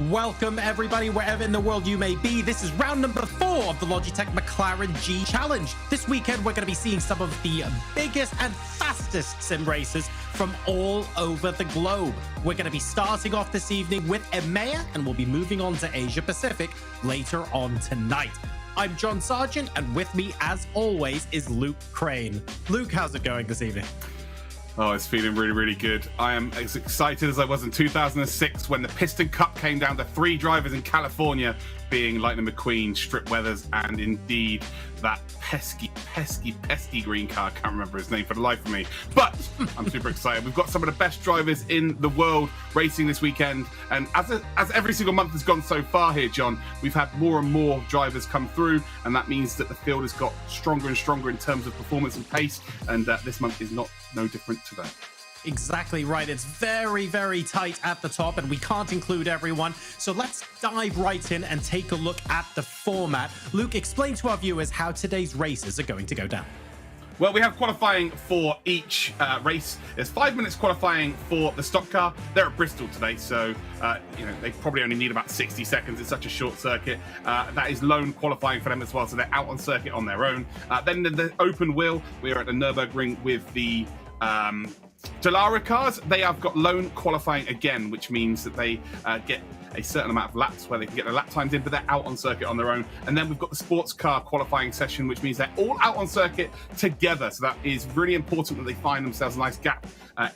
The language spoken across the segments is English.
Welcome everybody, wherever in the world you may be. This is round number 4 of the Logitech McLaren G Challenge. This weekend, we're going to be seeing some of the biggest and fastest sim racers from all over the globe. We're going to be starting off this evening with EMEA, and we'll be moving on to Asia Pacific later on tonight. I'm John Sargent, and with me, as always, is Luke Crane. Luke, how's it going this evening? Oh, it's feeling really, really good. I am as excited as I was in 2006 when the Piston Cup came down to 3 drivers in California, being Lightning McQueen, Strip Weathers, and indeed that pesky green car. I can't remember his name for the life of me, but I'm super excited. We've got some of the best drivers in the world racing this weekend, and as every single month has gone so far here, John, we've had more and more drivers come through, and that means that the field has got stronger and stronger in terms of performance and pace, and this month is no different to that. Exactly right. It's very, very tight at the top, and we can't include everyone. So let's dive right in and take a look at the format. Luke, explain to our viewers how today's races are going to go down. Well, we have qualifying for each race. There's 5 minutes qualifying for the stock car. They're at Bristol today, so they probably only need about 60 seconds. It's such a short circuit. That is lone qualifying for them as well, so they're out on circuit on their own. Then the open wheel, we're at the Nürburgring with the Dallara cars. They have got lone qualifying again, which means that they get a certain amount of laps where they can get their lap times in, but they're out on circuit on their own. And then we've got the sports car qualifying session, which means they're all out on circuit together. So that is really important that they find themselves a nice gap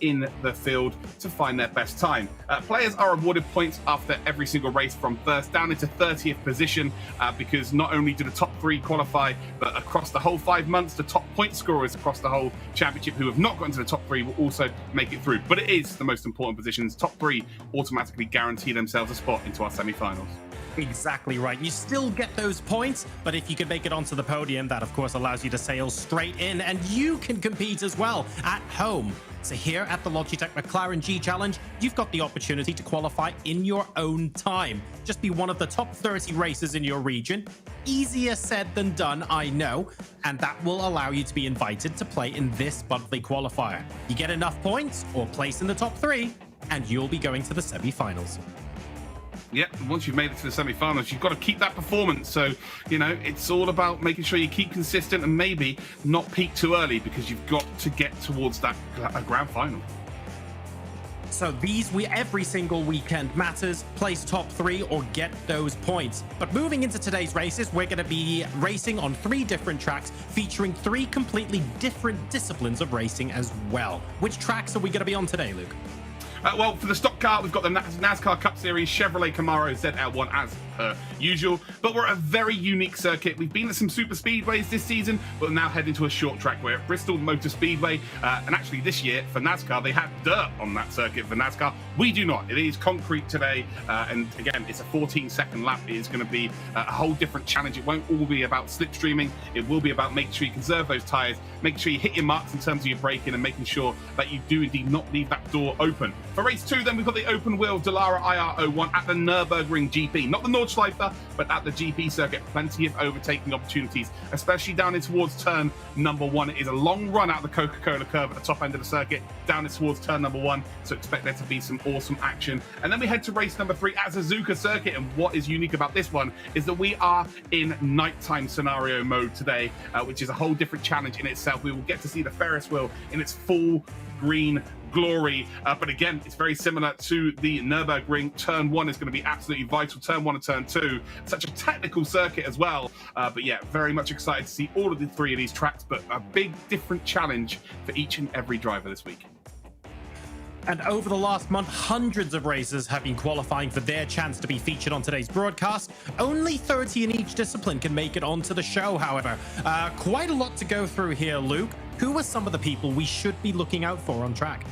in the field to find their best time. Players are awarded points after every single race from first down into 30th position, because not only do the top 3 qualify, but across the whole 5 months, the top point scorers across the whole championship who have not gotten to the top 3 will also make it through. But it is the most important positions. Top 3 automatically guarantee themselves a spot into our semi-finals. Exactly right. You still get those points, but if you can make it onto the podium, that of course allows you to sail straight in, and you can compete as well at home. So here at the Logitech McLaren G Challenge, you've got the opportunity to qualify in your own time. Just be one of the top 30 racers in your region. Easier said than done, I know, and that will allow you to be invited to play in this monthly qualifier. You get enough points or place in the top 3, and you'll be going to the semi-finals. Yep, once you've made it to the semi-finals, you've got to keep that performance. So, it's all about making sure you keep consistent and maybe not peak too early, because you've got to get towards that grand final. So every single weekend matters. Place top 3 or get those points. But moving into today's races, we're going to be racing on 3 different tracks, featuring 3 completely different disciplines of racing as well. Which tracks are we going to be on today, Luke? Well, for the stock car, we've got the NASCAR Cup Series Chevrolet Camaro ZL1 as per usual, but we're at a very unique circuit. We've been at some super speedways this season, but we're now heading to a short track. We're at Bristol Motor Speedway, and actually this year for NASCAR, they had dirt on that circuit for NASCAR. We do not. It is concrete today, and again, it's a 14-second lap. It is going to be a whole different challenge. It won't all be about slipstreaming. It will be about making sure you conserve those tyres, making sure you hit your marks in terms of your braking, and making sure that you do indeed not leave that door open. For race 2, then we've got the open wheel Dallara IR01 at the Nürburgring GP. Not the Nordschleife, but at the GP circuit. Plenty of overtaking opportunities, especially down in towards turn number 1. It is a long run out the Coca-Cola curve at the top end of the circuit, down in towards turn number 1. So expect there to be some awesome action. And then we head to race number 3 at Suzuka circuit. And what is unique about this one is that we are in nighttime scenario mode today, which is a whole different challenge in itself. We will get to see the Ferris wheel in its full green glory, but again, it's very similar to the Nürburgring. Turn 1 is going to be absolutely vital. Turn 1 and turn 2, such a technical circuit as well, but yeah, very much excited to see all of the 3 of these tracks, but a big different challenge for each and every driver this week. And over the last month, hundreds of racers have been qualifying for their chance to be featured on today's broadcast. Only 30 in each discipline can make it onto the show, however. Quite a lot to go through here, Luke. Who are some of the people we should be looking out for on track?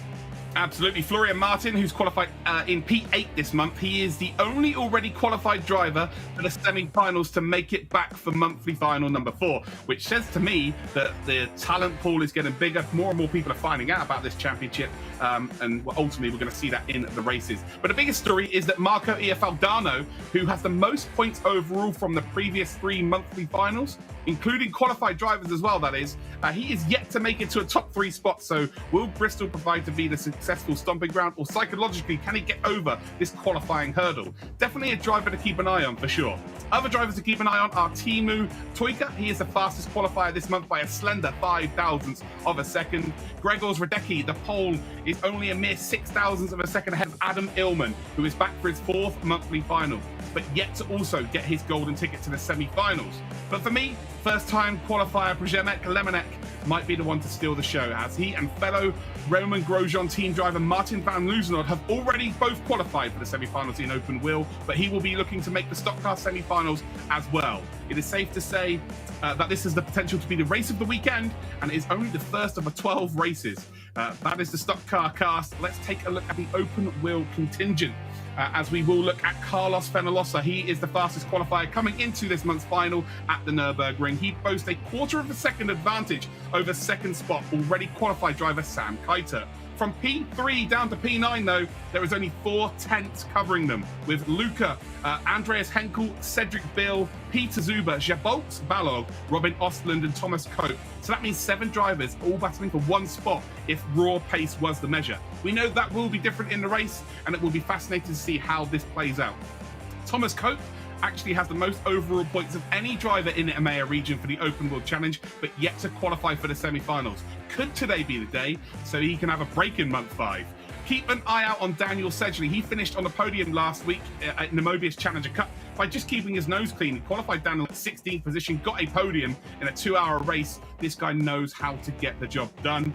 Absolutely. Florian Martin, who's qualified in P8 this month. He is the only already qualified driver for the semi-finals to make it back for monthly final number 4, which says to me that the talent pool is getting bigger. More and more people are finding out about this championship, and ultimately we're going to see that in the races. But the biggest story is that Marco Iafaldano, who has the most points overall from the previous 3 monthly finals, including qualified drivers as well, that is, he is yet to make it to a top 3 spot. So will Bristol provide to be the successful stomping ground, or psychologically, can he get over this qualifying hurdle? Definitely a driver to keep an eye on for sure. Other drivers to keep an eye on are Timu Toika. He is the fastest qualifier this month by a slender 0.005 of a second. Gregor's Radecki, the pole, is only a mere 0.006 of a second ahead of Adam Illman, who is back for his 4th monthly final, but yet to also get his golden ticket to the semi-finals. But for me, first-time qualifier Przemek Lemonek might be the one to steal the show, as he and fellow Roman Grosjean team driver Martin van Loozenod have already both qualified for the semi-finals in open wheel, but he will be looking to make the stock car semi-finals as well. It is safe to say that this has the potential to be the race of the weekend, and it is only the first of a 12 races. That is the stock car cast. Let's take a look at the open wheel contingent. As we will look at Carlos Fenolosa. He is the fastest qualifier coming into this month's final at the Nürburgring. He boasts a 1/4 second advantage over second spot already qualified driver Sam Keitel. From P3 down to P9, though, there is only 4 tenths covering them, with Luca, Andreas Henkel, Cedric Bill, Peter Zuber, Jabolt Balog, Robin Ostland, and Thomas Cope. So that means 7 drivers all battling for 1 spot if raw pace was the measure. We know that will be different in the race, and it will be fascinating to see how this plays out. Thomas Cope actually has the most overall points of any driver in the EMEA region for the Open World Challenge, but yet to qualify for the semi-finals. Could today be the day so he can have a break in month 5? Keep an eye out on Daniel Sedgley. He finished on the podium last week at the Mobius Challenger Cup by just keeping his nose clean. He qualified down in the 16th position, got a podium in a 2-hour race. This guy knows how to get the job done.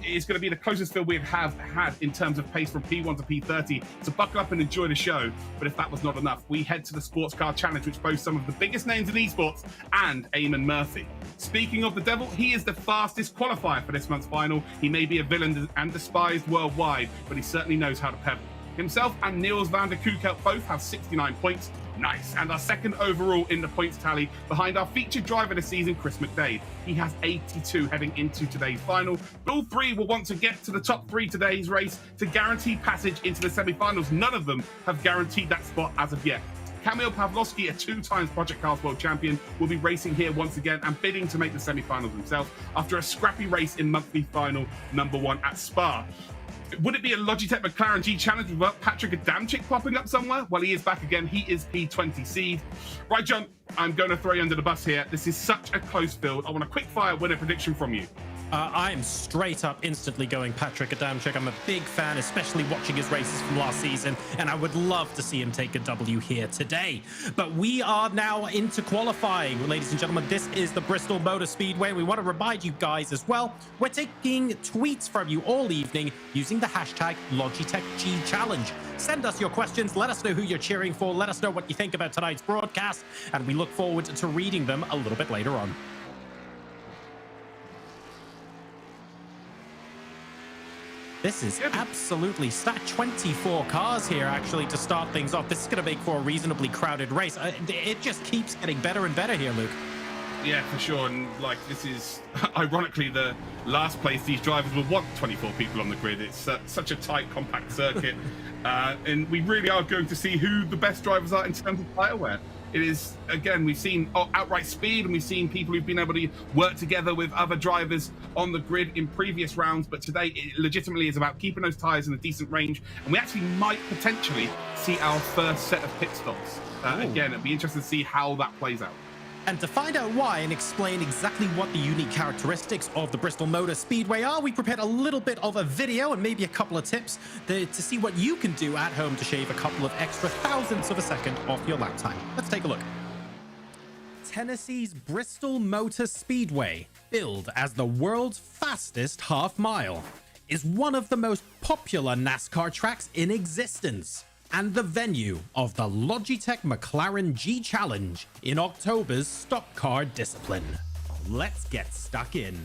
It's going to be the closest field we have had in terms of pace from P1 to P30. So buckle up and enjoy the show. But if that was not enough, we head to the Sports Car Challenge, which boasts some of the biggest names in esports, and Eamon Murphy. Speaking of the devil, he is the fastest qualifier for this month's final. He may be a villain and despised worldwide, but he certainly knows how to pedal. Himself and Niels van der Koekelp both have 69 points. Nice. And our second overall in the points tally behind our featured driver this season, Chris McDade. He has 82 heading into today's final. But all 3 will want to get to the top 3 today's race to guarantee passage into the semi-finals. None of them have guaranteed that spot as of yet. Kamil Pawlowski, a 2-time Project Cars World Champion, will be racing here once again and bidding to make the semi-finals himself after a scrappy race in monthly final number 1 at Spa. Would it be a Logitech McLaren G challenge without Patrick Adamczyk popping up somewhere? Well, he is back again. He is P20 seed. Right, John, I'm going to throw you under the bus here. This is such a close field. I want a quick fire winner prediction from you. I'm straight up instantly going Patrick Adamczyk. I'm a big fan, especially watching his races from last season, and I would love to see him take a W here today. But we are now into qualifying. Ladies and gentlemen, this is the Bristol Motor Speedway. We want to remind you guys as well, we're taking tweets from you all evening using the hashtag Logitech G Challenge. Send us your questions. Let us know who you're cheering for. Let us know what you think about tonight's broadcast, and we look forward to reading them a little bit later on. This is absolutely stacked. 24 cars here, actually, to start things off. This is going to make for a reasonably crowded race. It just keeps getting better and better here, Luke. Yeah, for sure. And like, this is ironically the last place these drivers will want 24 people on the grid. It's such a tight, compact circuit. And we really are going to see who the best drivers are in terms of tire wear. It is, again, we've seen outright speed, and we've seen people who've been able to work together with other drivers on the grid in previous rounds. But today, it legitimately is about keeping those tyres in a decent range. And we actually might potentially see our first set of pit stops. Again, it'll be interesting to see how that plays out. And to find out why and explain exactly what the unique characteristics of the Bristol Motor Speedway are, we prepared a little bit of a video and maybe a couple of tips to see what you can do at home to shave a couple of extra thousandths of a second off your lap time. Let's take a look. Tennessee's Bristol Motor Speedway, billed as the world's fastest half mile, is one of the most popular NASCAR tracks in existence, and the venue of the Logitech McLaren G Challenge in October's stock car discipline. Let's get stuck in.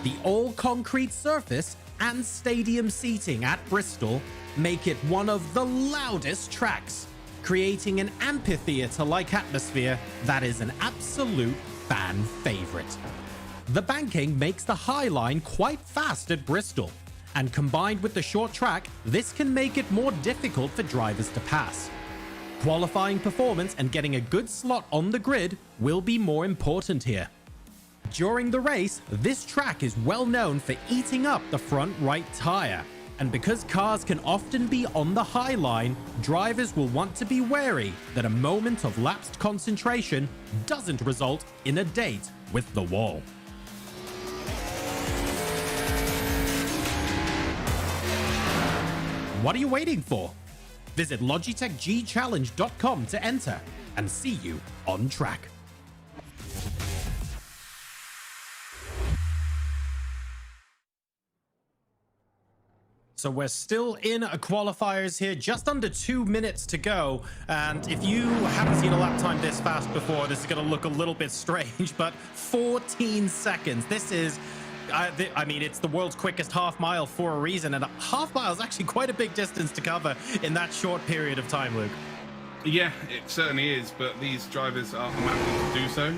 The all-concrete surface and stadium seating at Bristol make it one of the loudest tracks, creating an amphitheater-like atmosphere that is an absolute fan favorite. The banking makes the high line quite fast at Bristol, and combined with the short track, this can make it more difficult for drivers to pass. Qualifying performance and getting a good slot on the grid will be more important here. During the race, this track is well known for eating up the front right tire. And because cars can often be on the high line, drivers will want to be wary that a moment of lapsed concentration doesn't result in a date with the wall. What are you waiting for? Visit logitechgchallenge.com to enter and see you on track. So we're still in a qualifiers here, just under 2 minutes to go. And if you haven't seen a lap time this fast before, this is going to look a little bit strange, but 14 seconds. This is, I mean, it's the world's quickest half mile for a reason. And a half mile is actually quite a big distance to cover in that short period of time, Luke. Yeah, it certainly is, but these drivers are managing to do so.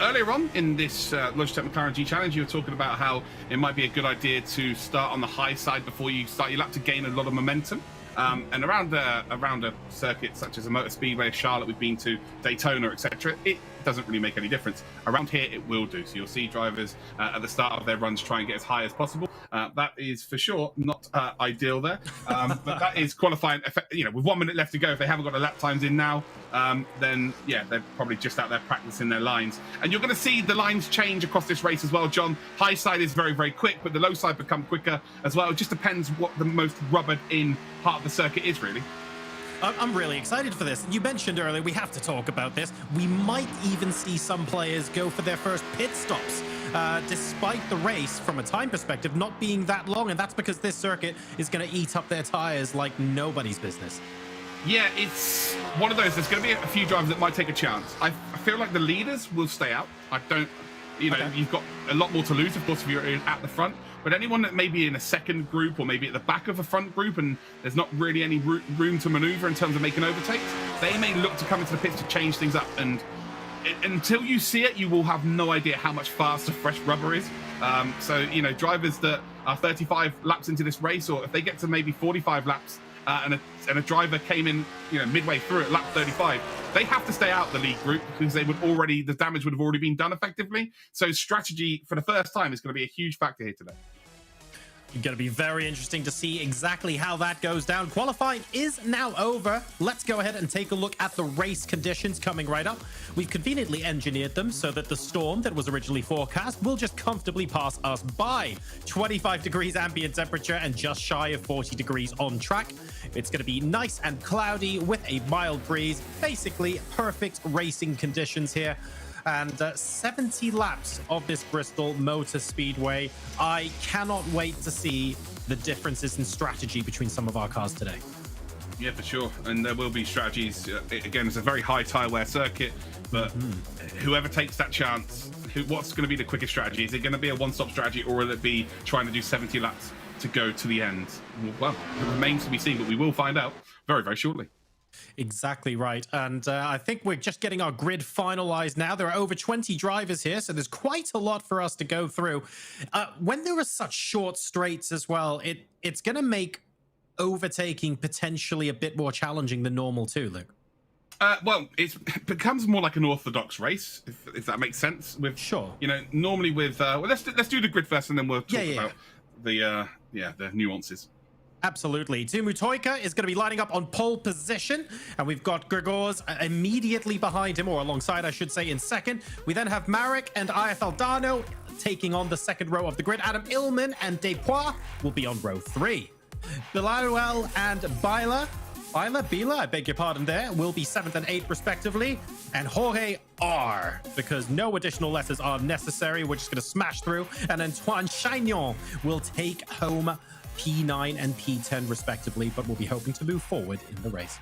Earlier on in this Logitech McLaren G Challenge, you were talking about how it might be a good idea to start on the high side before you start your lap to gain a lot of momentum. And around a circuit such as a motor speedway, Charlotte, we've been to Daytona, etc., it doesn't really make any difference. Around here, it will do. So you'll see drivers at the start of their runs try and get as high as possible. That is for sure not ideal there, but that is qualifying. You know, with 1 minute left to go, if they haven't got the lap times in now, then yeah, they're probably just out there practicing their lines. And you're going to see the lines change across this race as well, John. High side is very, very quick, but the low side become quicker as well. It just depends what the most rubbered in part of the circuit is, really. I'm really excited for this. You mentioned earlier, we have to talk about this. We might even see some players go for their first pit stops, despite the race, from a time perspective, not being that long. And that's because this circuit is going to eat up their tires like nobody's business. Yeah, it's one of those. There's going to be a few drivers that might take a chance. I feel like the leaders will stay out. I don't, you know, You've got a lot more to lose, of course, if you're at the front. But anyone that may be in a second group or maybe at the back of a front group and there's not really any room to maneuver in terms of making overtakes, they may look to come into the pits to change things up. And until you see it, you will have no idea how much faster fresh rubber is. So, you know, drivers that are 35 laps into this race, or if they get to maybe 45 laps, and a driver came in, you know, midway through at lap 35, they have to stay out the lead group because the damage would have already been done effectively. So strategy for the first time is going to be a huge factor here today. It's going to be very interesting to see exactly how that goes down. Qualifying is now over. Let's go ahead and take a look at the race conditions coming right up. We've conveniently engineered them so that the storm that was originally forecast will just comfortably pass us by. 25 degrees ambient temperature and just shy of 40 degrees on track. It's going to be nice and cloudy with a mild breeze. Basically, perfect racing conditions here. And 70 laps of this Bristol Motor Speedway. I cannot wait to see the differences in strategy between some of our cars today. Yeah, for sure. And there will be strategies. Again, it's a very high tire wear circuit, but whoever takes that chance, what's going to be the quickest strategy? Is it going to be a one-stop strategy, or will it be trying to do 70 laps to go to the end? Well, it remains to be seen, but we will find out very, very shortly. Exactly right. And I think we're just getting our grid finalized now. There are over 20 drivers here, so there's quite a lot for us to go through. When there are such short straights as well, it's going to make overtaking potentially a bit more challenging than normal too, Luke. Well, it becomes more like an orthodox race, if that makes sense. With sure, you know, normally with well, let's do the grid first, and then we'll talk about the nuances. Absolutely. Tumu Toika is going to be lining up on pole position, and we've got Gregors immediately behind him, or alongside, I should say, in second. We then have Marek and IFL Dano taking on the second row of the grid. Adam Illman and Despois will be on row 3. Bilaruel and Bila, I beg your pardon there, will be 7th and 8th respectively. And Jorge R, because no additional letters are necessary. We're just going to smash through. And Antoine Chagnon will take home P9 and P10 respectively, but we'll be hoping to move forward in the race.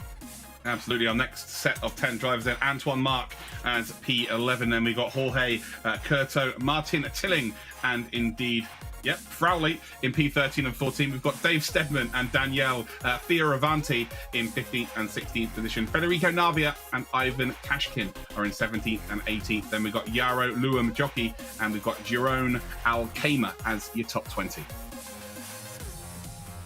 Absolutely. Our next set of 10 drivers then, Antoine Mark as P11. Then we got Jorge Curto, Martin Tilling, and indeed, Frowley in P13 and 14. We've got Dave Stedman and Danielle Fioravanti in 15th and 16th position. Federico Navia and Ivan Kashkin are in 17th and 18th. Then we've got Yaro Luam Jockey, and we've got Jerome Alkema as your top 20.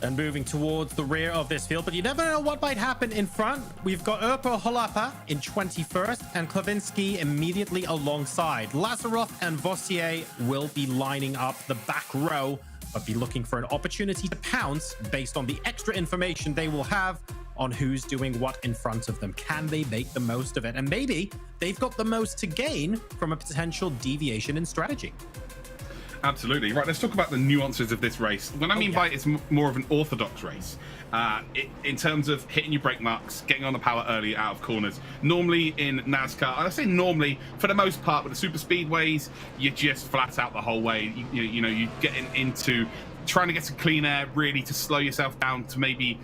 And moving towards the rear of this field, but you never know what might happen in front. We've got Urpo Holapa in 21st and Klavinsky immediately alongside. Lazarov and Vossier will be lining up the back row, but be looking for an opportunity to pounce based on the extra information they will have on who's doing what in front of them. Can they make the most of it? And maybe they've got the most to gain from a potential deviation in strategy. Absolutely. Right, let's talk about the nuances of this race. When I mean by it's more of an orthodox race, in terms of hitting your brake marks, getting on the power early out of corners. Normally in NASCAR, I say normally, for the most part, with the super speedways, you're just flat out the whole way. You know, you're getting into trying to get some clean air, really, to slow yourself down, to maybe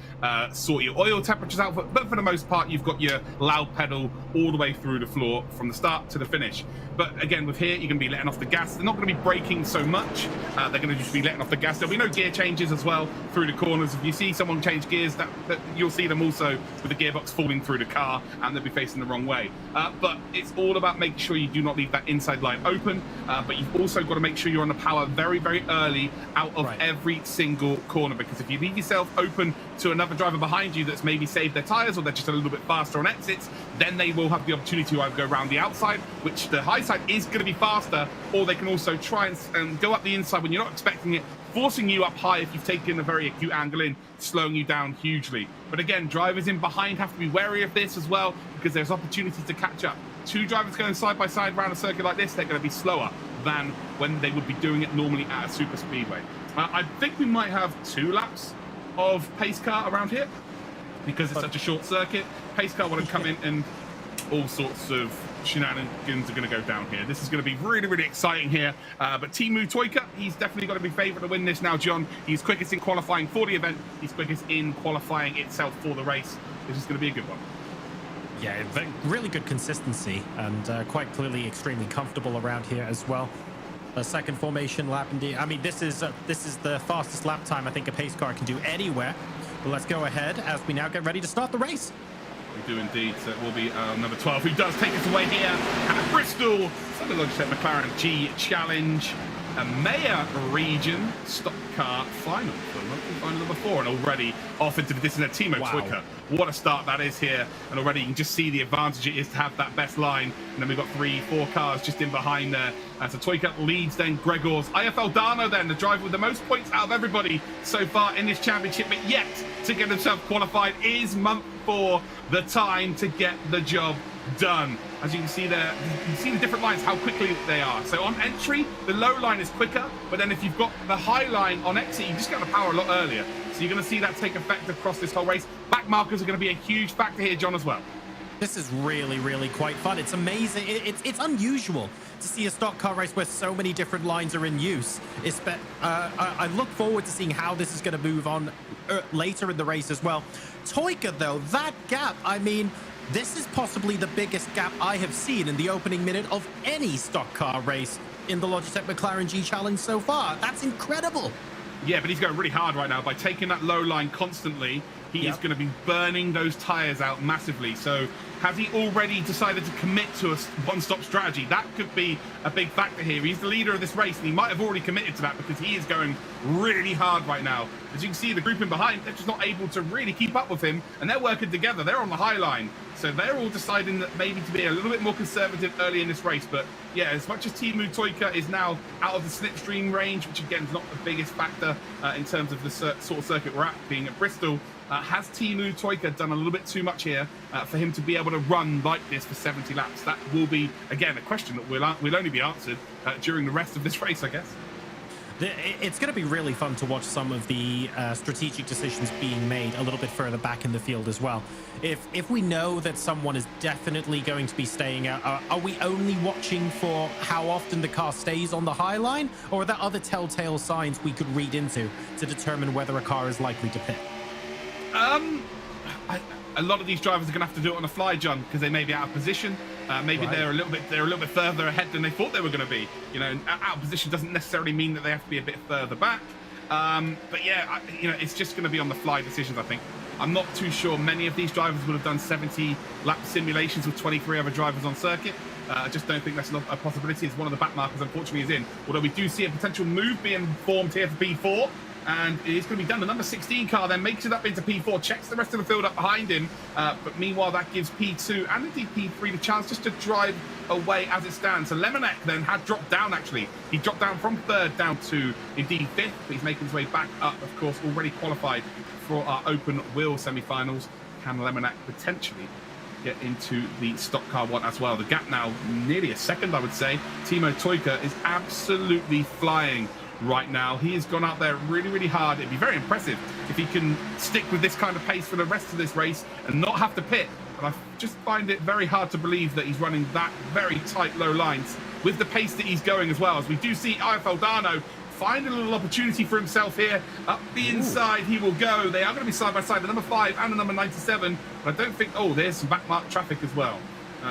sort your oil temperatures out. But for the most part, you've got your loud pedal all the way through the floor from the start to the finish. But again, with here, you're going to be letting off the gas. They're not going to be braking so much. They're going to just be letting off the gas. There'll be no gear changes as well through the corners. If you see someone change gears, that you'll see them also with the gearbox falling through the car, and they'll be facing the wrong way. But it's all about making sure you do not leave that inside line open. But you've also got to make sure you're on the power very, very early out of every single corner, because if you leave yourself open to another driver behind you that's maybe saved their tires, or they're just a little bit faster on exits, then they will have the opportunity to either go around the outside, which the high side is going to be faster, or they can also try and go up the inside when you're not expecting it, forcing you up high if you've taken a very acute angle in, slowing you down hugely. But again, drivers in behind have to be wary of this as well, because there's opportunities to catch up. Two drivers going side by side around a circuit like this, they're going to be slower than when they would be doing it normally at a super speedway. I think we might have 2 laps of pace car around here, because it's such a short circuit. Pace car want to come in, and all sorts of shenanigans are going to go down here. This is going to be really, really exciting here. But Teemu Toika, he's definitely got to be favourite to win this now, John. He's quickest in qualifying for the event. He's quickest in qualifying itself for the race. This is going to be a good one. Yeah, really good consistency, and quite clearly extremely comfortable around here as well. A second formation lap indeed. I mean, this is the fastest lap time I think a pace car can do anywhere. But let's go ahead as we now get ready to start the race. We do indeed. So it will be number 12 who does take us away here at Bristol. So the Logitech McLaren G Challenge EMEA region stock car final. Final number 4, and already off into the distance. Teemu Toika. What a start that is here, and already you can just see the advantage it is to have that best line. And then we've got 3-4 cars just in behind there. So Toika leads, then Gregors. IFL Dano then, the driver with the most points out of everybody so far in this championship, but yet to get himself qualified is month 4, the time to get the job done. As you can see there, you can see the different lines, how quickly they are. So on entry, the low line is quicker, but then if you've got the high line on exit, you just get the power a lot earlier. So you're going to see that take effect across this whole race. Back markers are going to be a huge factor here, John, as well. This is really, really quite fun. It's amazing. It's unusual to see a stock car race where so many different lines are in use. I look forward to seeing how this is going to move on later in the race as well. Toika, though, that gap, I mean, this is possibly the biggest gap I have seen in the opening minute of any stock car race in the Logitech McLaren G Challenge so far. That's incredible. Yeah, but he's going really hard right now. By taking that low line constantly, he is going to be burning those tyres out massively. So has he already decided to commit to a one-stop strategy? That could be a big factor here. He's the leader of this race, and he might have already committed to that, because he is going really hard right now. As you can see, the group in behind, they're just not able to really keep up with him, and they're working together. They're on the high line. So they're all deciding that maybe to be a little bit more conservative early in this race. But yeah, as much as Teemu Toika is now out of the slipstream range, which again is not the biggest factor in terms of the sort of circuit we're at, being at Bristol, has Teemu Toika done a little bit too much here for him to be able to run like this for 70 laps? That will be, again, a question that will only be answered during the rest of this race, I guess. It's going to be really fun to watch some of the strategic decisions being made a little bit further back in the field as well. If we know that someone is definitely going to be staying out, are we only watching for how often the car stays on the high line, or are there other telltale signs we could read into to determine whether a car is likely to pit? A lot of these drivers are going to have to do it on the fly, John, because they may be out of position. Maybe they're a little bit further ahead than they thought they were going to be. You know, out of position doesn't necessarily mean that they have to be a bit further back. But yeah, you know, it's just going to be on the fly decisions, I think. I'm not too sure many of these drivers would have done 70 lap simulations with 23 other drivers on circuit. I just don't think that's not a possibility. It's one of the back markers, unfortunately, is in. Although we do see a potential move being formed here for P4. and it's going to be done. The number 16 car then makes it up into P4, checks the rest of the field up behind him. But meanwhile, that gives P2 and indeed P3 the chance just to drive away as it stands. So Lemonek then had dropped down, actually. He dropped down from 3rd down to indeed 5th. But he's making his way back up, of course, already qualified for our open wheel semi-finals. Can Lemonek potentially get into the stock car one as well? The gap now nearly a second, I would say. Timo Toika is absolutely flying right now. He has gone out there really, really hard. It'd be very impressive if he can stick with this kind of pace for the rest of this race and not have to pit. But I just find it very hard to believe that he's running that very tight low lines with the pace that he's going as well, as we do see IFL Dano find a little opportunity for himself here. Up the inside he will go. They are going to be side by side, the number 5 and the number 97. But I don't think... Oh, there's some backmark traffic as well.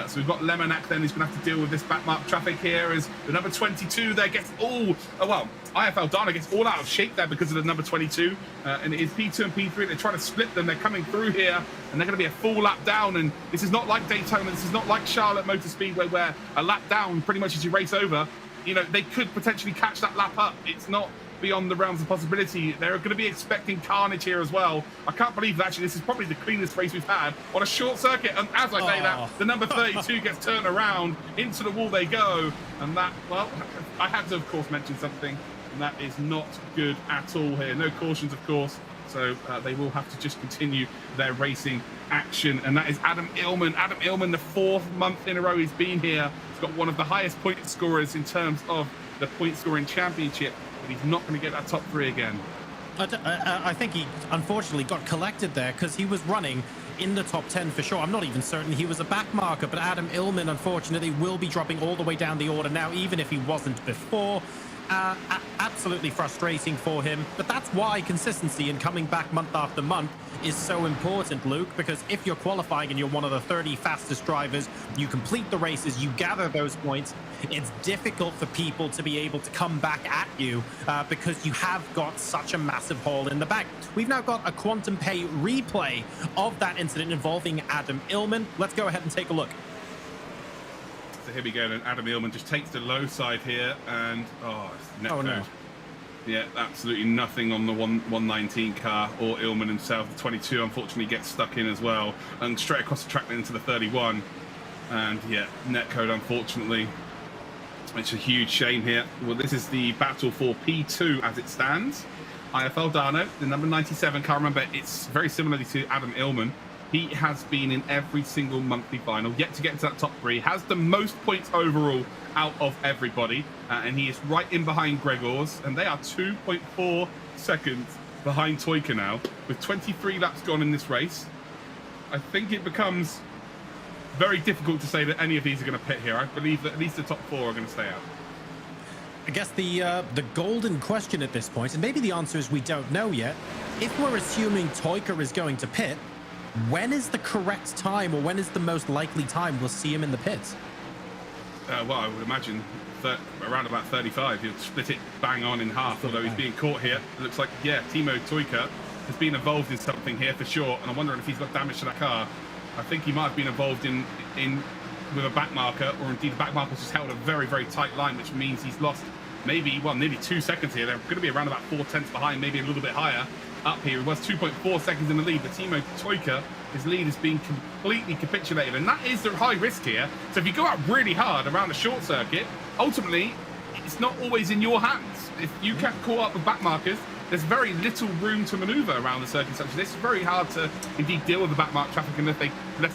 So we've got Lemonak then, who's going to have to deal with this backmark traffic here, as the number 22 there gets all... Oh, well, IFL Dana gets all out of shape there because of the number 22. And it is P2 and P3. They're trying to split them. They're coming through here, and they're going to be a full lap down. And this is not like Daytona. This is not like Charlotte Motor Speedway, where a lap down pretty much as you race over. You know, they could potentially catch that lap up. It's not beyond the realms of possibility. They're going to be expecting carnage here as well. I can't believe that actually this is probably the cleanest race we've had on a short circuit. And as I say that, the number 32 gets turned around, into the wall they go. And that, well, I had to, of course, mention something. And that is not good at all here. No cautions, of course. So they will have to just continue their racing action. And that is Adam Illman. Adam Illman, the 4th month in a row he's been here. He's got one of the highest point scorers in terms of the point scoring championship. But he's not going to get that top 3 again. I think he unfortunately got collected there because he was running in the top 10 for sure. I'm not even certain he was a back marker, but Adam Illman, unfortunately, will be dropping all the way down the order now, even if he wasn't before. Absolutely frustrating for him, but that's why consistency and coming back month after month is so important, Luke, because if you're qualifying and you're one of the 30 fastest drivers, you complete the races, you gather those points, it's difficult for people to be able to come back at you because you have got such a massive hole in the back. We've now got a Quantum Pay replay of that incident involving Adam Illman. Let's go ahead and take a look. So here we go, and Adam Illman just takes the low side here, and it's net no. Yeah, absolutely nothing on the 119 car or Illman himself. The 22 unfortunately gets stuck in as well, and straight across the track into the 31. And yeah, netcode unfortunately. It's a huge shame here. Well, this is the battle for P2 as it stands. IFL Dano, the number 97 car. Remember, it's very similarly to Adam Illman. He has been in every single monthly final, yet to get into that top 3, has the most points overall out of everybody, and he is right in behind Gregors, and they are 2.4 seconds behind Toika now, with 23 laps gone in this race. I think it becomes very difficult to say that any of these are going to pit here. I believe that at least the top 4 are going to stay out. I guess the golden question at this point, and maybe the answer is we don't know yet, if we're assuming Toika is going to pit, when is the correct time, or when is the most likely time we'll see him in the pits? Well, I would imagine around about 35. He'll split it bang on in half, although he's being caught here. It looks like, yeah, Timo Toika has been involved in something here for sure, and I'm wondering if he's got damage to that car. I think he might have been involved in with a back marker, or indeed the back marker's just held a very, very tight line, which means he's lost maybe, well, nearly 2 seconds here. They're going to be around about 4 tenths behind, maybe a little bit higher. Up here, it was 2.4 seconds in the lead, but Timo Toika, his lead has been completely capitulated, and that is the high risk here. So if you go out really hard around a short circuit, ultimately, it's not always in your hands. If you get caught up with back markers, there's very little room to maneuver around the circuit such as this. It's very hard to indeed deal with the back mark traffic unless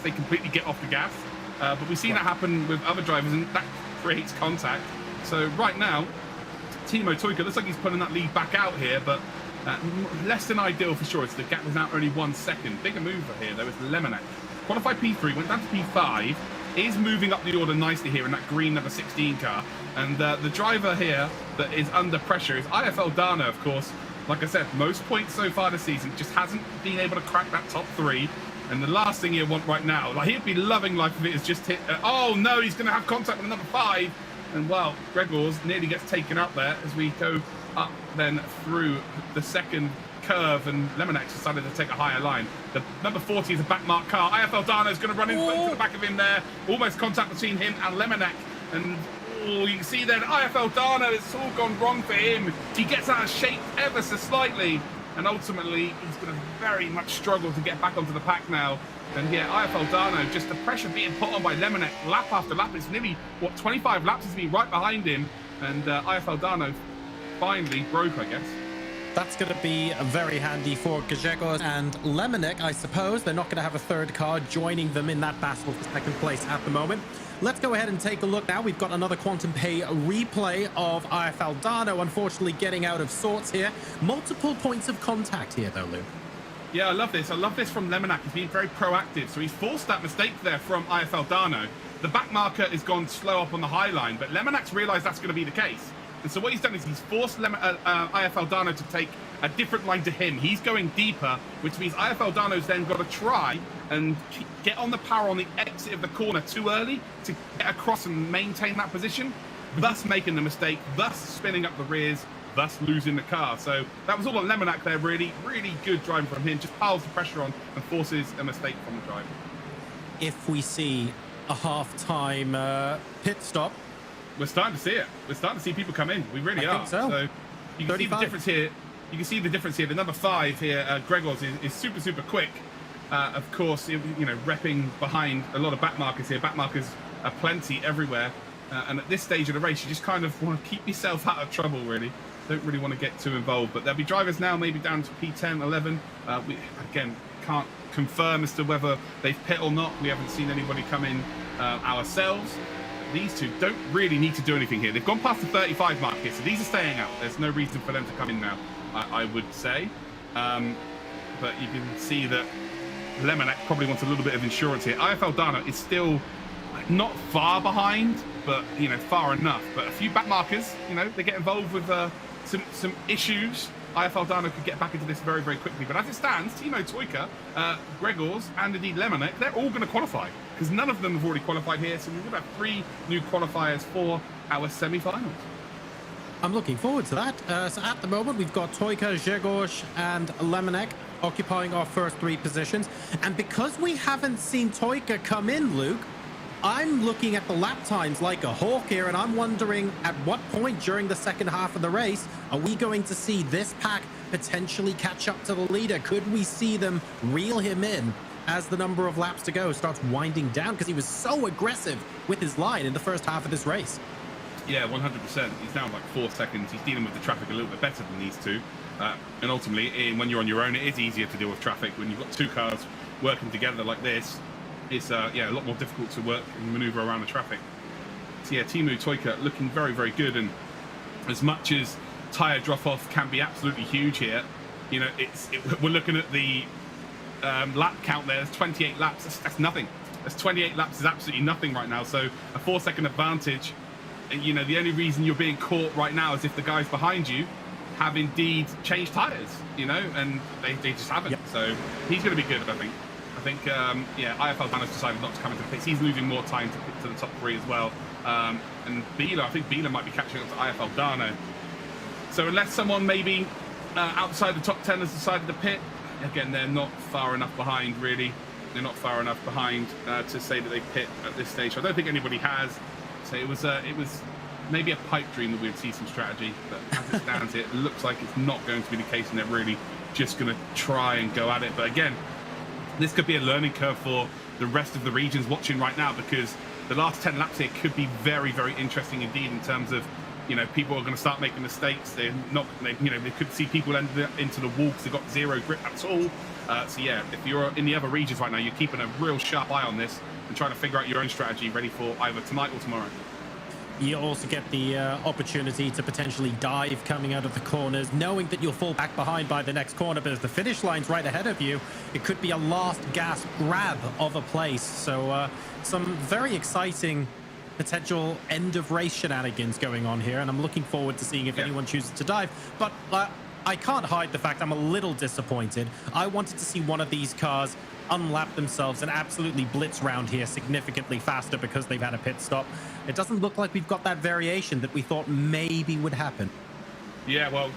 they completely get off the gas. But we've seen that happen with other drivers, and that creates contact. So right now, Timo Toika looks like he's pulling that lead back out here, but less than ideal for sure. It's the gap is now only 1 second. Bigger mover here though is Lemonek. Qualified P3, went down to P5, is moving up the order nicely here in that green number 16 car. And the driver here that is under pressure is IFL Dana, of course. Like I said, most points so far this season, just hasn't been able to crack that top 3. And the last thing he'd want right now, like he'd be loving life if it is just hit. Oh no, he's going to have contact with the number 5. And well, Gregors nearly gets taken up there as we go up then through the second curve, and Lemonek decided to take a higher line. The number 40 is a backmark car. IFL Dana is going to run into the back of him there. Almost contact between him and Lemonek. And Oh, you can see then IFL Dano, it's all gone wrong for him. He gets out of shape ever so slightly, and ultimately he's going to very much struggle to get back onto the pack now. And yeah, IFL Dano, just the pressure being put on by Lemonette lap after lap. It's nearly, what, 25 laps has been right behind him, and IFL Dano finally broke, I guess. That's going to be very handy for Gajegos and Lemonek, I suppose. They're not going to have a third car joining them in that battle for second place at the moment. Let's go ahead and take a look now. We've got another Quantum Pay replay of IFL Dano, unfortunately getting out of sorts here. Multiple points of contact here, though, Luke. Yeah, I love this. I love this from Lemonek. He's been very proactive. So he's forced that mistake there from IFL Dano. The back marker has gone slow up on the high line, but Lemonek's realised that's going to be the case. And so what he's done is he's forced IFL Dano to take a different line to him. He's going deeper, which means IFL Dano's then got to try and get on the power on the exit of the corner too early to get across and maintain that position, thus making the mistake, thus spinning up the rears, thus losing the car. So that was all on Lemonek there. Really, really good driving from him. Just piles the pressure on and forces a mistake from the driver. If we see a half-time pit stop, we're starting to see it. We're starting to see people come in. We really are. Think so. You can see the difference here. You can see the difference here. The number 5 here, Gregors, is super, super quick. Of course, repping behind a lot of back markers here. Back markers are plenty everywhere. And at this stage of the race, you just kind of want to keep yourself out of trouble, really. Don't really want to get too involved. But there'll be drivers now, maybe down to P10, 11. We, again, can't confirm as to whether they've pit or not. We haven't seen anybody come in ourselves. These two don't really need to do anything here. They've gone past the 35 mark here, so these are staying out. There's no reason for them to come in now, I would say. But you can see that Lemonek probably wants a little bit of insurance here. IFL Dano is still not far behind, but, far enough. But a few back markers, they get involved with some issues. IFL Dano could get back into this very, very quickly. But as it stands, Timo Toika, Gregors, and indeed Lemonek, they're all going to qualify, because none of them have already qualified here. So we're going to have 3 new qualifiers for our semi-finals. I'm looking forward to that. So at the moment, we've got Toika, Grzegorz, and Lemonek occupying our first 3 positions. And because we haven't seen Toika come in, Luke, I'm looking at the lap times like a hawk here, and I'm wondering at what point during the second half of the race are we going to see this pack potentially catch up to the leader? Could we see them reel him in as the number of laps to go starts winding down, because he was so aggressive with his line in the first half of this race? Yeah, 100%. He's down like 4 seconds. He's dealing with the traffic a little bit better than these two. And ultimately, when you're on your own, it is easier to deal with traffic. When you've got 2 cars working together like this, it's a lot more difficult to work and maneuver around the traffic. So yeah, Timo Toika looking very, very good. And as much as tyre drop-off can be absolutely huge here, we're looking at the lap count there. There's 28 laps. That's nothing. That's 28 laps is absolutely nothing right now. So a 4-second advantage. The only reason you're being caught right now is if the guys behind you have indeed changed tyres, and they just haven't. Yep. So he's going to be good, I think. IFL Dano's decided not to come into the pits. He's losing more time to the top 3 as well. And Bila, I think Bila might be catching up to IFL Dano. So unless someone maybe outside the top 10 has decided to pit, again, they're not far enough behind, really. They're not far enough behind to say that they pit at this stage. So I don't think anybody has. So it was maybe a pipe dream that we'd see some strategy, but as it stands, it looks like it's not going to be the case, and they're really just going to try and go at it. But again, this could be a learning curve for the rest of the regions watching right now, because the last 10 laps here could be very, very interesting indeed in terms of, people are going to start making mistakes. They're not, they could see people end into the wall because they've got 0 grip at all. So yeah, if you're in the other regions right now, you're keeping a real sharp eye on this and trying to figure out your own strategy ready for either tonight or tomorrow. You also get the opportunity to potentially dive coming out of the corners, knowing that you'll fall back behind by the next corner, but if the finish line's right ahead of you, it could be a last gasp grab of a place. So some very exciting potential end of race shenanigans going on here, and I'm looking forward to seeing if anyone chooses to dive. But I can't hide the fact I'm a little disappointed. I wanted to see one of these cars unlap themselves and absolutely blitz round here significantly faster because they've had a pit stop. It doesn't look like we've got that variation that we thought maybe would happen. Yeah, well,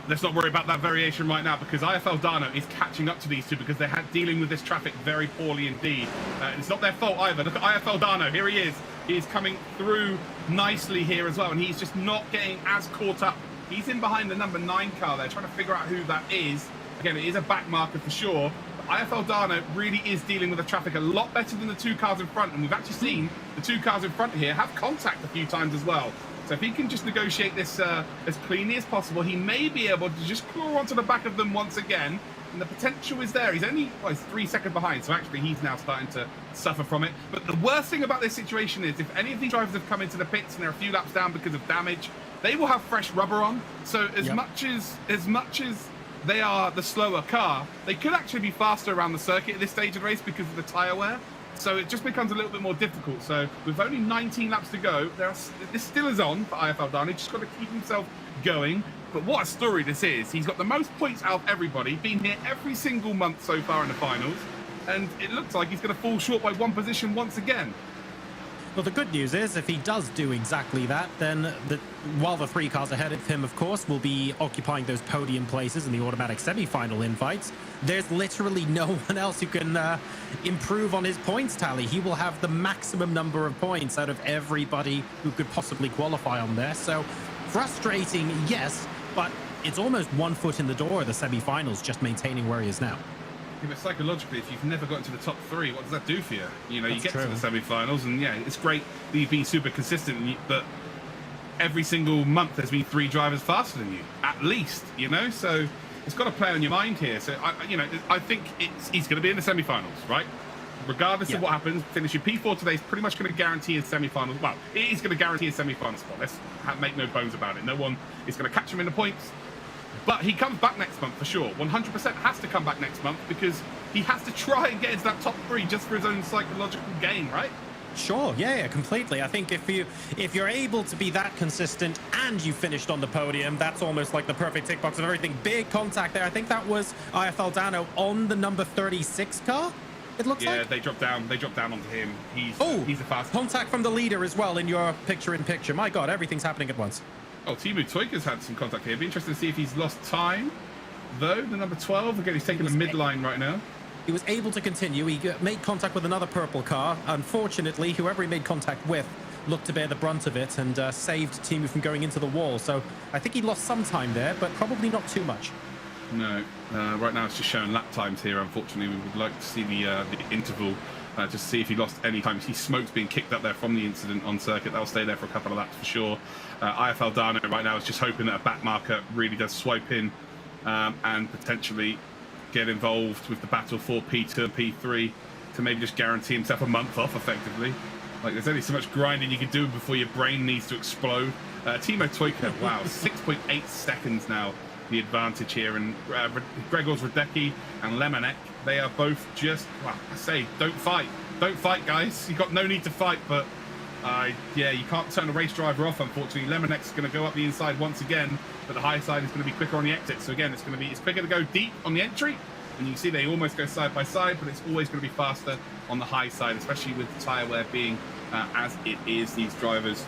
let's not worry about that variation right now, because IFL Dano is catching up to these two because they're dealing with this traffic very poorly indeed. It's not their fault either. Look at IFL Dano. Here he is. is coming through nicely here as well, and he's just not getting as caught up. He's in behind the number 9 car there, trying to figure out who that is. Again, it is a back marker for sure. But IFL Dano really is dealing with the traffic a lot better than the 2 cars in front, and we've actually seen the 2 cars in front here have contact a few times as well. So if he can just negotiate this as cleanly as possible, he may be able to just claw onto the back of them once again. And the potential is there. He's only, well, he's 3 seconds behind, so actually he's now starting to suffer from it. But the worst thing about this situation is if any of these drivers have come into the pits and they're a few laps down because of damage, they will have fresh rubber on. So as much as they are the slower car, they could actually be faster around the circuit at this stage of the race because of the tyre wear. So it just becomes a little bit more difficult. So with only 19 laps to go, this still is on for IFL Dano. He's just got to keep himself going. But what a story this is. He's got the most points out of everybody, been here every single month so far in the finals, and it looks like he's going to fall short by 1 position once again. Well, the good news is if he does do exactly that, then while the 3 cars ahead of him, of course, will be occupying those podium places in the automatic semi-final invites, there's literally no one else who can improve on his points tally. He will have the maximum number of points out of everybody who could possibly qualify on there. So frustrating, yes, but it's almost 1 foot in the door of the semi-finals, just maintaining where he is now. Yeah, but psychologically, if you've never got into the top 3, what does that do for you? You know, you get to the semi-finals, and yeah, it's great that you've been super consistent, but every single month there's been 3 drivers faster than you, at least, you know? So it's got to play on your mind here. So, I think he's going to be in the semi-finals, right? Regardless of what happens, finishing P4 today is pretty much going to guarantee his semi-finals. Well, it is going to guarantee his semi-final spot. Let's make no bones about it. No one is going to catch him in the points. But he comes back next month for sure. 100% has to come back next month because he has to try and get into that top 3 just for his own psychological gain, right? Sure, yeah, completely. I think if you're able to be that consistent and you finished on the podium, that's almost like the perfect tick box of everything. Big contact there. I think that was IFL Dano on the number 36 car. It looks like. Yeah, they dropped down onto him. He's a fast contact from the leader as well in your picture-in-picture. My God, everything's happening at once. Oh, Teemu Toika's had some contact here. It'd be interesting to see if he's lost time, though. The number 12, again, he's taking the midline right now. He was able to continue. He made contact with another purple car. Unfortunately, whoever he made contact with looked to bear the brunt of it and saved Teemu from going into the wall. So I think he lost some time there, but probably not too much. No, right now it's just showing lap times here. Unfortunately, we would like to see the interval, just to see if he lost any time. He smoke's being kicked up there from the incident on circuit. That'll stay there for a couple of laps for sure. IFL Dano right now is just hoping that a back marker really does swipe in and potentially get involved with the battle for P2 and P3 to maybe just guarantee himself a month off effectively. Like, there's only so much grinding you can do before your brain needs to explode. Teemu Toika, wow, 6.8 seconds now. The advantage here, and Gregor's Radecki and Lemonek, they are both just, well, I say, don't fight, guys. You've got no need to fight, but yeah, you can't turn a race driver off, unfortunately. Lemonek's going to go up the inside once again, but the high side is going to be quicker on the exit. So again, it's quicker to go deep on the entry, and you can see they almost go side by side, but it's always going to be faster on the high side, especially with the tyre wear being as it is. These drivers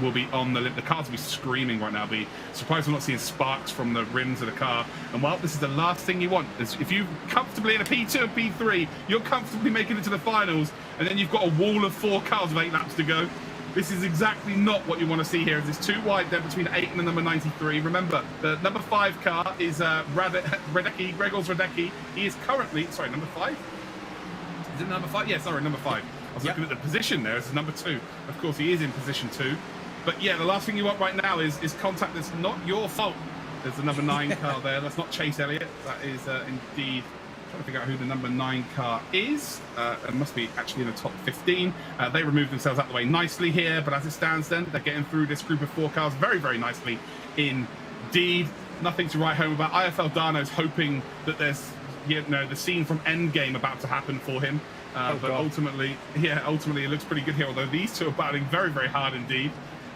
will be on the cars will be screaming right now. Be surprised we're not seeing sparks from the rims of the car. And while this is the last thing you want, is if you comfortably in a P2 and P3, you're comfortably making it to the finals, and then you've got a wall of 4 cars with 8 laps to go. This is exactly not what you want to see here. It's too wide there between 8 and the number 93. Remember, the number 5 car is Radecki, Gregor's Radecki. He is currently, sorry, number 5? Is it number 5? Yeah, sorry, number 5. I was looking at the position there. This is number 2. Of course, he is in position 2. But yeah, the last thing you want right now is contact that's not your fault. There's the number 9 car there. That's not Chase Elliott. That is indeed, trying to figure out who the number 9 car is. It must be actually in the top 15. They removed themselves out of the way nicely here, but as it stands then, they're getting through this group of 4 cars very, very nicely indeed. Nothing to write home about. IFL Dano's hoping that there's, you know, the scene from Endgame about to happen for him. But ultimately it looks pretty good here, although these two are battling very, very hard indeed.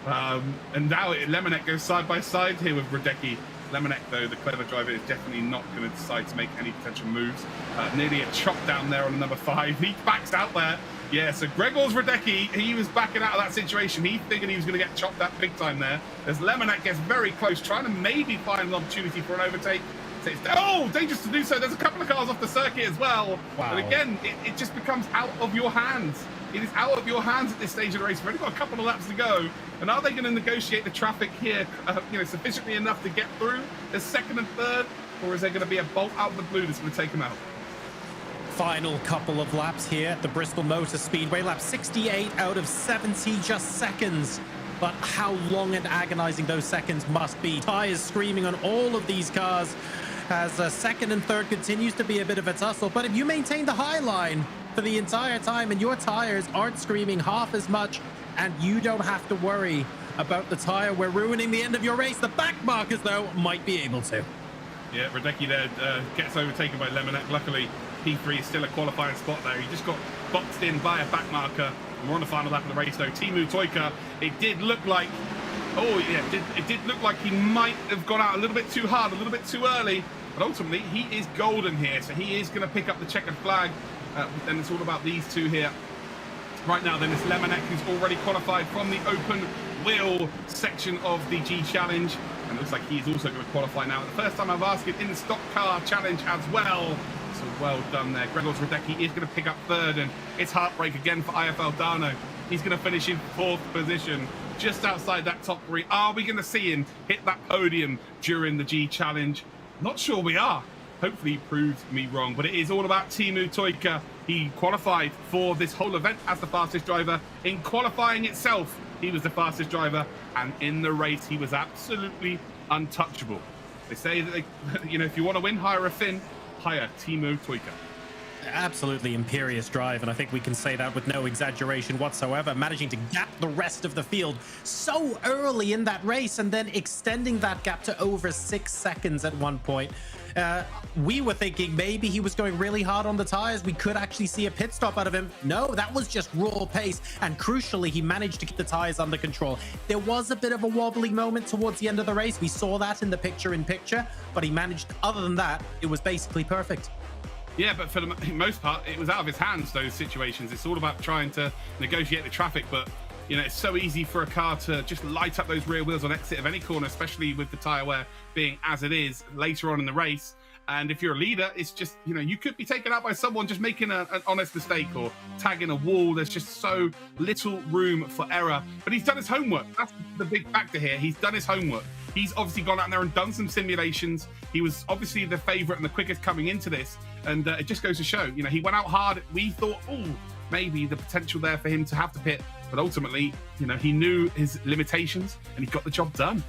And now Lemonek goes side by side here with Radecki. Lemonek, though, the clever driver, is definitely not going to decide to make any potential moves. Nearly a chop down there on the number 5. He backs out there. Yeah, so Gregor's Radecki, he was backing out of that situation. He figured he was going to get chopped out big time there. As Lemonek gets very close, trying to maybe find an opportunity for an overtake. Oh, dangerous to do so. There's a couple of cars off the circuit as well. Wow. And again, it just becomes out of your hands. It is out of your hands at this stage of the race. We've only got a couple of laps to go. And are they going to negotiate the traffic here, sufficiently enough to get through the second and third? Or is there going to be a bolt out of the blue that's going to take them out? Final couple of laps here at the Bristol Motor Speedway. Lap 68 out of 70, just seconds. But how long and agonizing those seconds must be. Tires screaming on all of these cars as second and third continues to be a bit of a tussle. But if you maintain the high line for the entire time and your tires aren't screaming half as much, and you don't have to worry about the tire we're ruining the end of your race, the back markers, though, might be able to. Yeah, Radecki there gets overtaken by Lemonette. Luckily, P3 is still a qualifying spot there. He just got boxed in by a back marker. And we're on the final lap of the race, though. Teemu Toika, it did look like... Oh, yeah, it did look like he might have gone out a little bit too hard, a little bit too early. But ultimately, he is golden here, so he is going to pick up the checkered flag. Then it's all about these two here. Right now, then, it's Lemonette, who's already qualified from the open wheel section of the G Challenge. And it looks like he's also going to qualify now. The first time I've asked him in the stock car challenge as well. So well done there. Gregor Radecki is going to pick up third, and it's heartbreak again for IFL Dano. He's going to finish in fourth position, just outside that top three. Are we going to see him hit that podium during the G Challenge? Not sure we are. Hopefully he proves me wrong, but it is all about Teemu Toika. He qualified for this whole event as the fastest driver. In qualifying itself, he was the fastest driver, and in the race, he was absolutely untouchable. They say that, if you want to win, hire a Finn, hire Teemu Toika. Absolutely imperious drive, and I think we can say that with no exaggeration whatsoever, managing to gap the rest of the field so early in that race and then extending that gap to over 6 seconds at one point. We were thinking maybe he was going really hard on the tires. We could actually see a pit stop out of him. No, that was just raw pace, and crucially, he managed to keep the tires under control. There was a bit of a wobbly moment towards the end of the race. We saw that in the picture-in-picture, but he managed, other than that, it was basically perfect. Yeah, but for the most part, it was out of his hands, those situations. It's all about trying to negotiate the traffic, but, it's so easy for a car to just light up those rear wheels on exit of any corner, especially with the tyre wear being as it is later on in the race. And if you're a leader, it's just, you could be taken out by someone just making an honest mistake or tagging a wall. There's just so little room for error. But he's done his homework. That's the big factor here. He's done his homework. He's obviously gone out there and done some simulations. He was obviously the favourite and the quickest coming into this. And it just goes to show, he went out hard. We thought, maybe the potential there for him to have to pit. But ultimately, he knew his limitations and he got the job done.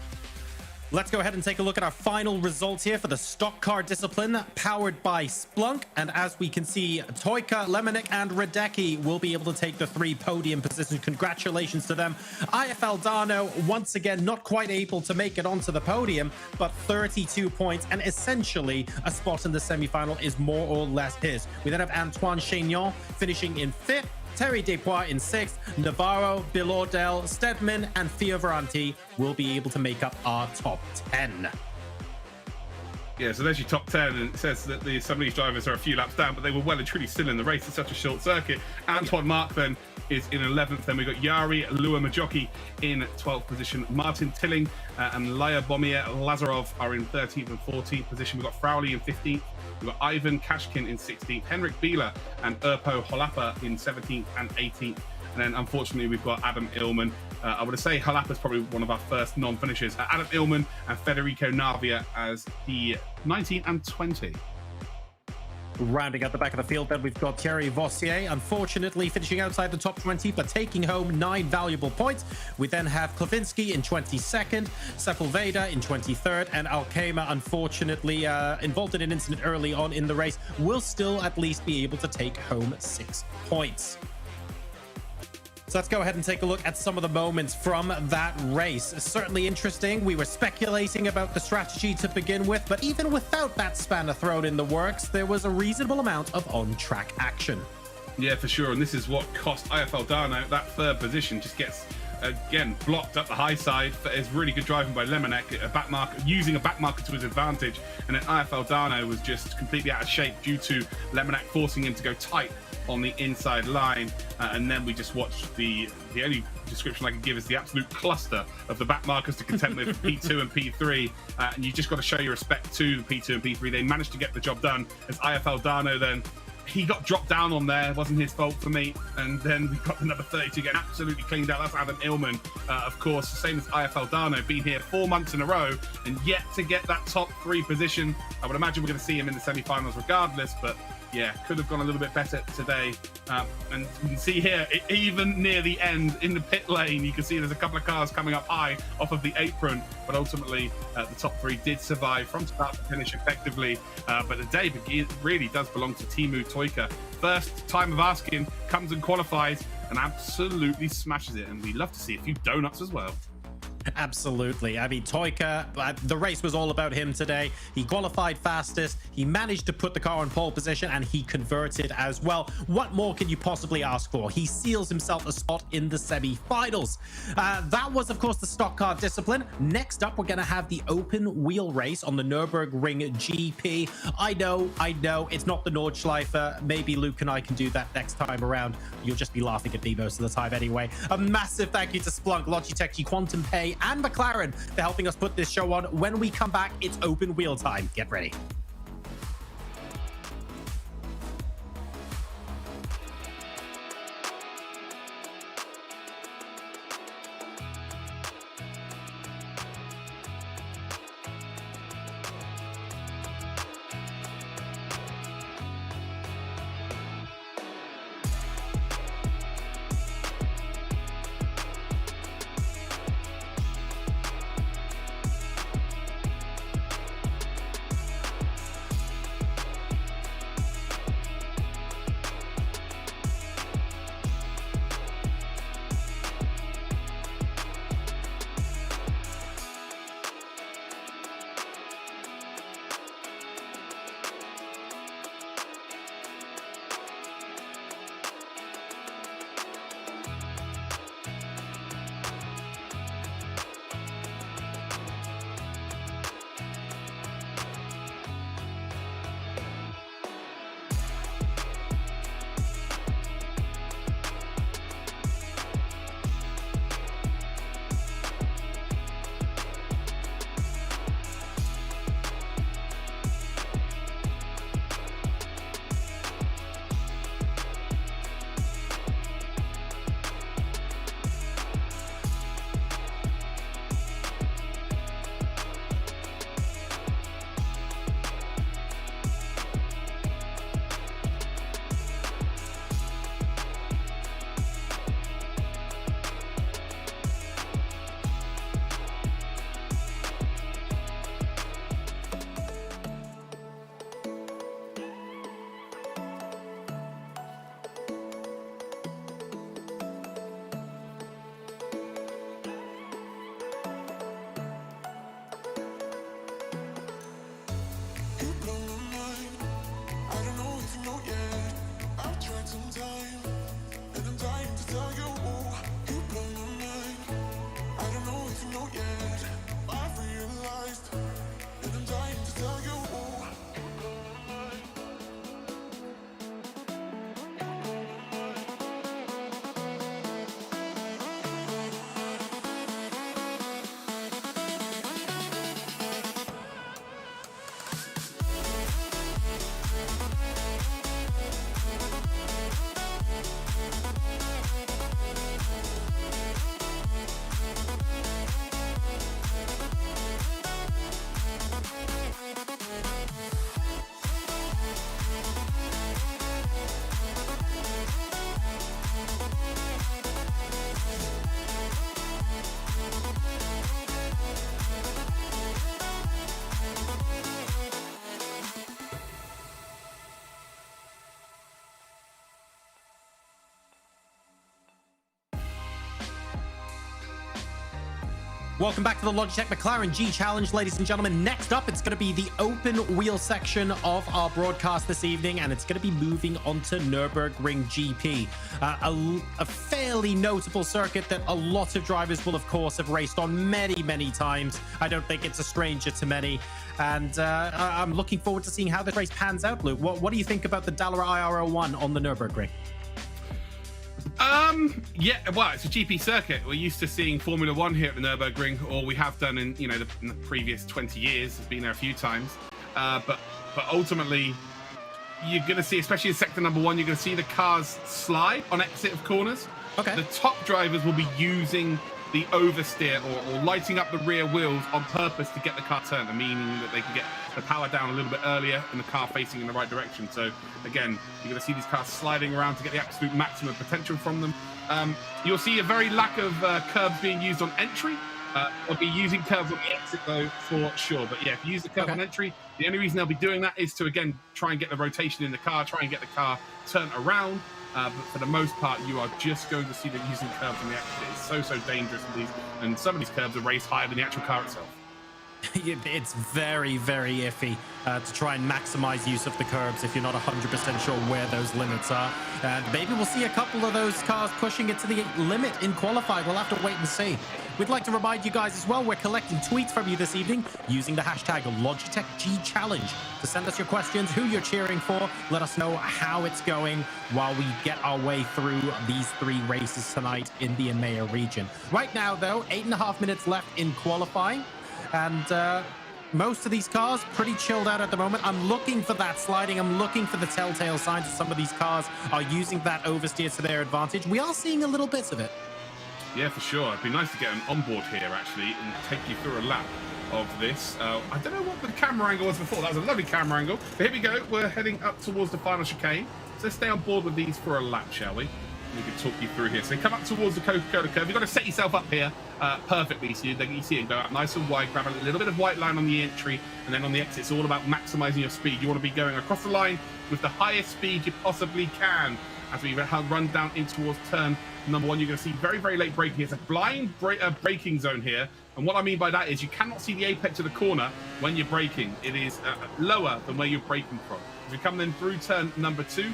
Let's go ahead and take a look at our final results here for the stock car discipline, powered by Splunk. And as we can see, Toika, Lemonette, and Radecki will be able to take the 3 podium positions. Congratulations to them. IFL Dano, once again, not quite able to make it onto the podium, but 32 points, and essentially a spot in the semi-final is more or less his. We then have Antoine Chaignon finishing in 5th. Terry Despois in 6th, Navarro, Bilordel, Stedman, and Fioravanti will be able to make up our top 10. Yeah, so there's your top 10, and it says that some of these drivers are a few laps down, but they were well and truly still in the race. It's such a short circuit. Antoine Mark then is in 11th. Then we've got Yari Lua Majoki in 12th position. Martin Tilling and Laya Bomier Lazarov are in 13th and 14th position. We've got Frowley in 15th. We've got Ivan Kashkin in 16th, Henrik Bieler and Urpo Holapa in 17th and 18th. And then, unfortunately, we've got Adam Illman. I would say Halapa's probably one of our first non-finishers. Adam Illman and Federico Navia as the 19 and 20. Rounding out the back of the field, then we've got Thierry Vossier, unfortunately finishing outside the top 20, but taking home 9 valuable points. We then have Klavinski in 22nd, Sepulveda in 23rd, and Alkema, unfortunately, involved in an incident early on in the race, will still at least be able to take home 6 points. So let's go ahead and take a look at some of the moments from that race. Certainly interesting. We were speculating about the strategy to begin with, but even without that spanner thrown in the works, there was a reasonable amount of on-track action. Yeah, for sure. And this is what cost IFL Dano that 3rd position. Just gets again, blocked up the high side. It's really good driving by Lemonek, using a back marker to his advantage. And then IFL Dano was just completely out of shape due to Lemonek forcing him to go tight on the inside line. And then we just watched the only description I can give is the absolute cluster of the back markers to contend with P2 and P3. And you just got to show your respect to the P2 and P3. They managed to get the job done, as IFL Dano then, he got dropped down on there. It wasn't his fault for me. And then we got the number 32 getting absolutely cleaned out. That's Adam Illman, of course, same as IFL Dano, been here 4 months in a row and yet to get that top 3 position. I would imagine we're going to see him in the semi-finals regardless, but yeah, could have gone a little bit better today. And you can see here, even near the end in the pit lane, you can see there's a couple of cars coming up high off of the apron, but ultimately the top 3 did survive from start to finish effectively. But the day really does belong to Teemu Toika. First time of asking, comes and qualifies and absolutely smashes it. And we love to see a few donuts as well. Absolutely. I mean, Toika, the race was all about him today. He qualified fastest. He managed to put the car in pole position and he converted as well. What more can you possibly ask for? He seals himself a spot in the semi-finals. That was, of course, the stock car discipline. Next up, we're going to have the open wheel race on the Nürburgring GP. I know, it's not the Nordschleife. Maybe Luke and I can do that next time around. You'll just be laughing at me most of the time anyway. A massive thank you to Splunk, Logitech G, Quantum Pay, and McLaren for helping us put this show on. When we come back, it's open wheel time. Get ready. Welcome back to the Logitech McLaren G Challenge, ladies and gentlemen. Next up, it's going to be the open wheel section of our broadcast this evening, and it's going to be moving onto Nürburgring GP, a fairly notable circuit that a lot of drivers will, of course, have raced on many times. I don't think it's a stranger to many, and I'm looking forward to seeing how this race pans out, Luke. What do you think about the Dallara IRL1 on the Nürburgring? Yeah, well, it's a GP circuit. We're used to seeing Formula One here at the Nürburgring, or we have done in, in the previous 20 years. It's been there a few times. But ultimately, you're going to see, especially in sector number 1, you're going to see the cars slide on exit of corners. Okay. The top drivers will be using the oversteer or lighting up the rear wheels on purpose to get the car turned, meaning that they can get the power down a little bit earlier and the car facing in the right direction. So again, you're going to see these cars sliding around to get the absolute maximum potential from them. You'll see a very lack of curbs being used on entry. They'll be using curves on the exit though, for sure. But yeah, if you use the curve on entry, the only reason they'll be doing that is to, again, try and get the rotation in the car, try and get the car turned around. But for the most part, you are just going to see them using curves on the exit. It's so dangerous with these, and some of these curves are raised higher than the actual car itself. It's very iffy to try and maximize use of the curbs if you're not 100% sure where those limits are. And maybe we'll see a couple of those cars pushing it to the limit in qualifying. We'll have to wait and see. We'd like to remind you guys as well, we're collecting tweets from you this evening using the hashtag Logitech G Challenge to send us your questions, who you're cheering for. Let us know how it's going while we get our way through these 3 races tonight in the EMEA region. Right now, though, 8.5 minutes left in qualifying. And most of these cars pretty chilled out at the moment. I'm looking for that sliding. I'm looking for the telltale signs that some of these cars are using that oversteer to their advantage. We are seeing a little bit of it. Yeah, for sure. It'd be nice to get an onboard here, actually, and take you through a lap of this. I don't know what the camera angle was before. That was a lovely camera angle. But here we go. We're heading up towards the final chicane. So let's stay on board with these for a lap, shall we? We can talk you through here. So come up towards the Coca-Cola curve. You've got to set yourself up here perfectly, so you see it go out nice and wide, grab a little bit of white line on the entry, and then on the exit, it's all about maximizing your speed. You want to be going across the line with the highest speed you possibly can. As we run down in towards turn number 1, you're going to see very late braking. It's a blind braking zone here. And what I mean by that is you cannot see the apex of the corner when you're braking. It is lower than where you're braking from. As we come then through turn number 2,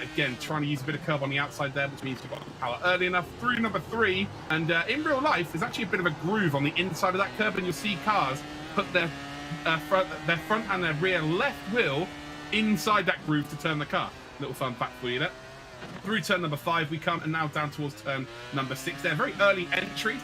again, trying to use a bit of curve on the outside there, which means you've got the power early enough. Through number 3, and in real life, there's actually a bit of a groove on the inside of that curve, and you'll see cars put their front and their rear left wheel inside that groove to turn the car. Little fun fact for you there. Through turn number 5 we come, and now down towards turn number 6 there. Very early entry.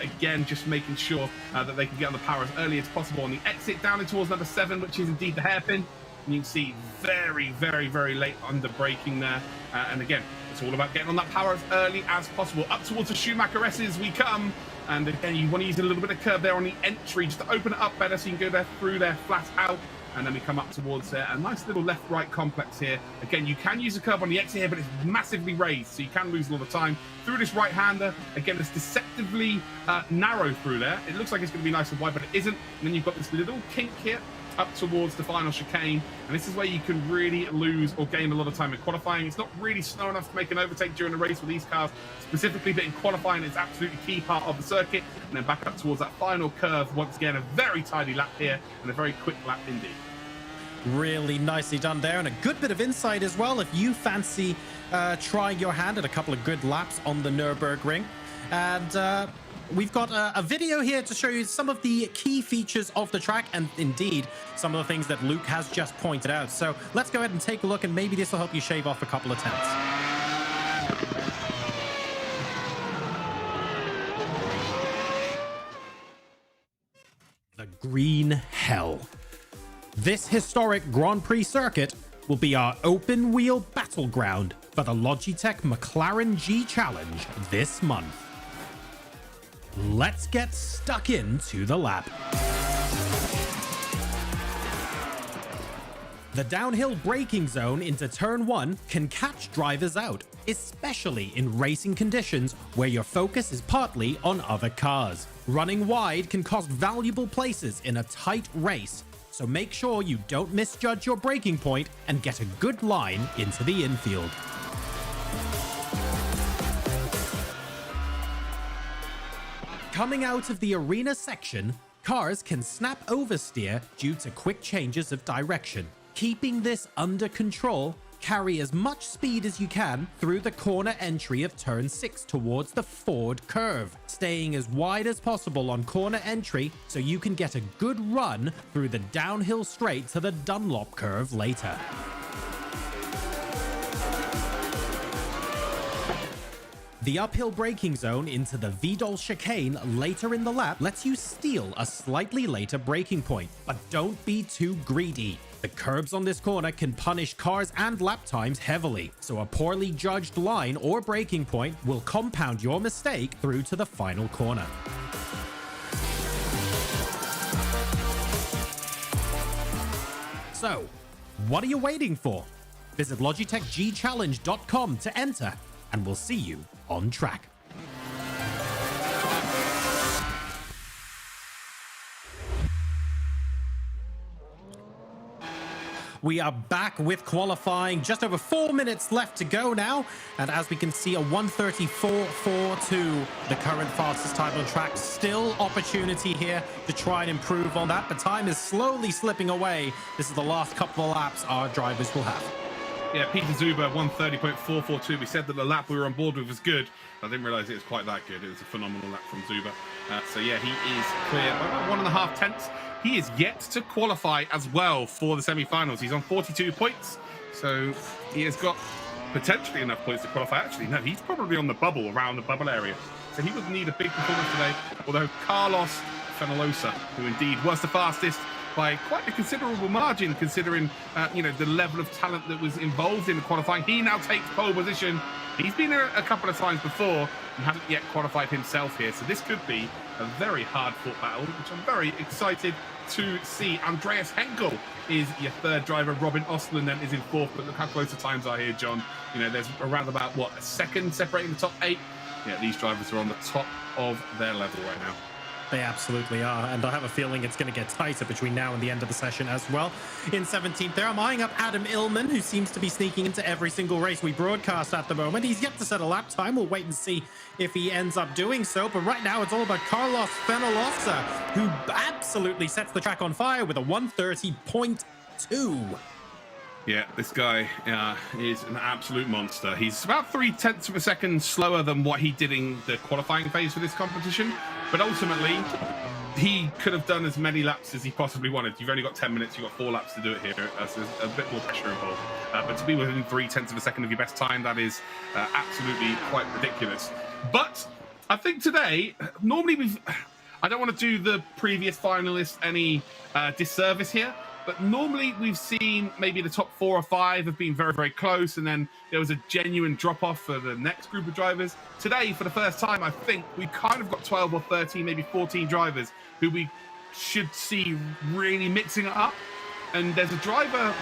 Again, just making sure that they can get on the power as early as possible on the exit. Down in towards number 7, which is indeed the hairpin. And you can see very late under braking there. And again, it's all about getting on that power as early as possible. Up towards the Schumacher S's we come. And again, you want to use a little bit of curve there on the entry just to open it up better so you can go there through there flat out. And then we come up towards there. A nice little left-right complex here. Again, you can use a curve on the exit here, but it's massively raised, so you can lose a lot of time. Through this right-hander, again, it's deceptively narrow through there. It looks like it's going to be nice and wide, but it isn't. And then you've got this little kink here up towards the final chicane, and this is where you can really lose or gain a lot of time in qualifying. It's not really slow enough to make an overtake during the race with these cars specifically, but in qualifying it's absolutely key part of the circuit. And then back up towards that final curve, once again a very tidy lap here and a very quick lap indeed. Really nicely done there, and a good bit of insight as well if you fancy trying your hand at a couple of good laps on the Nürburgring. And we've got a video here to show you some of the key features of the track, and indeed some of the things that Luke has just pointed out. So let's go ahead and take a look, and maybe this will help you shave off a couple of tenths. The Green Hell. This historic Grand Prix circuit will be our open wheel battleground for the Logitech McLaren G Challenge this month. Let's get stuck into the lap. The downhill braking zone into turn 1 can catch drivers out, especially in racing conditions where your focus is partly on other cars. Running wide can cost valuable places in a tight race, so make sure you don't misjudge your braking point and get a good line into the infield. Coming out of the arena section, cars can snap oversteer due to quick changes of direction. Keeping this under control, carry as much speed as you can through the corner entry of turn 6 towards the forward curve, staying as wide as possible on corner entry so you can get a good run through the downhill straight to the Dunlop curve later. The uphill braking zone into the Vidal chicane later in the lap lets you steal a slightly later braking point, but don't be too greedy. The curbs on this corner can punish cars and lap times heavily, so a poorly judged line or braking point will compound your mistake through to the final corner. So, what are you waiting for? Visit LogitechGChallenge.com to enter, and we'll see you on track. We are back with qualifying. Just over 4 minutes left to go now. And as we can see, a 1:34.42, the current fastest time on track. Still opportunity here to try and improve on that. But time is slowly slipping away. This is the last couple of laps our drivers will have. Yeah, Peter Zuber, 1:30.442. We said that the lap we were on board with was good. I didn't realise it was quite that good. It was a phenomenal lap from Zuber. So yeah, he is clear by about 1.5 tenths. He is yet to qualify as well for the semi-finals. He's on 42 points. So he has got potentially enough points to qualify. Actually, no, he's probably on the bubble, around the bubble area. So he would need a big performance today. Although Carlos Fenolosa, who indeed was the fastest by quite a considerable margin, considering the level of talent that was involved in the qualifying. He now takes pole position. He's been here a couple of times before and hasn't yet qualified himself here. So this could be a very hard-fought battle, which I'm very excited to see. Andreas Henkel is your third driver. Robin Ostlund then is in fourth. But look how close the times are here, John. There's around about, a second separating the top 8. Yeah, these drivers are on the top of their level right now. They absolutely are, and I have a feeling it's going to get tighter between now and the end of the session as well. In 17th there, I'm eyeing up Adam Illman, who seems to be sneaking into every single race we broadcast at the moment. He's yet to set a lap time. We'll wait and see if he ends up doing so, but right now it's all about Carlos Fenolosa, who absolutely sets the track on fire with a 1:30.2. Yeah, this guy is an absolute monster. He's about 0.3 of a second slower than what he did in the qualifying phase for this competition. But ultimately, he could have done as many laps as he possibly wanted. You've only got 10 minutes. You've got 4 laps to do it here. So there's a bit more pressure involved. But to be within 0.3 of a second of your best time, that is absolutely quite ridiculous. But I think today, normally I don't want to do the previous finalists any disservice here. But normally we've seen maybe the top 4 or 5 have been very, very close, and then there was a genuine drop-off for the next group of drivers. Today, for the first time, I think we kind of got 12 or 13, maybe 14 drivers who we should see really mixing it up. And there's a driver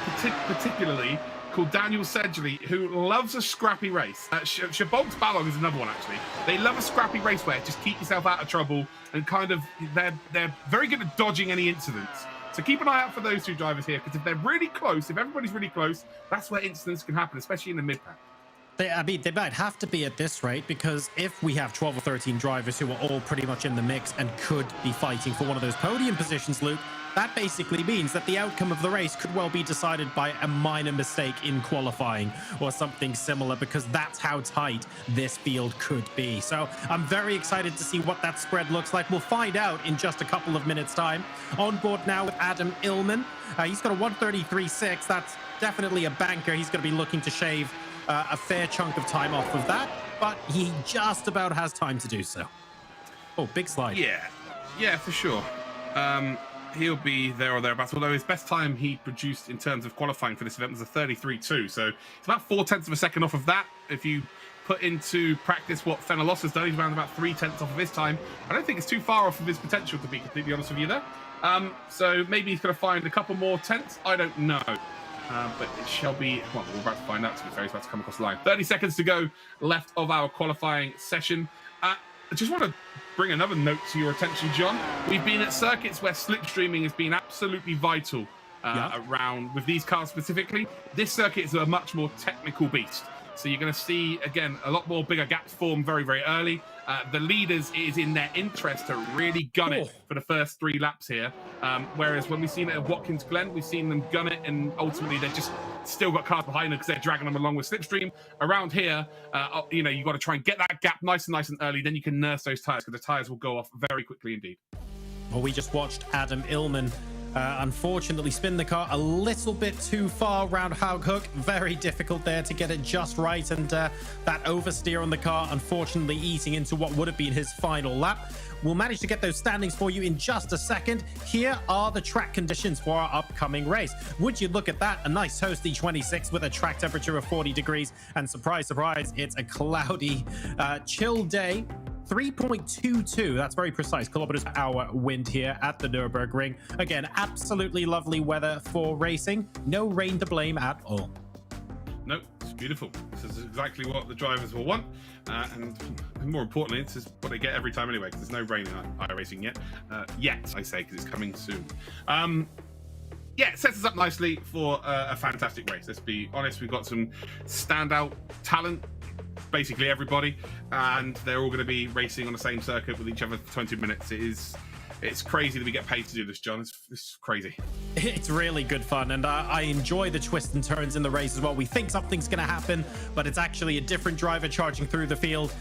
particularly called Daniel Sedgley who loves a scrappy race. Shabolt's Ballon is another one, actually. They love a scrappy race where just keep yourself out of trouble and kind of they're very good at dodging any incidents. So keep an eye out for those 2 drivers here, because if they're really close, if everybody's really close, that's where incidents can happen, especially in the mid-pack. They might have to be at this rate, because if we have 12 or 13 drivers who are all pretty much in the mix and could be fighting for one of those podium positions, Luke, that basically means that the outcome of the race could well be decided by a minor mistake in qualifying or something similar, because that's how tight this field could be. So I'm very excited to see what that spread looks like. We'll find out in just a couple of minutes' time. On board now with Adam Illman. He's got a 1:33.6. That's definitely a banker. He's going to be looking to shave a fair chunk of time off of that, but he just about has time to do so. Oh, big slide. Yeah, for sure. He'll be there or thereabouts, although his best time he produced in terms of qualifying for this event was a 33.2, so it's about 0.4 of a second off of that. If you put into practice what Fenolos's has done, he's around about 0.3 off of his time. I don't think it's too far off of his potential, to be completely honest with you there. So maybe he's going to find a couple more tenths. I don't know. But it shall be, well, we're about to find out, to be fair. He's about to come across the line. 30 seconds to go left of our qualifying session. I just want to bring another note to your attention, John. We've been at circuits where slipstreaming has been absolutely vital around, with these cars specifically. This circuit is a much more technical beast. So you're going to see, again, a lot more bigger gaps form very, very early. The leaders, it is in their interest to really gun it for the first 3 laps here. Whereas when we've seen it at Watkins Glen, we've seen them gun it, and ultimately they've just still got cars behind them because they're dragging them along with slipstream. Around here, you know, you've got to try and get that gap nice and early. Then you can nurse those tires, because the tires will go off very quickly indeed. Well, we just watched Adam Illman unfortunately spin the car a little bit too far around Haug Hook. Very difficult there to get it just right, and that oversteer on the car unfortunately eating into what would have been his final lap. We'll manage to get those standings for you in just a second. Here are the track conditions for our upcoming race. Would you look at that? A nice toasty 26 with a track temperature of 40 degrees, and surprise, surprise, it's a cloudy, chill day. 3.22, that's very precise, kilometers per hour wind here at the Nürburgring. Again, absolutely lovely weather for racing. No rain to blame at all. Nope, it's beautiful. This is exactly what the drivers will want. And more importantly, this is what they get every time anyway, because there's no rain in iRacing yet. Yet, I say, because it's coming soon. Yeah, it sets us up nicely for a fantastic race. Let's be honest, we've got some standout talent, basically everybody, and they're all going to be racing on the same circuit with each other for 20 minutes. It's crazy that we get paid to do this, John. It's crazy. It's really good fun, and I enjoy the twists and turns in the race as well. We think something's going to happen, but it's actually a different driver charging through the field.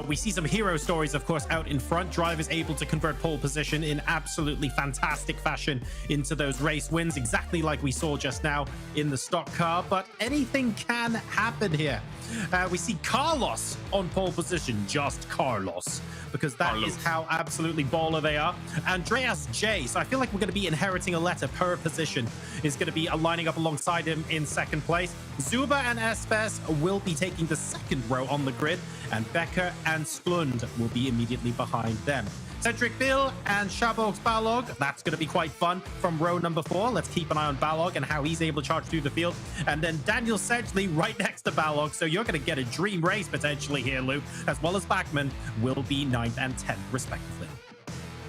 We see some hero stories, of course, out in front. Drivers able to convert pole position in absolutely fantastic fashion into those race wins, exactly like we saw just now in the stock car. But anything can happen here. We see Carlos on pole position, just Carlos, because that is how absolutely baller they are. Andreas J, so I feel like we're going to be inheriting a letter per position, is going to be lining up alongside him in second place. Zuba and Espes will be taking the second row on the grid, and Becker and Sklund will be immediately behind them. Cedric Bill and Shabox Balog, that's going to be quite fun from row number 4. Let's keep an eye on Balog and how he's able to charge through the field. And then Daniel Sedgley right next to Balog, so you're going to get a dream race potentially here, Luke, as well as Bachmann will be 9th and 10th respectively.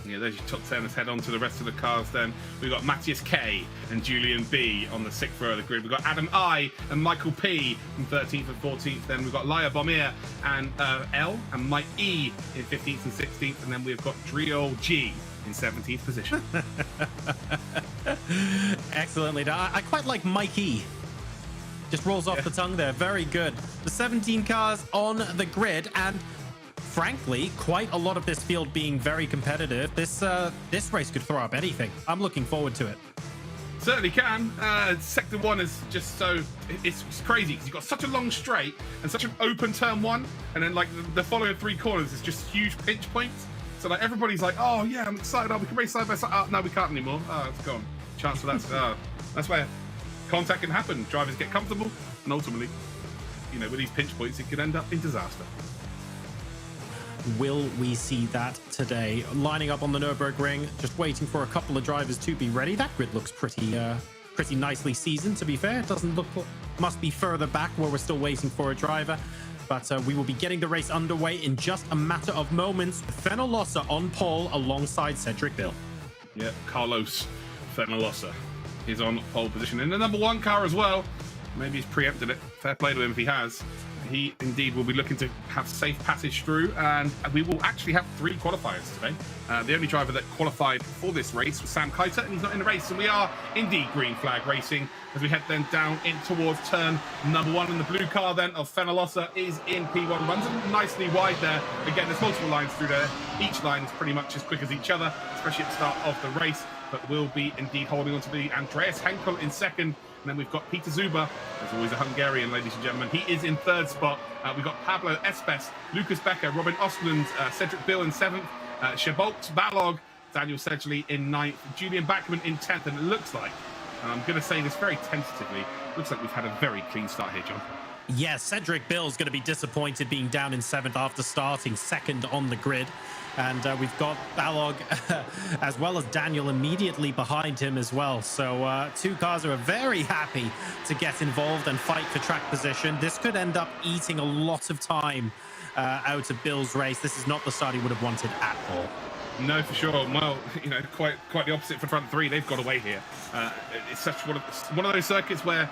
Yeah, there's your top 10. Let's head on to the rest of the cars then. We've got Matthias K and Julian B on the 6th row of the grid. We've got Adam I and Michael P from 13th and 14th. Then we've got Laya Bomir and L and Mike E in 15th and 16th. And then we've got Drio G in 17th position. Excellently done. I quite like Mike E. Just rolls off the tongue there. Very good. The 17 cars on the grid, and frankly, quite a lot of this field being very competitive. This race could throw up anything. I'm looking forward to it. Certainly can. Sector 1 is just so... It's crazy because you've got such a long straight and such an open turn 1, and then like the following 3 corners is just huge pinch points. So like everybody's like, oh yeah, I'm excited. Oh, we can race side by side. Oh, no, we can't anymore. Oh, it's gone. Chance for that. That's where contact can happen. Drivers get comfortable, and ultimately, you know, with these pinch points, it could end up in disaster. Will we see that today? Lining up on the Nürburgring, just waiting for a couple of drivers to be ready. That grid looks pretty nicely seasoned, to be fair. It doesn't look... Must be further back where we're still waiting for a driver. But we will be getting the race underway in just a matter of moments. Fenolosa on pole alongside Cedric Bill. Yeah, Carlos Fenolosa is on pole position in the number 1 car as well. Maybe he's preempted it. Fair play to him if he has. He indeed will be looking to have safe passage through, and we will actually have 3 qualifiers today. The only driver that qualified for this race was Sam Kiter, and he's not in the race. So we are indeed green flag racing as we head then down in towards turn number 1. And the blue car then of Fenolosa is in P1, runs nicely wide there. Again, there's multiple lines through there. Each line is pretty much as quick as each other, especially at the start of the race. But will be indeed holding on to the Andreas Henkel in second. And then we've got Peter Zuba, as always a Hungarian, ladies and gentlemen. He is in 3rd spot. We've got Pablo Espes, Lucas Becker, Robin Ostland, Cedric Bill in 7th, Shabolt Balog, Daniel Sedgley in 9th, Julian Bachmann in 10th. And it looks like, and I'm going to say this very tentatively, looks like we've had a very clean start here, John. Yes, Cedric Bill's going to be disappointed being down in 7th after starting 2nd on the grid. And we've got Balog as well as Daniel immediately behind him as well. So 2 cars are very happy to get involved and fight for track position. This could end up eating a lot of time out of Bill's race. This is not the start he would have wanted at all. No, for sure. Well, you know, quite the opposite for front 3. They've got away here. It's such one of those circuits where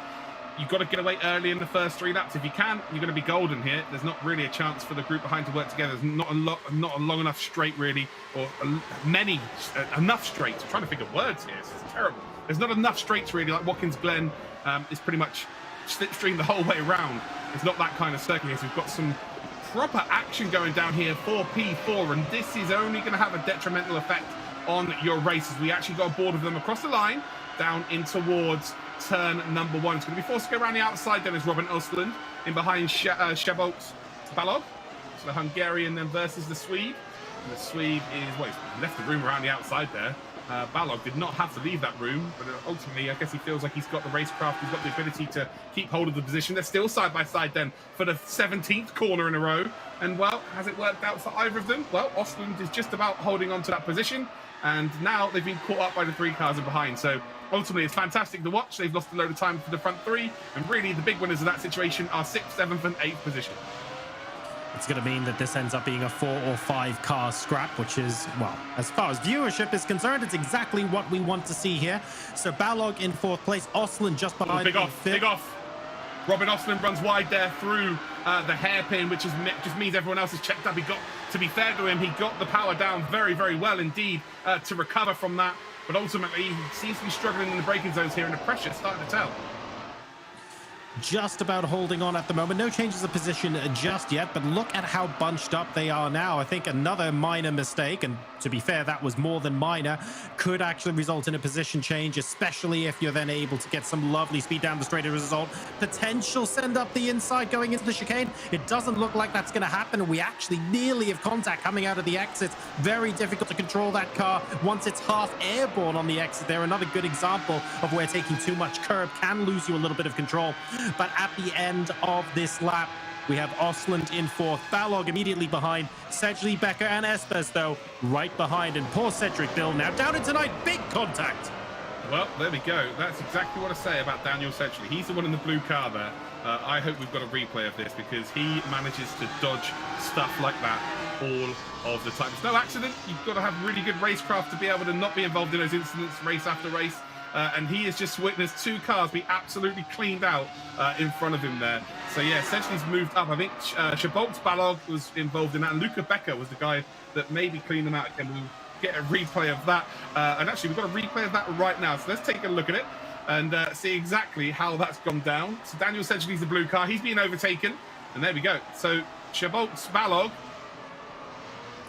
you've got to get away early in the first 3 laps. If you can, you're going to be golden here. There's not really a chance for the group behind to work together. There's not a long enough straight, really, or enough straights. I'm trying to think of words here. This is terrible. There's not enough straights, really, like Watkins Glen is pretty much slipstream the whole way around. It's not that kind of circuit here, so we've got some proper action going down here for P4, and this is only going to have a detrimental effect on your races. We actually got a board of them across the line, down in towards turn number 1. It's going to be forced to go around the outside. Then is Robin Östlund in behind Szabolcs Balog. So the Hungarian then versus the Swede. And the Swede is, well, he's left the room around the outside there. Balog did not have to leave that room, but ultimately I guess he feels like he's got the racecraft, he's got the ability to keep hold of the position. They're still side by side then for the 17th corner in a row. And well, has it worked out for either of them? Well, Östlund is just about holding on to that position, and now they've been caught up by the 3 cars in behind. So ultimately it's fantastic to watch. They've lost a load of time for the front 3, and really the big winners of that situation are 6th, 7th and 8th position. It's going to mean that this ends up being a 4 or 5 car scrap, which is, well, as far as viewership is concerned, it's exactly what we want to see here. So Balog in 4th place, Östlund just behind. Big off. Robin Östlund runs wide there through the hairpin, which just means everyone else is checked up. To be fair to him, he got the power down very, very well indeed to recover from that. But ultimately, he seems to be struggling in the braking zones here, and the pressure's starting to tell. Just about holding on at the moment. No changes of position just yet, but look at how bunched up they are now. I think another minor mistake, and to be fair, that was more than minor, could actually result in a position change, especially if you're then able to get some lovely speed down the straight as a result. Potential send up the inside going into the chicane. It doesn't look like that's going to happen, and we actually nearly have contact coming out of the exit. Very difficult to control that car once it's half airborne on the exit there. Another good example of where taking too much curb can lose you a little bit of control. But at the end of this lap, we have Östlund in 4th, Balog immediately behind, Sedgley, Becker and Espes, though, right behind. And poor Cedric Bill now down into ninth. Big contact. Well, there we go. That's exactly what I say about Daniel Sedgley. He's the one in the blue car there. I hope we've got a replay of this, because he manages to dodge stuff like that all of the time. It's no accident. You've got to have really good racecraft to be able to not be involved in those incidents race after race. And he has just witnessed 2 cars be absolutely cleaned out in front of him there. So yeah, essentially he's moved up. I think Szabolcs Balog was involved in that, and Luca Becker was the guy that maybe cleaned them out. And we'll get a replay of that. And actually, we've got a replay of that right now. So let's take a look at it and see exactly how that's gone down. So Daniel Sedgley's the blue car. He's being overtaken. And there we go. So Szabolcs Balog.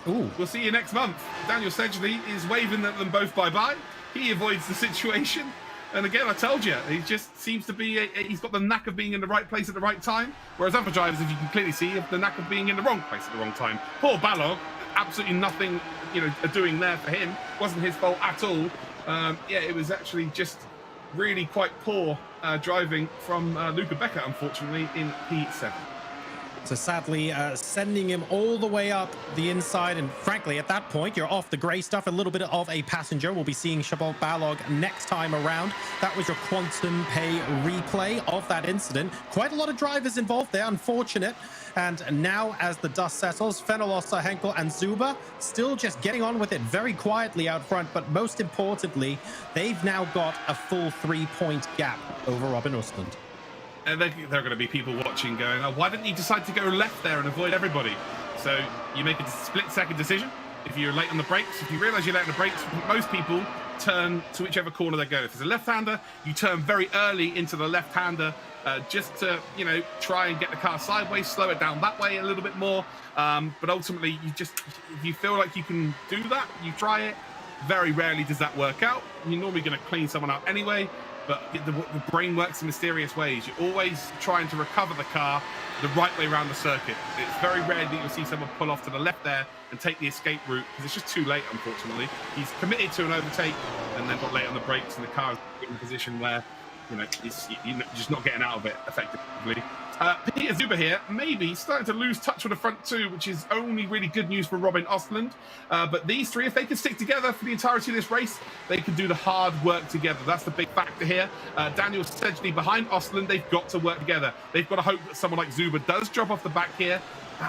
Ooh. We'll see you next month. Daniel Sedgley is waving at them both bye-bye. He avoids the situation. And again, I told you, he just seems to be, he's got the knack of being in the right place at the right time. Whereas other drivers, if you can clearly see, have the knack of being in the wrong place at the wrong time. Poor Balog, absolutely nothing, doing there for him. Wasn't his fault at all. Yeah, it was actually just really quite poor driving from Luca Becker, unfortunately, in P7. So sadly, sending him all the way up the inside. And frankly, at that point, you're off the gray stuff. A little bit of a passenger. We'll be seeing Szabolcs Balog next time around. That was your quantum pay replay of that incident. Quite a lot of drivers involved there, unfortunate. And now, as the dust settles, Fenolosser, Henkel and Zuber still just getting on with it very quietly out front. But most importantly, they've now got a full 3-point gap over Robin Östlund. And there are going to be people watching going, oh, why didn't you decide to go left there and avoid everybody? So you make a split-second decision. If you're late on the brakes, if you realise you're late on the brakes, most people turn to whichever corner they go. If there's a left-hander, you turn very early into the left-hander just to, try and get the car sideways, slow it down that way a little bit more. But ultimately, if you feel like you can do that, you try it. Very rarely does that work out. You're normally going to clean someone out anyway. But the brain works in mysterious ways. You're always trying to recover the car the right way around the circuit. It's very rare that you'll see someone pull off to the left there and take the escape route, because it's just too late, unfortunately. He's committed to an overtake and then got late on the brakes, and the car is in a position where, you're just not getting out of it effectively. Peter Zuber here, maybe starting to lose touch with the front 2, which is only really good news for Robin Östlund. But these 3, if they can stick together for the entirety of this race, they can do the hard work together. That's the big factor here. Daniel Sedgley behind Östlund, they've got to work together. They've got to hope that someone like Zuber does drop off the back here.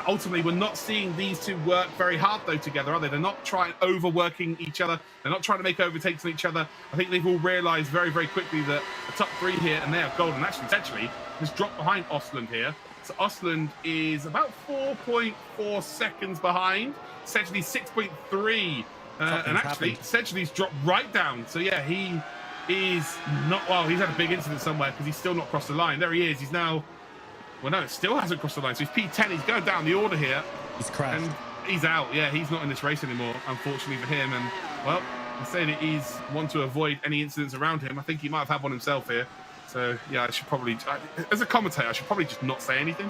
ultimately, we're not seeing these two work very hard, though, together, are they? They're not overworking each other. They're not trying to make overtakes on each other. I think they've all realized very, very quickly that the top three here, and they are golden. Actually, essentially, just dropped behind Ostland here. So Ostland is about 4.4 seconds behind. Essentially 6.3. And actually, essentially, he's dropped right down. So, yeah, he is not... Well, he's had a big incident somewhere because he's still not crossed the line. There he is. He's now... Well, no, it still hasn't crossed the line. So he's P10. He's going down the order here. He's crashed. And he's out. Yeah, he's not in this race anymore, unfortunately for him. And, well, I'm saying that he's one to avoid any incidents around him. I think he might have had one himself here. So, yeah, I should probably... as a commentator, I should probably just not say anything.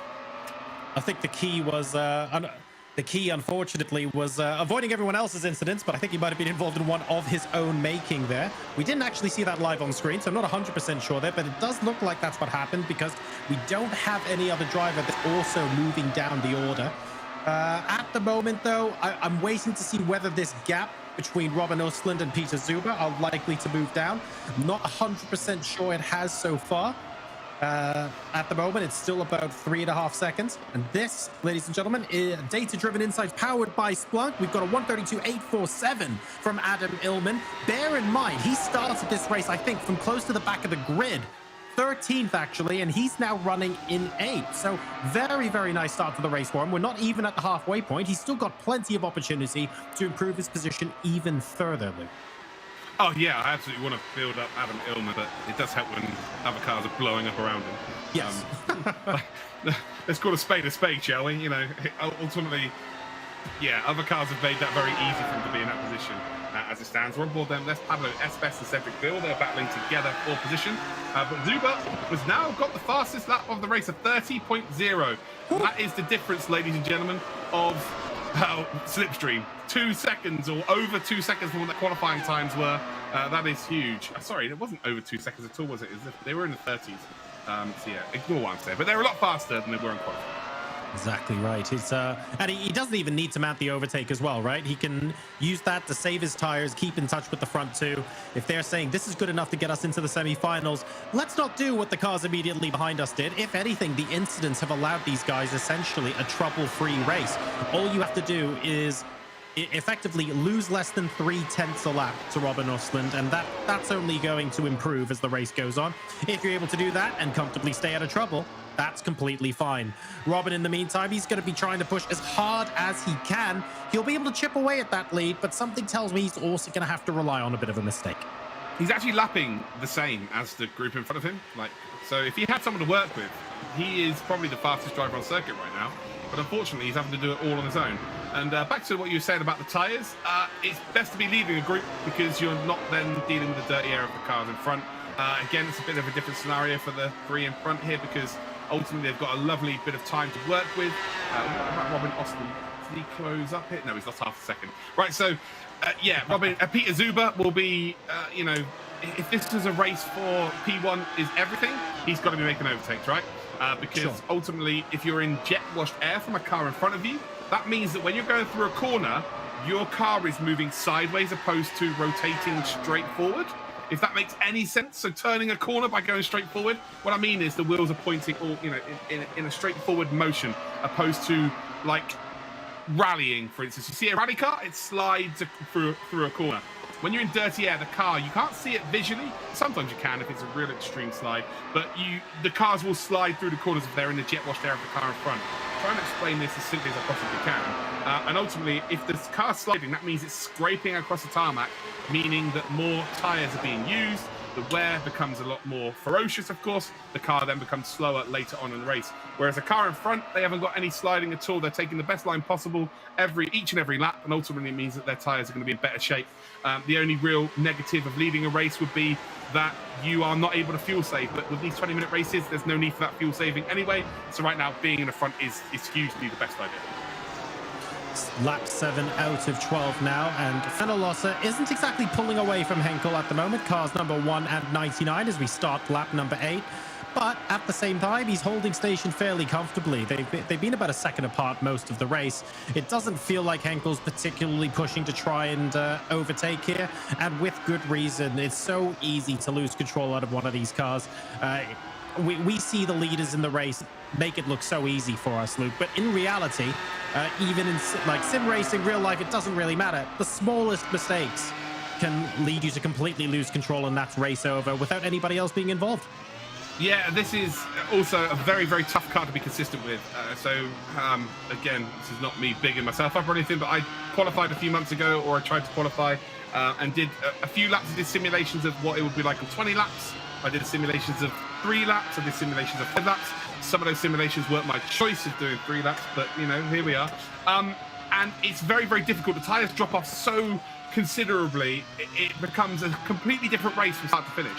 I think the key was... the key, unfortunately, was avoiding everyone else's incidents, but I think he might have been involved in one of his own making there. We didn't actually see that live on screen, so I'm not 100% sure there, but it does look like that's what happened because we don't have any other driver that's also moving down the order. At the moment, though, I'm waiting to see whether this gap between Robin Ostland and Peter Zuber are likely to move down. I'm not 100% sure it has so far. At the moment, it's still about 3.5 seconds. And this, ladies and gentlemen, is data-driven insights powered by Splunk. We've got a 1:32.847 from Adam Illman. Bear in mind, he started this race, I think, from close to the back of the grid. 13th, actually, and he's now running in 8th. So very, very nice start to the race for him. We're not even at the halfway point. He's still got plenty of opportunity to improve his position even further, Luke. Oh, yeah, I absolutely want to build up Adam Illman, but it does help when other cars are blowing up around him. Yes. Let's call a spade, shall we? You know, ultimately, yeah, other cars have made that very easy for him to be in that position. As it stands, we're on board them. That's Pablo Espes and Cedric Bill. They're battling together for position. But Zuber has now got the fastest lap of the race of 30.0. That is the difference, ladies and gentlemen, of slipstream. 2 seconds or over 2 seconds from what the qualifying times were. That is huge. Sorry, it wasn't over 2 seconds at all, was it? They were in the 30s. So yeah, ignore what I'm saying. But they're a lot faster than they were in qualifying. Exactly right. It's and he doesn't even need to mount the overtake as well, right? He can use that to save his tires, keep in touch with the front two. If they're saying this is good enough to get us into the semi-finals, let's not do what the cars immediately behind us did. If anything, the incidents have allowed these guys essentially a trouble-free race. All you have to do is effectively lose less than 0.3 a lap to Robin Ostland, and that's only going to improve as the race goes on. If you're able to do that and comfortably stay out of trouble, that's completely fine. Robin, in the meantime, he's going to be trying to push as hard as he can. He'll be able to chip away at that lead, but something tells me he's also going to have to rely on a bit of a mistake. He's actually lapping the same as the group in front of him. So if he had someone to work with, he is probably the fastest driver on circuit right now. But unfortunately, he's having to do it all on his own. And back to what you said about the tyres, it's best to be leading a group because you're not then dealing with the dirty air of the cars in front. Again, it's a bit of a different scenario for the three in front here because ultimately they've got a lovely bit of time to work with. What about Robin Ostland? Did he close up here? No, he's lost half a second. Right, so yeah, Peter Zuber will be, if this was a race for P1 is everything, he's got to be making overtakes, right? Because ultimately, if you're in jet-washed air from a car in front of you, that means that when you're going through a corner, your car is moving sideways opposed to rotating straight forward. If that makes any sense. So turning a corner by going straight forward, what I mean is the wheels are pointing all, in a straightforward motion opposed to like rallying, for instance. You see a rally car, it slides through a corner. When you're in dirty air, the car, you can't see it visually. Sometimes you can if it's a real extreme slide, but the cars will slide through the corners if they're in the jet-washed air of the car in front. Try and explain this as simply as I possibly can. And ultimately, if the car's sliding, that means it's scraping across the tarmac, meaning that more tyres are being used. The wear becomes a lot more ferocious, of course. The car then becomes slower later on in the race. Whereas the car in front, they haven't got any sliding at all. They're taking the best line possible each and every lap, and ultimately it means that their tyres are going to be in better shape. The only real negative of leading a race would be that you are not able to fuel save. But with these 20-minute races, there's no need for that fuel saving anyway. So right now, being in the front is hugely the best idea. Lap 7 out of 12 now, and Fenelosser isn't exactly pulling away from Henkel at the moment. Cars number 1 and 99 as we start lap number 8. But at the same time, he's holding station fairly comfortably. They've been about a second apart most of the race. It doesn't feel like Henkel's particularly pushing to try and overtake here, and with good reason. It's so easy to lose control out of one of these cars. we see the leaders in the race make it look so easy for us, Luke. But in reality, even in like sim racing, real life, it doesn't really matter. The smallest mistakes can lead you to completely lose control, and that's race over without anybody else being involved. Yeah, this is also a very, very tough car to be consistent with. Again, this is not me bigging myself up or anything, but I qualified a few months ago, or I tried to qualify, and did a few laps. I did simulations of what it would be like on 20 laps. I did simulations of 3 laps. I did simulations of 5 laps. Some of those simulations weren't my choice of doing 3 laps, but, you know, here we are. And it's very, very difficult. The tyres drop off so considerably, it becomes a completely different race from start to finish.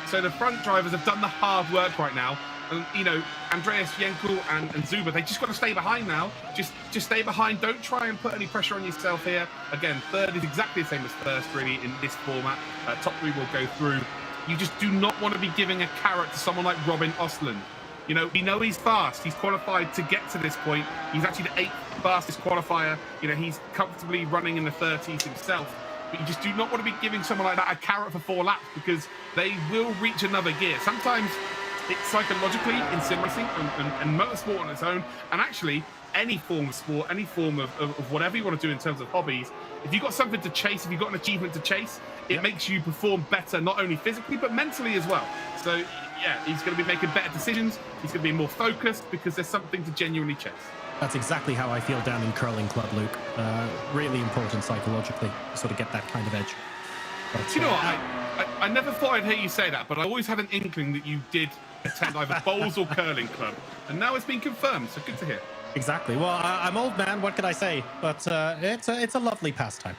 So the front drivers have done the hard work right now. And, you know, Andreas, Jenkel and Zuber, they just got to stay behind now. Just stay behind. Don't try and put any pressure on yourself here. Again, third is exactly the same as first, really, in this format. Top 3 will go through. You just do not want to be giving a carrot to someone like Robin Ostlund. You know, we know he's fast. He's qualified to get to this point. He's actually the 8th fastest qualifier. You know, he's comfortably running in the 30s himself. But you just do not want to be giving someone like that a carrot for 4 laps, because they will reach another gear. Sometimes it's psychologically in sim racing and motorsport on its own, and actually any form of sport, any form of whatever you want to do in terms of hobbies, if you've got something to chase, if you've got an achievement to chase, it makes you perform better, not only physically, but mentally as well. So, yeah, he's going to be making better decisions. He's going to be more focused because there's something to genuinely chase. That's exactly how I feel down in curling club, Luke. Really important psychologically to sort of get that kind of edge. But, do you know what? I never thought I'd hear you say that, but I always had an inkling that you did attend either bowls or curling club. And now it's been confirmed, so good to hear. Exactly. Well, I'm old, man. What can I say? But it's a lovely pastime.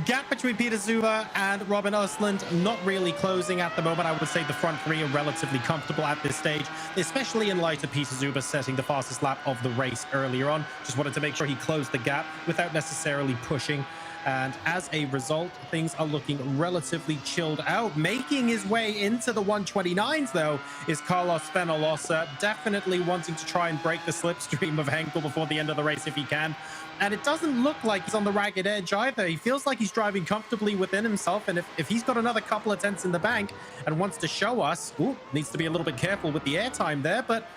Gap between Peter Zuber and Robin Ostlund not really closing at the moment. I would say the front 3 are relatively comfortable at this stage, especially in light of Peter Zuber setting the fastest lap of the race earlier on. Just wanted to make sure he closed the gap without necessarily pushing. And as a result, things are looking relatively chilled out. Making his way into the 129s, though, is Carlos Fenolosa, definitely wanting to try and break the slipstream of Henkel before the end of the race if he can. And it doesn't look like he's on the ragged edge either. He feels like he's driving comfortably within himself. And if he's got another couple of tenths in the bank and wants to show us, needs to be a little bit careful with the airtime there. But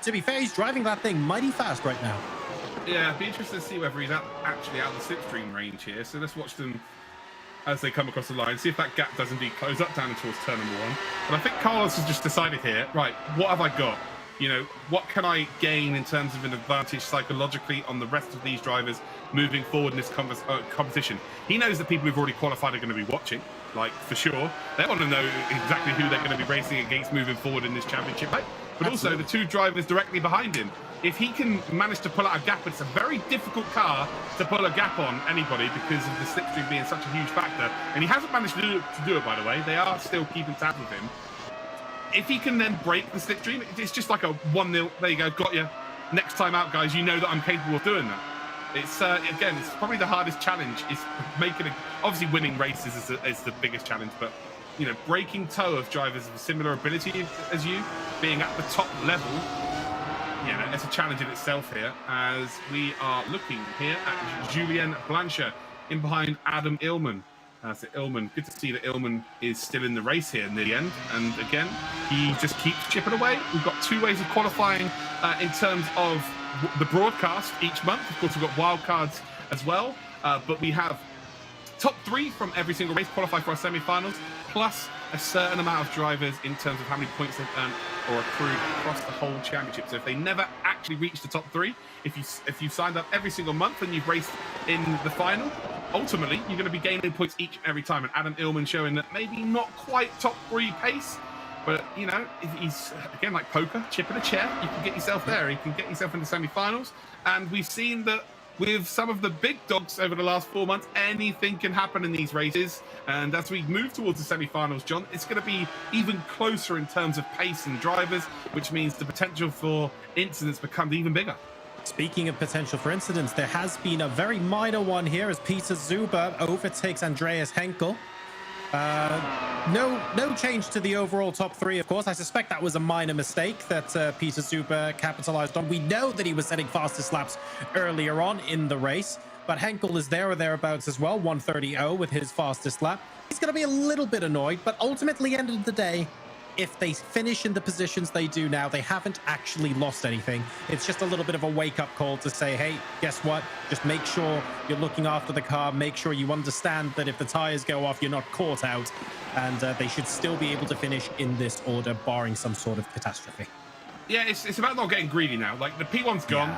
to be fair, he's driving that thing mighty fast right now. Yeah, it'd be interesting to see whether he's actually out of the slipstream range here. So let's watch them as they come across the line, see if that gap does indeed close up down towards turn number 1. But I think Carlos has just decided here, right, what have I got? You know, what can I gain in terms of an advantage psychologically on the rest of these drivers moving forward in this competition? He knows that people who've already qualified are going to be watching, like, for sure. They want to know exactly who they're going to be racing against moving forward in this championship, right? But Absolutely. Also the 2 drivers directly behind him. If he can manage to pull out a gap, it's a very difficult car to pull a gap on anybody because of the slipstream being such a huge factor. And he hasn't managed to do it, by the way. They are still keeping tabs with him. If he can then break the slipstream, it's just like a 1-0. There you go, got you. Next time out, guys, you know that I'm capable of doing that. It's again, it's probably the hardest challenge. Is making obviously winning races is the biggest challenge, but you know, breaking toe of drivers of a similar ability as you, being at the top level. Yeah, it's a challenge in itself here, as we are looking here at Julien Blanchard in behind Adam Illman. So Illman, good to see that Illman is still in the race here near the end. And again, he just keeps chipping away. We've got 2 ways of qualifying in terms of the broadcast each month. Of course, we've got wildcards as well, but we have top 3 from every single race qualify for our semi-finals, plus a certain amount of drivers in terms of how many points they've earned or accrued across the whole championship. So if they never actually reach the top 3, if you've signed up every single month and you've raced in the final, ultimately you're going to be gaining points each and every time. And Adam Illman showing that maybe not quite top 3 pace, but you know, if he's again like poker, chip in a chair, you can get yourself there. You can get yourself into semi-finals, and we've seen that with some of the big dogs over the last 4 months, anything can happen in these races. And as we move towards the semi-finals, John, it's going to be even closer in terms of pace and drivers, which means the potential for incidents becomes even bigger. Speaking of potential for incidents, there has been a very minor one here as Peter Zuber overtakes Andreas Henkel. No change to the overall top 3, of course. I suspect that was a minor mistake that Peter Zuber capitalized on. We know that he was setting fastest laps earlier on in the race, but Henkel is there or thereabouts as well, 1:30.0 with his fastest lap. He's going to be a little bit annoyed, but ultimately, end of the day, if they finish in the positions they do now, they haven't actually lost anything. It's just a little bit of a wake-up call to say, hey, guess what? Just make sure you're looking after the car. Make sure you understand that if the tires go off, you're not caught out. And they should still be able to finish in this order, barring some sort of catastrophe. Yeah, it's about not getting greedy now. Like, the P1's gone,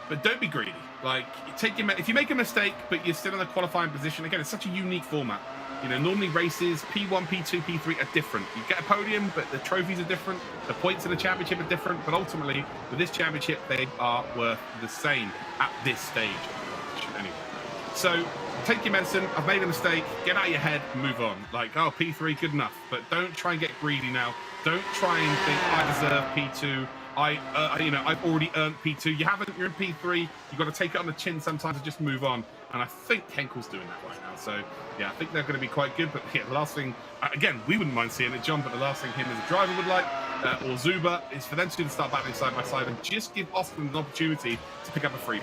but don't be greedy. Like, if you make a mistake, but you're still in a qualifying position, again, it's such a unique format. You know, normally races, P1, P2, P3 are different. You get a podium, but the trophies are different. The points in the championship are different. But ultimately, with this championship, they are worth the same at this stage. Anyway. So, take your medicine. I've made a mistake. Get out of your head. Move on. Like, oh, P3, good enough. But don't try and get greedy now. Don't try and think, I deserve P2. I've already earned P2. You haven't. You're in P3. You've got to take it on the chin sometimes and just move on. And I think Henkel's doing that right now. So, yeah, I think they're going to be quite good. But, yeah, the last thing, again, we wouldn't mind seeing it, John, but the last thing him as a driver would like, or Zuba, is for them to start battling side by side and just give Austin an opportunity to pick up a free.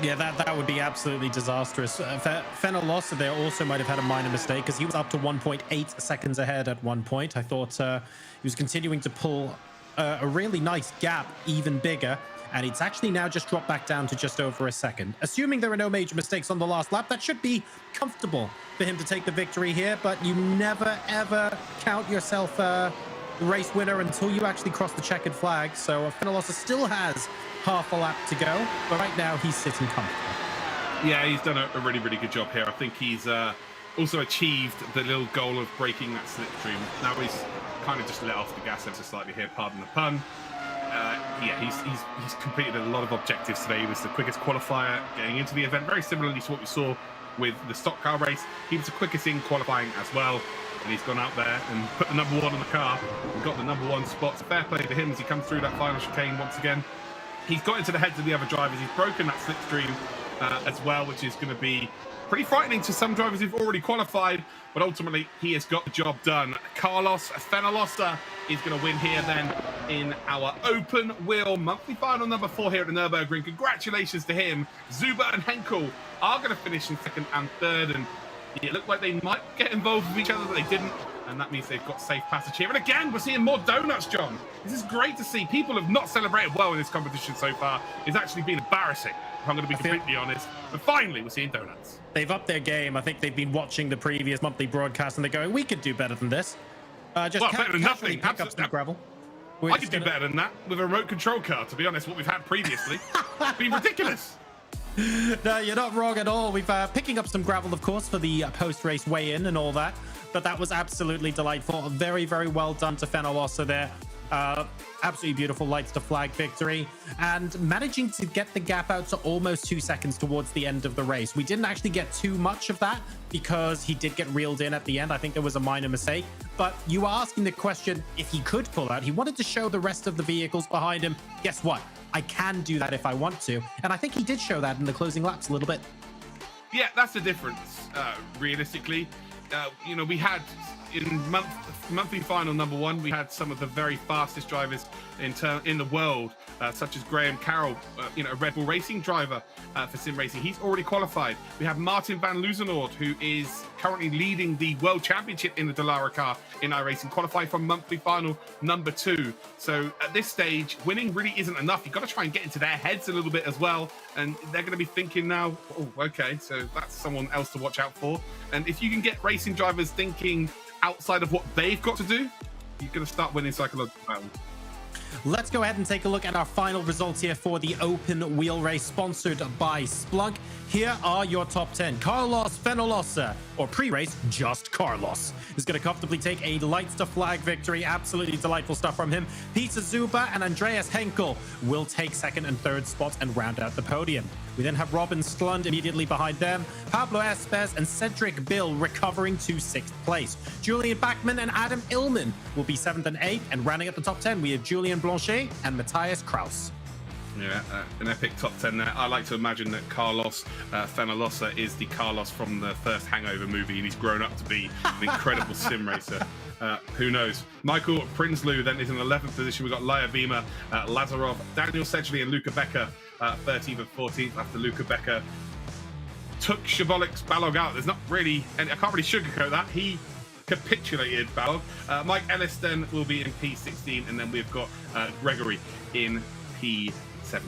Yeah, that would be absolutely disastrous. Fenellosa there also might have had a minor mistake because he was up to 1.8 seconds ahead at one point. I thought he was continuing to pull a really nice gap even bigger, and it's actually now just dropped back down to just over a second. Assuming there are no major mistakes on the last lap, that should be comfortable for him to take the victory here, but you never, ever count yourself the race winner until you actually cross the checkered flag. So Fenellosa still has half a lap to go, but right now he's sitting comfortable. Yeah, he's done a really, really good job here. I think he's also achieved the little goal of breaking that slipstream. Now he's kind of just let off the gas ever so slightly here, pardon the pun. Yeah, he's completed a lot of objectives today. He was the quickest qualifier getting into the event, very similarly to what we saw with the stock car race. He was the quickest in qualifying as well, and he's gone out there and put the number one on the car and got the number one spot. So fair play to him as he comes through that final chicane once again. He's got into the heads of the other drivers. He's broken that slipstream as well, which is going to be pretty frightening to some drivers who've already qualified, but ultimately he has got the job done. Carlos Fenellosa is going to win here then in our open wheel monthly final number 4 here at the Nürburgring. Congratulations to him. Zuba and Henkel are going to finish in second and third, and it looked like they might get involved with each other, but they didn't, and that means they've got safe passage here. And again, we're seeing more donuts, John. This is great to see. People have not celebrated well in this competition so far. It's actually been embarrassing, if I'm going to be completely honest. But finally, we're seeing donuts. They've upped their game. I think they've been watching the previous monthly broadcast, and they're going, we could do better than this. Just better than nothing. Pick up some gravel. I could do better than that with a remote control car, to be honest, what we've had previously. It's been ridiculous. No, you're not wrong at all. We've picking up some gravel, of course, for the post-race weigh-in and all that. But that was absolutely delightful. Very, very well done to Fenellosa there. Absolutely beautiful lights to flag victory, and managing to get the gap out to almost 2 seconds towards the end of the race. We didn't actually get too much of that because he did get reeled in at the end. I think there was a minor mistake, but you were asking the question if he could pull out. He wanted to show the rest of the vehicles behind him, guess what? I can do that if I want to. And I think he did show that in the closing laps a little bit. Yeah, that's the difference, realistically. We had in monthly final number 1, we had some of the very fastest drivers in the world, such as Graham Carroll, a Red Bull Racing driver for sim racing. He's already qualified. We have Martin van Luzenoord, who is currently leading the World Championship in the Dallara car in iRacing, qualified for monthly final number 2. So at this stage, winning really isn't enough. You've got to try and get into their heads a little bit as well. And they're going to be thinking now, oh, okay, so that's someone else to watch out for. And if you can get racing drivers thinking outside of what they've got to do, you're going to start winning psychological battles. Let's go ahead and take a look at our final results here for the open wheel race sponsored by Splunk. Here are your top 10. Carlos Fenellosa, or pre-race, just Carlos, is going to comfortably take a lights to flag victory. Absolutely delightful stuff from him. Peter Zuba and Andreas Henkel will take second and third spots and round out the podium. We then have Robin Stlund immediately behind them. Pablo Espes and Cedric Bill recovering to 6th place. Julian Bachmann and Adam Illman will be 7th and 8th. And rounding at the top 10, we have Julian Blanchet and Matthias Kraus. Yeah, an epic top 10 there. I like to imagine that Carlos Fenellosa is the Carlos from the first Hangover movie, and he's grown up to be an incredible sim racer. Who knows? Michael Prinsloo then is in 11th position. We've got Laia Beamer, Lazarov, Daniel Sedgley, and Luca Becker 13th and 14th after Luca Becker took Shabolik's Balog out. There's not really, and I can't really sugarcoat that. He capitulated, Balog. Mike Ellis then will be in P16, and then we've got Gregory in P17.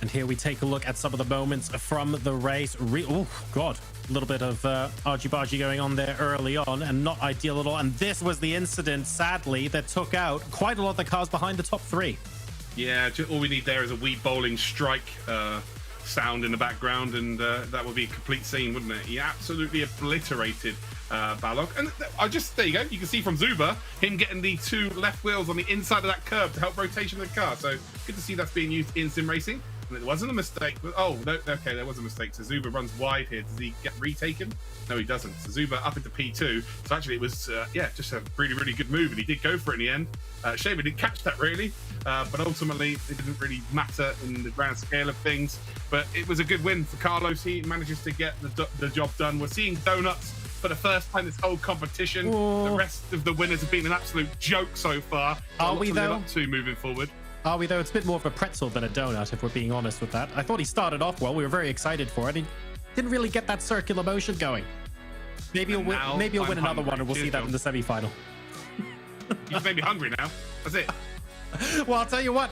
And here we take a look at some of the moments from the race. Oh, God. A little bit of argy-bargy going on there early on, and not ideal at all. And this was the incident, sadly, that took out quite a lot of the cars behind the top three. Yeah, all we need there is a wee bowling strike sound in the background, and that would be a complete scene, wouldn't it? He absolutely obliterated Balog. And there you go. You can see from Zuba, him getting the 2 left wheels on the inside of that curb to help rotation of the car. So good to see that's being used in sim racing. And it wasn't a mistake. Oh, no, okay, there was a mistake. So Zuba runs wide here. Does he get retaken? No, he doesn't. So Zuba up into P2. So actually it was, just a really, really good move. And he did go for it in the end. Shame he didn't catch that, really. But ultimately, it didn't really matter in the grand scale of things. But it was a good win for Carlos. He manages to get the job done. We're seeing donuts for the first time this whole competition. Ooh. The rest of the winners have been an absolute joke so far. Are we, though? Up to moving forward. Are we, though? It's a bit more of a pretzel than a donut, if we're being honest with that. I thought he started off well. We were very excited for it. He didn't really get that circular motion going. Maybe he'll win another one, and we'll see that in the semi-final. You just made me hungry now. That's it. Well, I'll tell you what,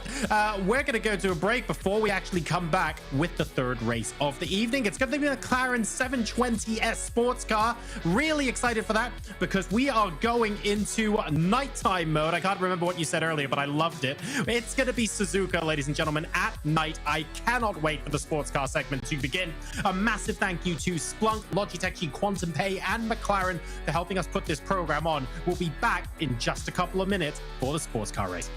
we're going to go to a break before we actually come back with the third race of the evening. It's going to be the McLaren 720S sports car. Really excited for that because we are going into nighttime mode. I can't remember what you said earlier, but I loved it. It's going to be Suzuka, ladies and gentlemen, at night. I cannot wait for the sports car segment to begin. A massive thank you to Splunk, Logitech G, Quantum Pay, and McLaren for helping us put this program on. We'll be back in just a couple of minutes for the sports car race.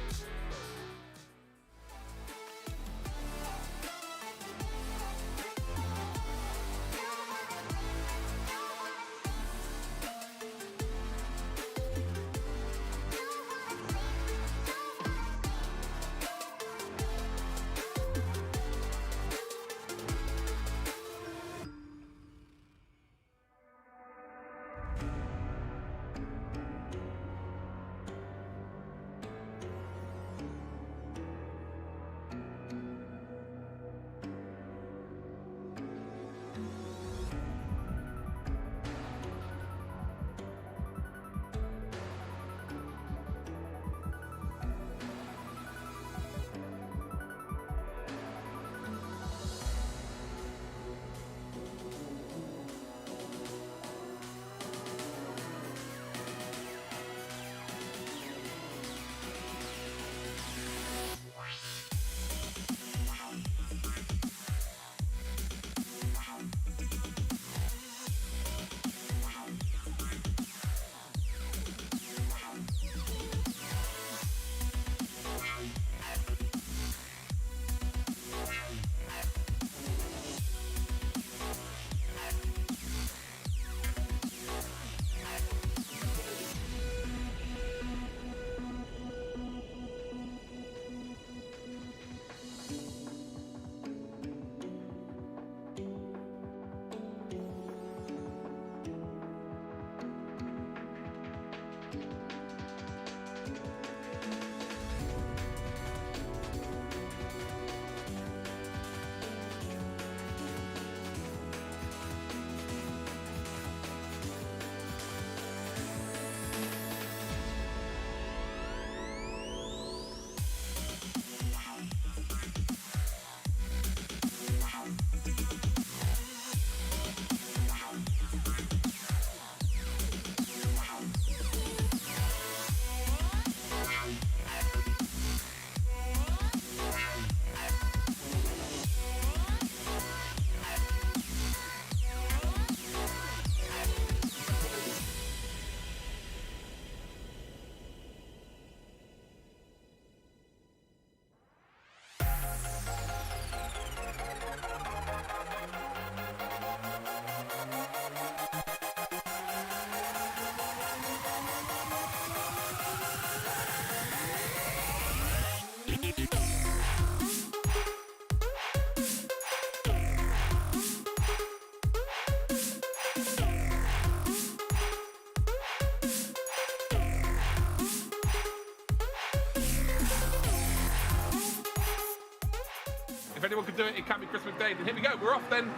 If anyone could do it, it can't be Chris McDade. And here we go. We're off then.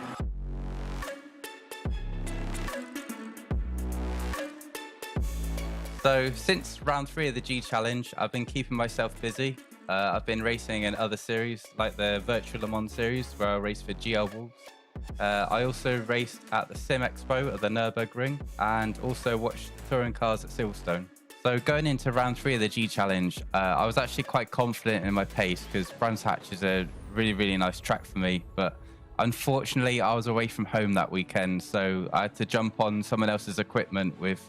So since round 3 of the G Challenge, I've been keeping myself busy. I've been racing in other series like the Virtual Le Mans series where I race for GL Wolves. I also raced at the Sim Expo at the Nürburgring and also watched touring cars at Silverstone. So going into round 3 of the G Challenge, I was actually quite confident in my pace because Brands Hatch is a really, really nice track for me. But unfortunately, I was away from home that weekend, so I had to jump on someone else's equipment with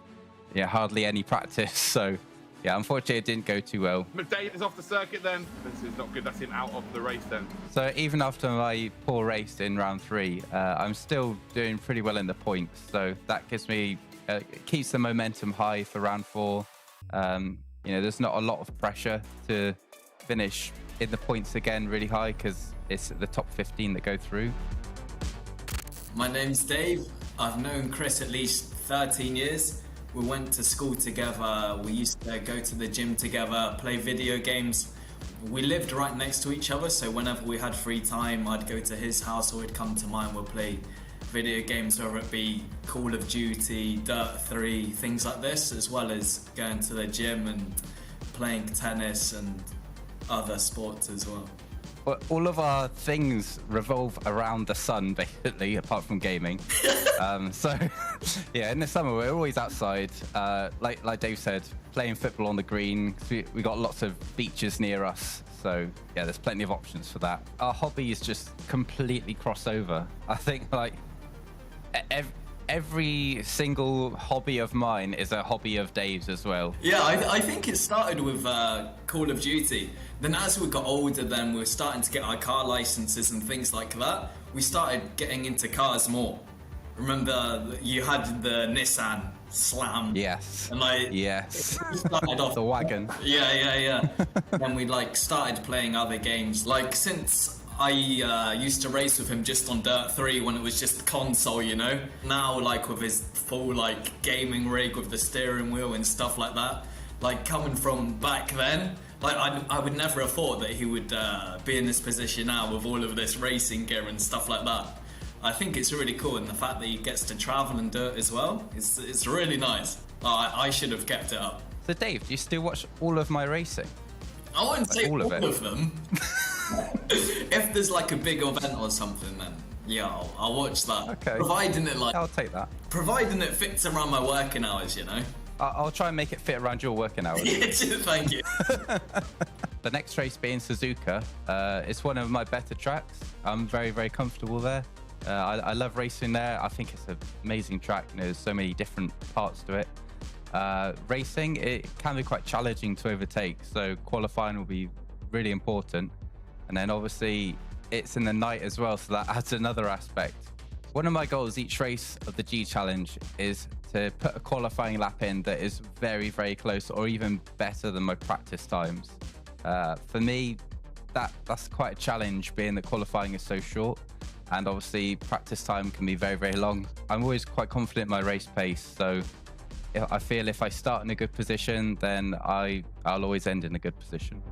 hardly any practice. So yeah, unfortunately, it didn't go too well. McDade is off the circuit then. This is not good. That's him out of the race then. So even after my poor race in round 3, I'm still doing pretty well in the points. So that gives me, keeps the momentum high for round 4. There's not a lot of pressure to finish in the points again really high because it's the top 15 that go through. My name's Dave. I've known Chris at least 13 years. We went to school together, we used to go to the gym together, play video games. We lived right next to each other, so whenever we had free time, I'd go to his house or he'd come to mine. We'd play video games, whether it be Call of Duty, Dirt 3, things like this, as well as going to the gym and playing tennis and other sports as well. All of our things revolve around the sun, basically, apart from gaming. So, yeah, in the summer, we're always outside. Like Dave said, playing football on the green. We got lots of beaches near us. So, yeah, there's plenty of options for that. Our hobbies just completely cross over. I think, like, every single hobby of mine is a hobby of Dave's as well. Yeah, I think it started with Call of Duty. Then as we got older, then we were starting to get our car licenses and things like that. We started getting into cars more. Remember, you had the Nissan Slam. Yes. And yes. We started off the wagon. Yeah. Then we started playing other games. Like since I used to race with him just on Dirt 3 when it was just console, Now, like with his full gaming rig with the steering wheel and stuff like that, like coming from back then, like I would never have thought that he would be in this position now with all of this racing gear and stuff like that. I think it's really cool, and the fact that he gets to travel and do it as well, it's really nice. I should have kept it up. So Dave, do you still watch all of my racing? I wouldn't say all of them. If there's like a big event or something, then yeah, I'll watch that. Okay. Providing it I'll take that. Providing it fits around my working hours, I'll try and make it fit around your working hours. Thank you. The next race being Suzuka. It's one of my better tracks. I'm very, very comfortable there. I love racing there. I think it's an amazing track. There's so many different parts to it. Racing, it can be quite challenging to overtake, so qualifying will be really important. And then obviously it's in the night as well, so that adds another aspect. One of my goals each race of the G Challenge is to put a qualifying lap in that is very, very close or even better than my practice times. For me, that's quite a challenge, being that qualifying is so short, and obviously practice time can be very, very long. I'm always quite confident in my race pace, so I feel if I start in a good position, then I'll always end in a good position.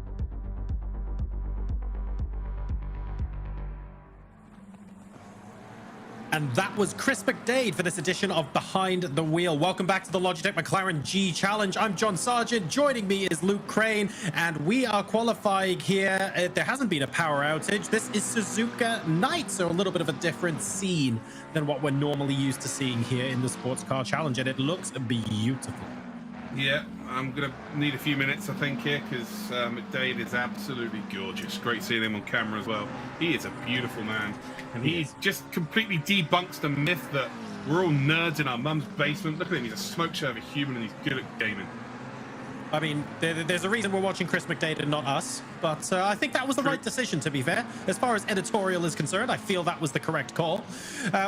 And that was Chris McDade for this edition of Behind the Wheel. Welcome back to the Logitech McLaren G Challenge. I'm John Sargent. Joining me is Luke Crane, and we are qualifying here. There hasn't been a power outage. This is Suzuka night, so a little bit of a different scene than what we're normally used to seeing here in the Sports Car Challenge, and it looks beautiful. Yeah, I'm going to need a few minutes, I think, here, because McDade is absolutely gorgeous. Great seeing him on camera as well. He is a beautiful man. And he just completely debunks the myth that we're all nerds in our mum's basement. Look at him, he's a smoke show of a human and he's good at gaming. I mean, there's a reason we're watching Chris McDade and not us, but I think that was the right decision, to be fair. As far as editorial is concerned, I feel that was the correct call.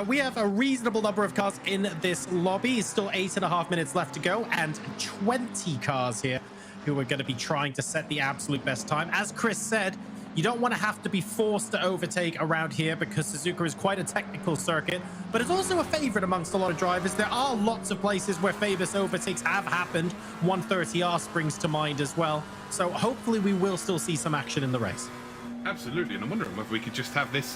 We have a reasonable number of cars in this lobby. Still 8.5 minutes left to go, and 20 cars here who are going to be trying to set the absolute best time. As Chris said, you don't want to have to be forced to overtake around here because Suzuka is quite a technical circuit, but it's also a favorite amongst a lot of drivers. There are lots of places where famous overtakes have happened. 130R springs to mind as well. So hopefully we will still see some action in the race. Absolutely, and I'm wondering whether we could just have this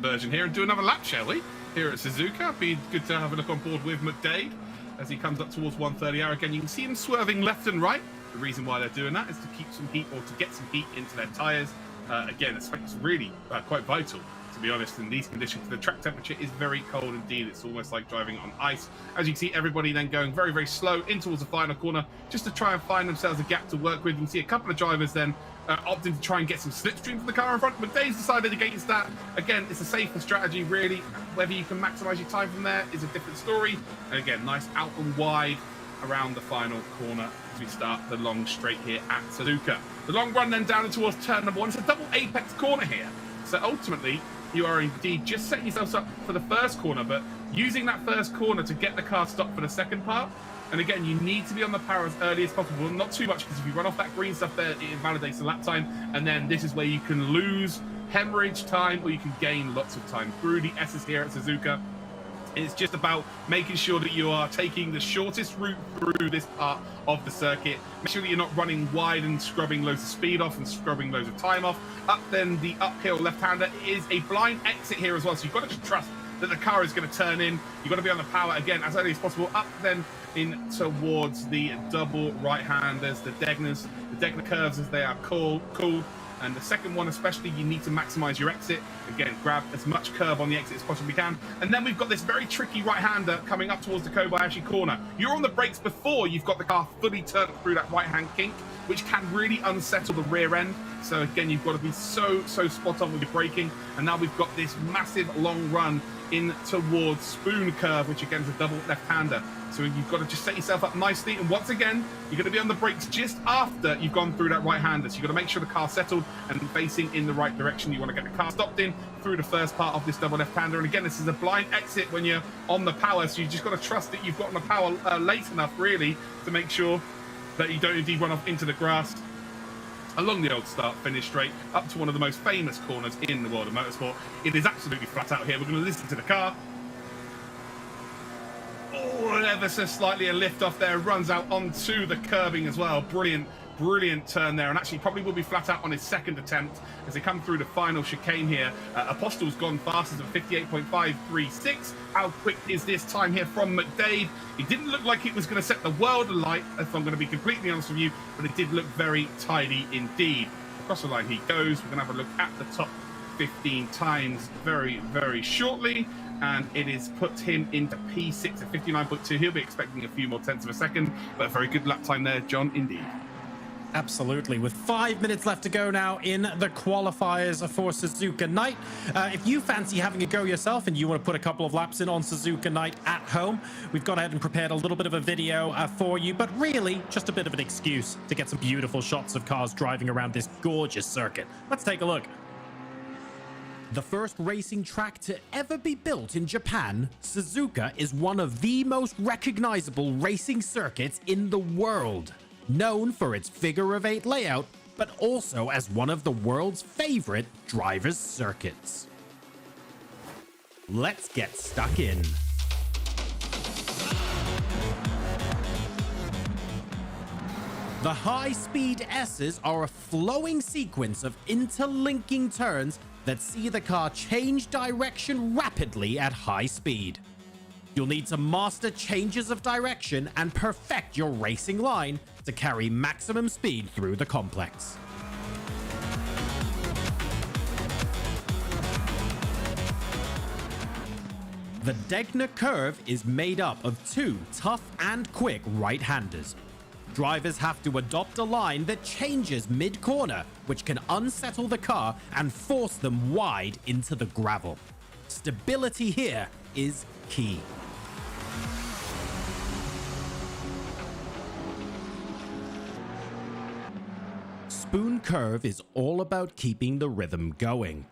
version here and do another lap, shall we? Here at Suzuka, it'd be good to have a look on board with McDade. as he comes up towards 130R. Again, you can see him swerving left and right. The reason why they're doing that is to keep some heat, or to get some heat into their tyres. Again, it's really quite vital, to be honest, in these conditions. The track temperature is very cold indeed. It's almost like driving on ice. As you can see, everybody then going very, very slow in towards the final corner, just to try and find themselves a gap to work with. You can see a couple of drivers then opting to try and get some slipstream from the car in front. But Dave's decided against that. Again, it's a safer strategy, really. Whether you can maximize your time from there is a different story. And again, nice out and wide around the final corner as we start the long straight here at Suzuka. The long run then down towards turn number 1. It's a double apex corner here. So ultimately, you are indeed just setting yourselves up for the first corner, but using that first corner to get the car stopped for the second part. And again, you need to be on the power as early as possible. Not too much, because if you run off that green stuff there, it invalidates the lap time. And then this is where you can lose hemorrhage time, or you can gain lots of time through the S's here at Suzuka. It's just about making sure that you are taking the shortest route through this part of the circuit. Make sure that you're not running wide and scrubbing loads of speed off and scrubbing loads of time off. Up then the uphill left-hander is a blind exit here as well. So you've got to just trust that the car is going to turn in. You've got to be on the power again as early as possible. Up then in towards the double right-handers, the Degner curves as they are called. And the second one especially, you need to maximize your exit. Again, grab as much curb on the exit as possibly can. And then we've got this very tricky right-hander coming up towards the Kobayashi corner. You're on the brakes before you've got the car fully turned through that right-hand kink, which can really unsettle the rear end. So again, you've got to be so spot on with your braking. And now we've got this massive long run in towards Spoon curve, which again is a double left-hander. So you've got to just set yourself up nicely. And once again, you're going to be on the brakes just after you've gone through that right-hander. So you've got to make sure the car's settled and facing in the right direction. You want to get the car stopped in through the first part of this double left-hander. And again, this is a blind exit when you're on the power. So you've just got to trust that you've gotten the power late enough, really, to make sure that you don't indeed run off into the grass along the old start-finish straight up to one of the most famous corners in the world of motorsport. It is absolutely flat out here. We're going to listen to the car. Oh, ever so slightly a lift off there, runs out onto the curbing as well. Brilliant turn there, and actually probably will be flat out on his second attempt as they come through the final chicane here. Apostel's gone fastest at 58.536. How quick is this time here from McDade? It didn't look like it was going to set the world alight, if I'm going to be completely honest with you, but it did look very tidy indeed. Across the line he goes. We're going to have a look at the top 15 times very shortly, and it is put him into P6 at 59.2. He'll be expecting a few more tenths of a second, but a very good lap time there, John, indeed. Absolutely. With 5 minutes left to go now in the qualifiers for Suzuka Night. If you fancy having a go yourself and you want to put a couple of laps in on Suzuka Night at home, we've gone ahead and prepared a little bit of a video for you, but really just a bit of an excuse to get some beautiful shots of cars driving around this gorgeous circuit. Let's take a look. The first racing track to ever be built in Japan, Suzuka is one of the most recognizable racing circuits in the world. Known for its figure-of-8 layout, but also as one of the world's favorite drivers' circuits. Let's get stuck in. The high-speed S's are a flowing sequence of interlinking turns that see the car change direction rapidly at high speed. You'll need to master changes of direction and perfect your racing line to carry maximum speed through the complex. The Degner curve is made up of two tough and quick right-handers. Drivers have to adopt a line that changes mid-corner, which can unsettle the car and force them wide into the gravel. Stability here is key. Spoon curve is all about keeping the rhythm going.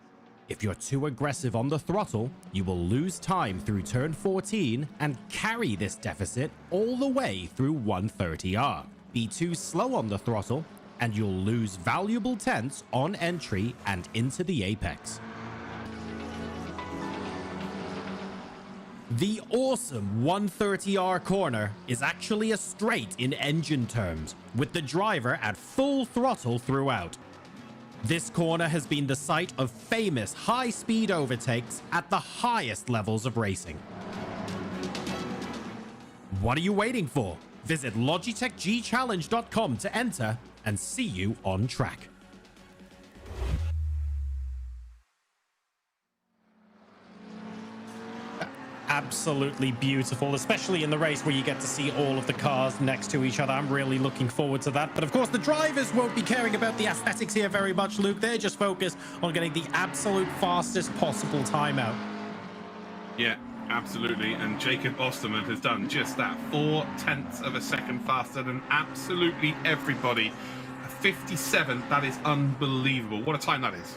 If you're too aggressive on the throttle, you will lose time through turn 14 and carry this deficit all the way through 130R. Be too slow on the throttle and you'll lose valuable tenths on entry and into the apex. The awesome 130R corner is actually a straight in engine terms, with the driver at full throttle throughout. This corner has been the site of famous high-speed overtakes at the highest levels of racing. What are you waiting for? Visit logitechgchallenge.com to enter and see you on track. Absolutely beautiful, especially in the race where you get to see all of the cars next to each other. I'm really looking forward to that. But of course, the drivers won't be caring about the aesthetics here very much, Luke. They're just focused on getting the absolute fastest possible timeout. Yeah, absolutely. And Jacob Osterman has done just that. 0.4 of a second faster than absolutely everybody. 57, that is unbelievable. What a time that is.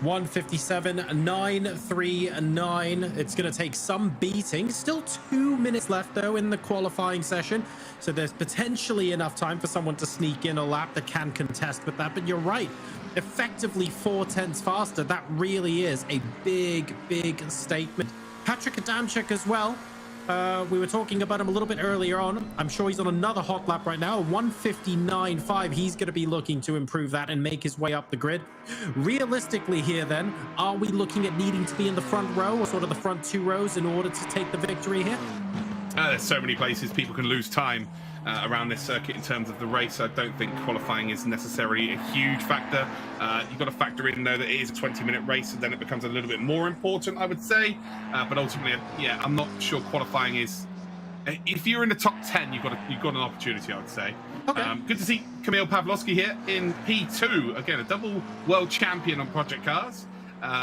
1:57.939. It's going to take some beating. Still 2 minutes left, though, in the qualifying session. So there's potentially enough time for someone to sneak in a lap that can contest with that. But you're right. Effectively 0.4 faster. That really is a big, big statement. Patrick Adamczyk as well. We were talking about him a little bit earlier on. I'm sure he's on another hot lap right now. 1:59.5. He's going to be looking to improve that and make his way up the grid. Realistically here then, are we looking at needing to be in the front row or sort of the front 2 rows in order to take the victory here? There's so many places people can lose time around this circuit in terms of the race. I don't think qualifying is necessarily a huge factor. You've got to factor in, though, that it is a 20-minute race, and then it becomes a little bit more important, I would say. But ultimately, yeah, I'm not sure qualifying is... If you're in the top 10, you've got an opportunity, I would say. Okay. Good to see Kamil Pawlowski here in P2. Again, a double world champion on Project Cars.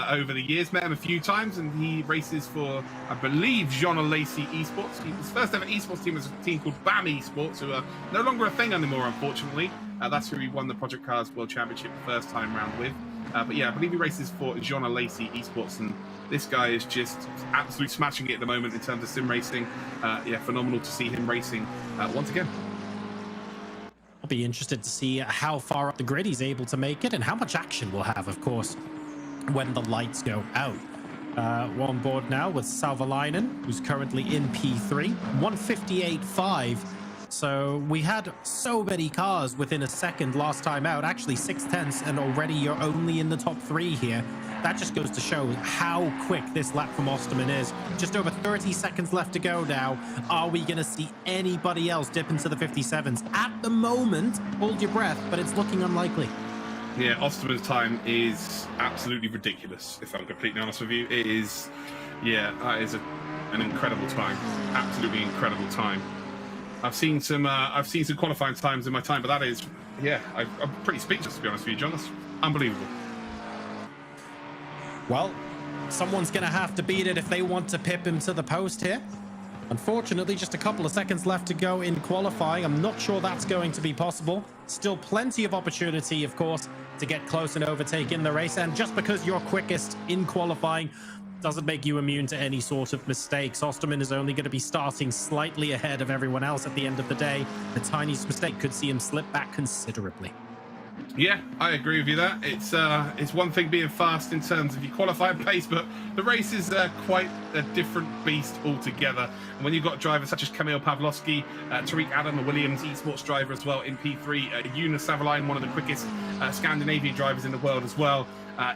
Over the years, met him a few times, and he races for, I believe, Jean Lacey Esports. His first ever esports team was a team called BAM Esports, who are no longer a thing anymore, unfortunately. That's who he won the Project Cars World Championship the first time round with. But yeah, I believe he races for Jean Lacey Esports, and this guy is just absolutely smashing it at the moment in terms of sim racing. Yeah, phenomenal to see him racing once again. I'll be interested to see how far up the grid he's able to make it and how much action we'll have, of course, when the lights go out. We're on board now with Salvalainen, who's currently in P3. 1:58.5. So we had so many cars within a second last time out, actually 0.6, and already you're only in the top 3 here. That just goes to show how quick this lap from Osterman is. Just over 30 seconds left to go now. Are we going to see anybody else dip into the 57s? At the moment, hold your breath, but it's looking unlikely. Yeah, Osterman's time is absolutely ridiculous, if I'm completely honest with you. It is, yeah, that is an incredible time. Absolutely incredible time. I've seen some qualifying times in my time, but that is, yeah, I'm pretty speechless, to be honest with you, John. That's unbelievable. Well, someone's going to have to beat it if they want to pip him to the post here. Unfortunately, just a couple of seconds left to go in qualifying. I'm not sure that's going to be possible. Still plenty of opportunity, of course, to get close and overtake in the race. And just because you're quickest in qualifying doesn't make you immune to any sort of mistakes. Osterman is only going to be starting slightly ahead of everyone else at the end of the day. The tiniest mistake could see him slip back considerably. Yeah, I agree with you there. It's one thing being fast in terms of your qualifying pace, but the race is quite a different beast altogether. And when you've got drivers such as Kamil Pawlowski, Tariq Adam, a Williams esports driver as well in P3, Jonas Savalainen, one of the quickest Scandinavian drivers in the world as well.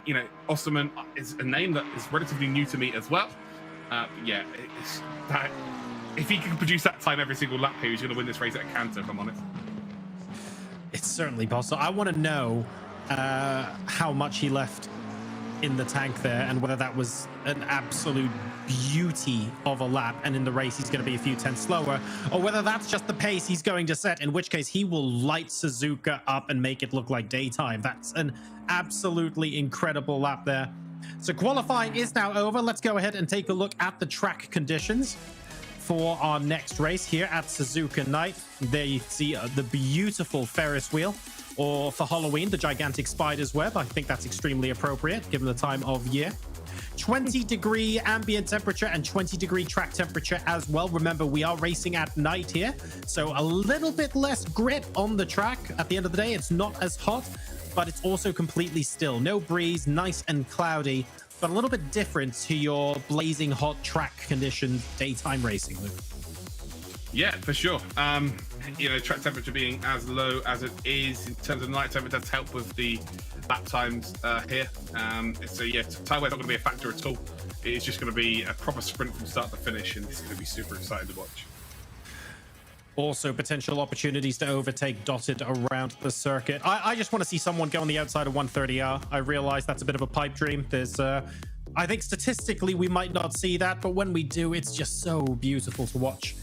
You know, Osterman is a name that is relatively new to me as well. Yeah, if he can produce that time every single lap here, he's going to win this race at a canter, if I'm honest. It's certainly possible. I want to know how much he left in the tank there and whether that was an absolute beauty of a lap and in the race he's going to be a few tenths slower, or whether that's just the pace he's going to set, in which case he will light Suzuka up and make it look like daytime. That's an absolutely incredible lap there. So qualifying is now over. Let's go ahead and take a look at the track conditions for our next race here at Suzuka Night. There you see the beautiful Ferris wheel, or for Halloween, the gigantic spider's web. I think that's extremely appropriate given the time of year. 20-degree ambient temperature and 20-degree track temperature as well. Remember, we are racing at night here, so a little bit less grit on the track. At the end of the day, it's not as hot, but it's also completely still. No breeze, nice and cloudy, but a little bit different to your blazing hot track conditions daytime racing, Luke. Yeah, for sure. You know, track temperature being as low as it is in terms of night time, it does help with the lap times here. So yeah, tyre wear's not going to be a factor at all. It's just going to be a proper sprint from start to finish, and it's going to be super exciting to watch. Also, potential opportunities to overtake dotted around the circuit. I just want to see someone go on the outside of 130R. I realize that's a bit of a pipe dream. There's, I think statistically we might not see that, but when we do, it's just so beautiful to watch.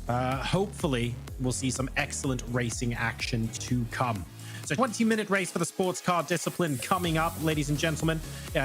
Hopefully, we'll see some excellent racing action to come. So 20-minute race for the sports car discipline coming up, ladies and gentlemen,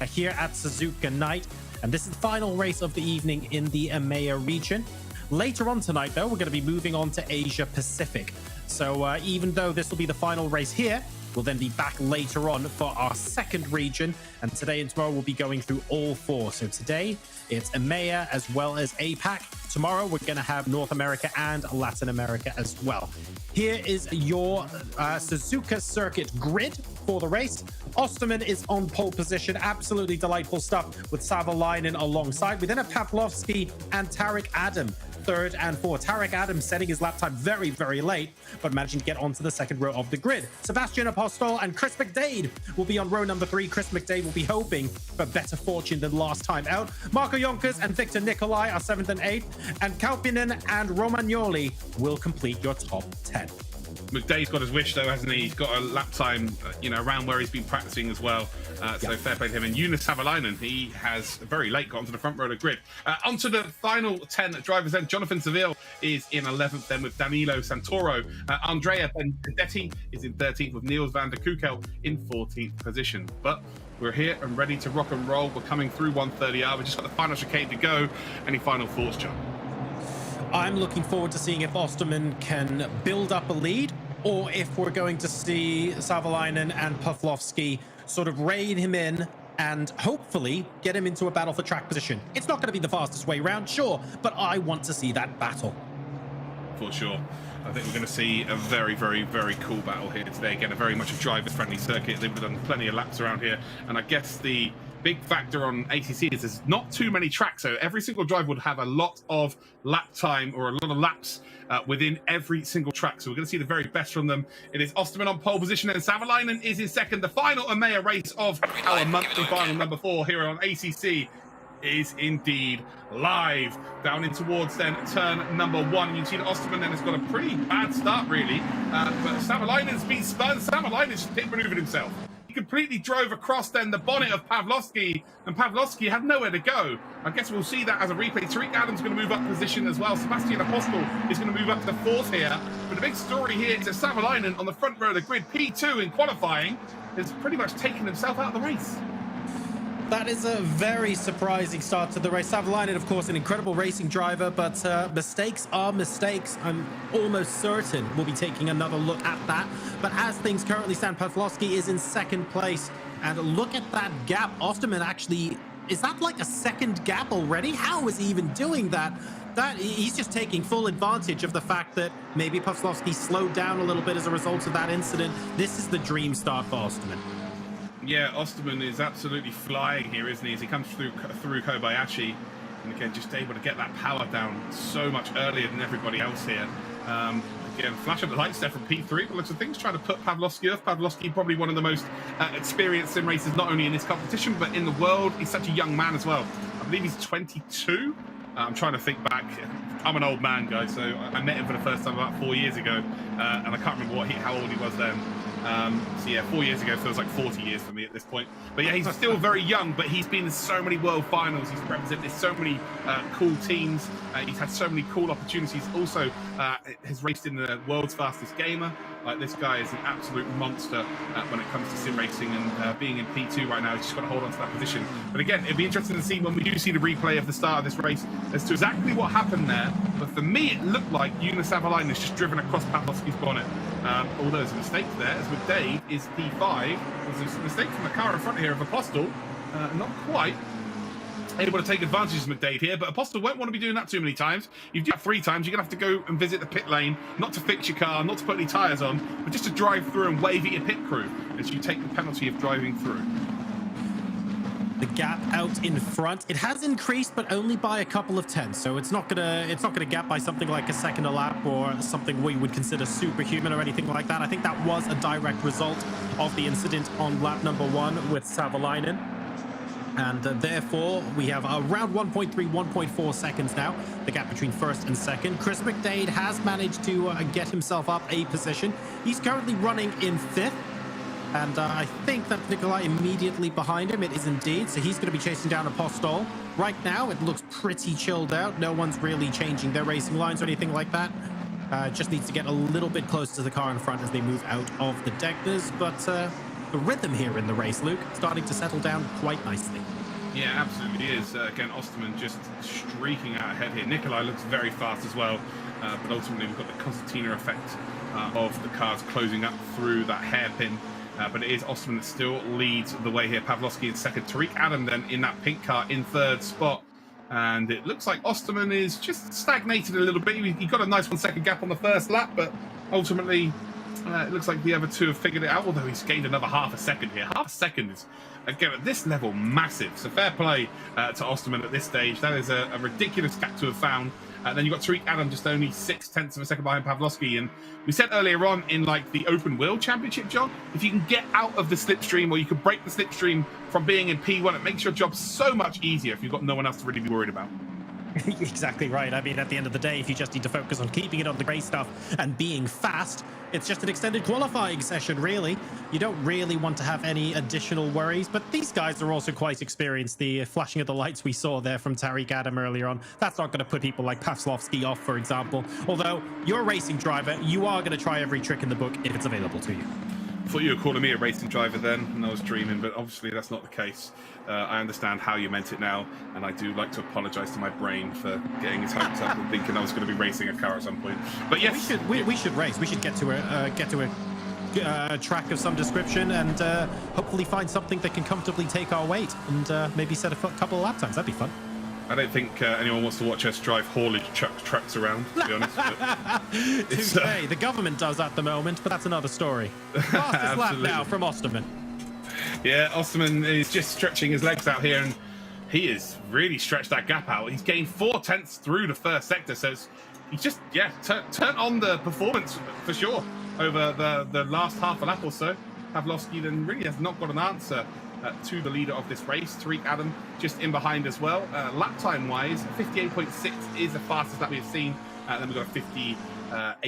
here at Suzuka Night. And this is the final race of the evening in the EMEA region. Later on tonight, though, we're going to be moving on to Asia Pacific. So even though this will be the final race here, we'll then be back later on for our second region. And today and tomorrow, we'll be going through all four. So today, it's EMEA as well as APAC. Tomorrow, we're going to have North America and Latin America as well. Here is your Suzuka circuit grid for the race. Osterman is on pole position. Absolutely delightful stuff with Savalainen alongside. We then have Pavlovsky and Tarek Adam, third and fourth. Tarek Adam setting his lap time very, very late, but managing to get onto the second row of the grid. Sebastian Apostol and Chris McDade will be on row number 3. Chris McDade will be hoping for better fortune than last time out. Marco Jonkers and Victor Nikolai are 7th and 8th, and Kalpinen and Romagnoli will complete your top 10. McDade's got his wish, though, hasn't he? He's got a lap time, around where he's been practicing as well. So fair play to him. And Jonas Savalainen, he has very late got onto the front row of the grid. Onto the final 10 drivers then. Jonathan Seville is in 11th then with Danilo Santoro. Andrea Bendetti is in 13th with Niels van der Kukel in 14th position. But we're here and ready to rock and roll. We're coming through 130R. We've just got the final chicane to go. Any final thoughts, John? I'm looking forward to seeing if Osterman can build up a lead, or if we're going to see Savalainen and Pavlovsky sort of rein him in and hopefully get him into a battle for track position. It's not going to be the fastest way round, sure, but I want to see that battle. For sure. I think we're going to see a very, very, very cool battle here today. Again, a very much a driver-friendly circuit. They've done plenty of laps around here. And I guess the big factor on ACC is there's not too many tracks. So every single driver would have a lot of lap time or a lot of laps within every single track. So we're going to see the very best from them. It is Osterman on pole position and Savalainen is in second. The final EMEA race of our monthly final number 4 here on ACC is indeed live. Down in towards then turn number 1. And you see that Osterman then has got a pretty bad start, really. But Savalainen's been spun. Savalainen's pit maneuvered himself. He completely drove across then the bonnet of Pavlovsky, and Pavlovsky had nowhere to go. I guess we'll see that as a replay. Tariq Adams going to move up position as well. Sebastian Apostol is going to move up to the 4th here. But the big story here is that Savalainen on the front row of the grid, P2 in qualifying, has pretty much taken himself out of the race. That is a very surprising start to the race. Savalainen, of course, an incredible racing driver, but mistakes are mistakes. I'm almost certain we'll be taking another look at that. But as things currently stand, Pavlovsky is in 2nd place. And look at that gap. Osterman actually, is that like a 2nd gap already? How is he even doing that? He's just taking full advantage of the fact that maybe Pavlovsky slowed down a little bit as a result of that incident. This is the dream start for Osterman. Yeah, Osterman is absolutely flying here, isn't he? As he comes through Kobayashi, and again, just able to get that power down so much earlier than everybody else here. Again, flash up the lights there from P3. But looks of things trying to put Pavlovsky off. Pavlovsky probably one of the most experienced sim racers, not only in this competition, but in the world. He's such a young man as well. I believe he's 22. I'm trying to think back. I'm an old man, guys, so I met him for the first time about 4 years ago, and I can't remember how old he was then. So yeah, 4 years ago feels like 40 years for me at this point. But yeah, he's still very young, but he's been in so many world finals. He's represented so many cool teams. He's had so many cool opportunities. Also, has raced in the world's fastest gamer. Like, this guy is an absolute monster when it comes to sim racing, and being in P2 right now, he's just got to hold on to that position. But again, it'd be interesting to see when we do see the replay of the start of this race as to exactly what happened there. But for me, it looked like Jonas Savalainen has just driven across Pavlovsky's bonnet. Although there's a mistake there, as with Dave is P5. There's a mistake from the car in front here of Apostol. Not quite able to take advantage of McDade here, but Apostol won't want to be doing that too many times. You do that 3 times, you're going to have to go and visit the pit lane, not to fix your car, not to put any tyres on, but just to drive through and wave at your pit crew as you take the penalty of driving through. The gap out in front, it has increased, but only by a couple of tenths. So it's not gonna gap by something like a second a lap or something we would consider superhuman or anything like that. I think that was a direct result of the incident on lap number 1 with Savalainen. And therefore, we have around 1.3, 1.4 seconds now, the gap between first and second. Chris McDade has managed to get himself up a position. He's currently running in 5th. And I think that Nikolai immediately behind him. It is indeed. So he's going to be chasing down Apostol. Right now, it looks pretty chilled out. No one's really changing their racing lines or anything like that. Just needs to get a little bit closer to the car in front as they move out of the Degners. But the rhythm here in the race, Luke, starting to settle down quite nicely. Yeah, absolutely is. Again, Osterman just streaking out ahead here. Nikolai looks very fast as well. But ultimately, we've got the concertina effect of the cars closing up through that hairpin. But it is Osterman that still leads the way here. Pavlovsky in second. Tariq Adam then in that pink car in 3rd spot. And it looks like Osterman is just stagnated a little bit. He got a nice 1 second gap on the first lap, but ultimately it looks like the other two have figured it out, although he's gained another half a second here. Half a second is, again, at this level, massive. So fair play to Osterman at this stage. That is a ridiculous gap to have found. Then you've got Tariq Adam just only 0.6 of a second behind Pavlovsky. And we said earlier on in like the Open Wheel Championship, John, if you can get out of the slipstream or you can break the slipstream from being in P1, it makes your job so much easier if you've got no one else to really be worried about. Exactly right. I mean, at the end of the day, if you just need to focus on keeping it on the great stuff and being fast, it's just an extended qualifying session, really. You don't really want to have any additional worries, but these guys are also quite experienced. The flashing of the lights we saw there from Tariq Adam earlier on, that's not going to put people like Pavlovsky off, for example. Although, you're a racing driver, you are going to try every trick in the book if it's available to you. I thought you were calling me a racing driver then, and I was dreaming, but obviously that's not the case. I understand how you meant it now, and I do like to apologise to my brain for getting its hopes up and thinking I was going to be racing a car at some point. But yes, we should race. We should get to a track of some description and hopefully find something that can comfortably take our weight and maybe set a couple of lap times. That'd be fun. I don't think anyone wants to watch us drive haulage trucks around, to be honest. Touché. The government does at the moment, but that's another story. Fastest lap now from Osterman. Yeah, Osterman is just stretching his legs out here, and he has really stretched that gap out. He's gained 0.4 through the first sector, so he's just, turned on the performance for sure over the last half a lap or so. Pavlovsky then really has not got an answer to the leader of this race. Tariq Adam just in behind as well. Lap time wise, 58.6 is the fastest that we've seen. Then we've got a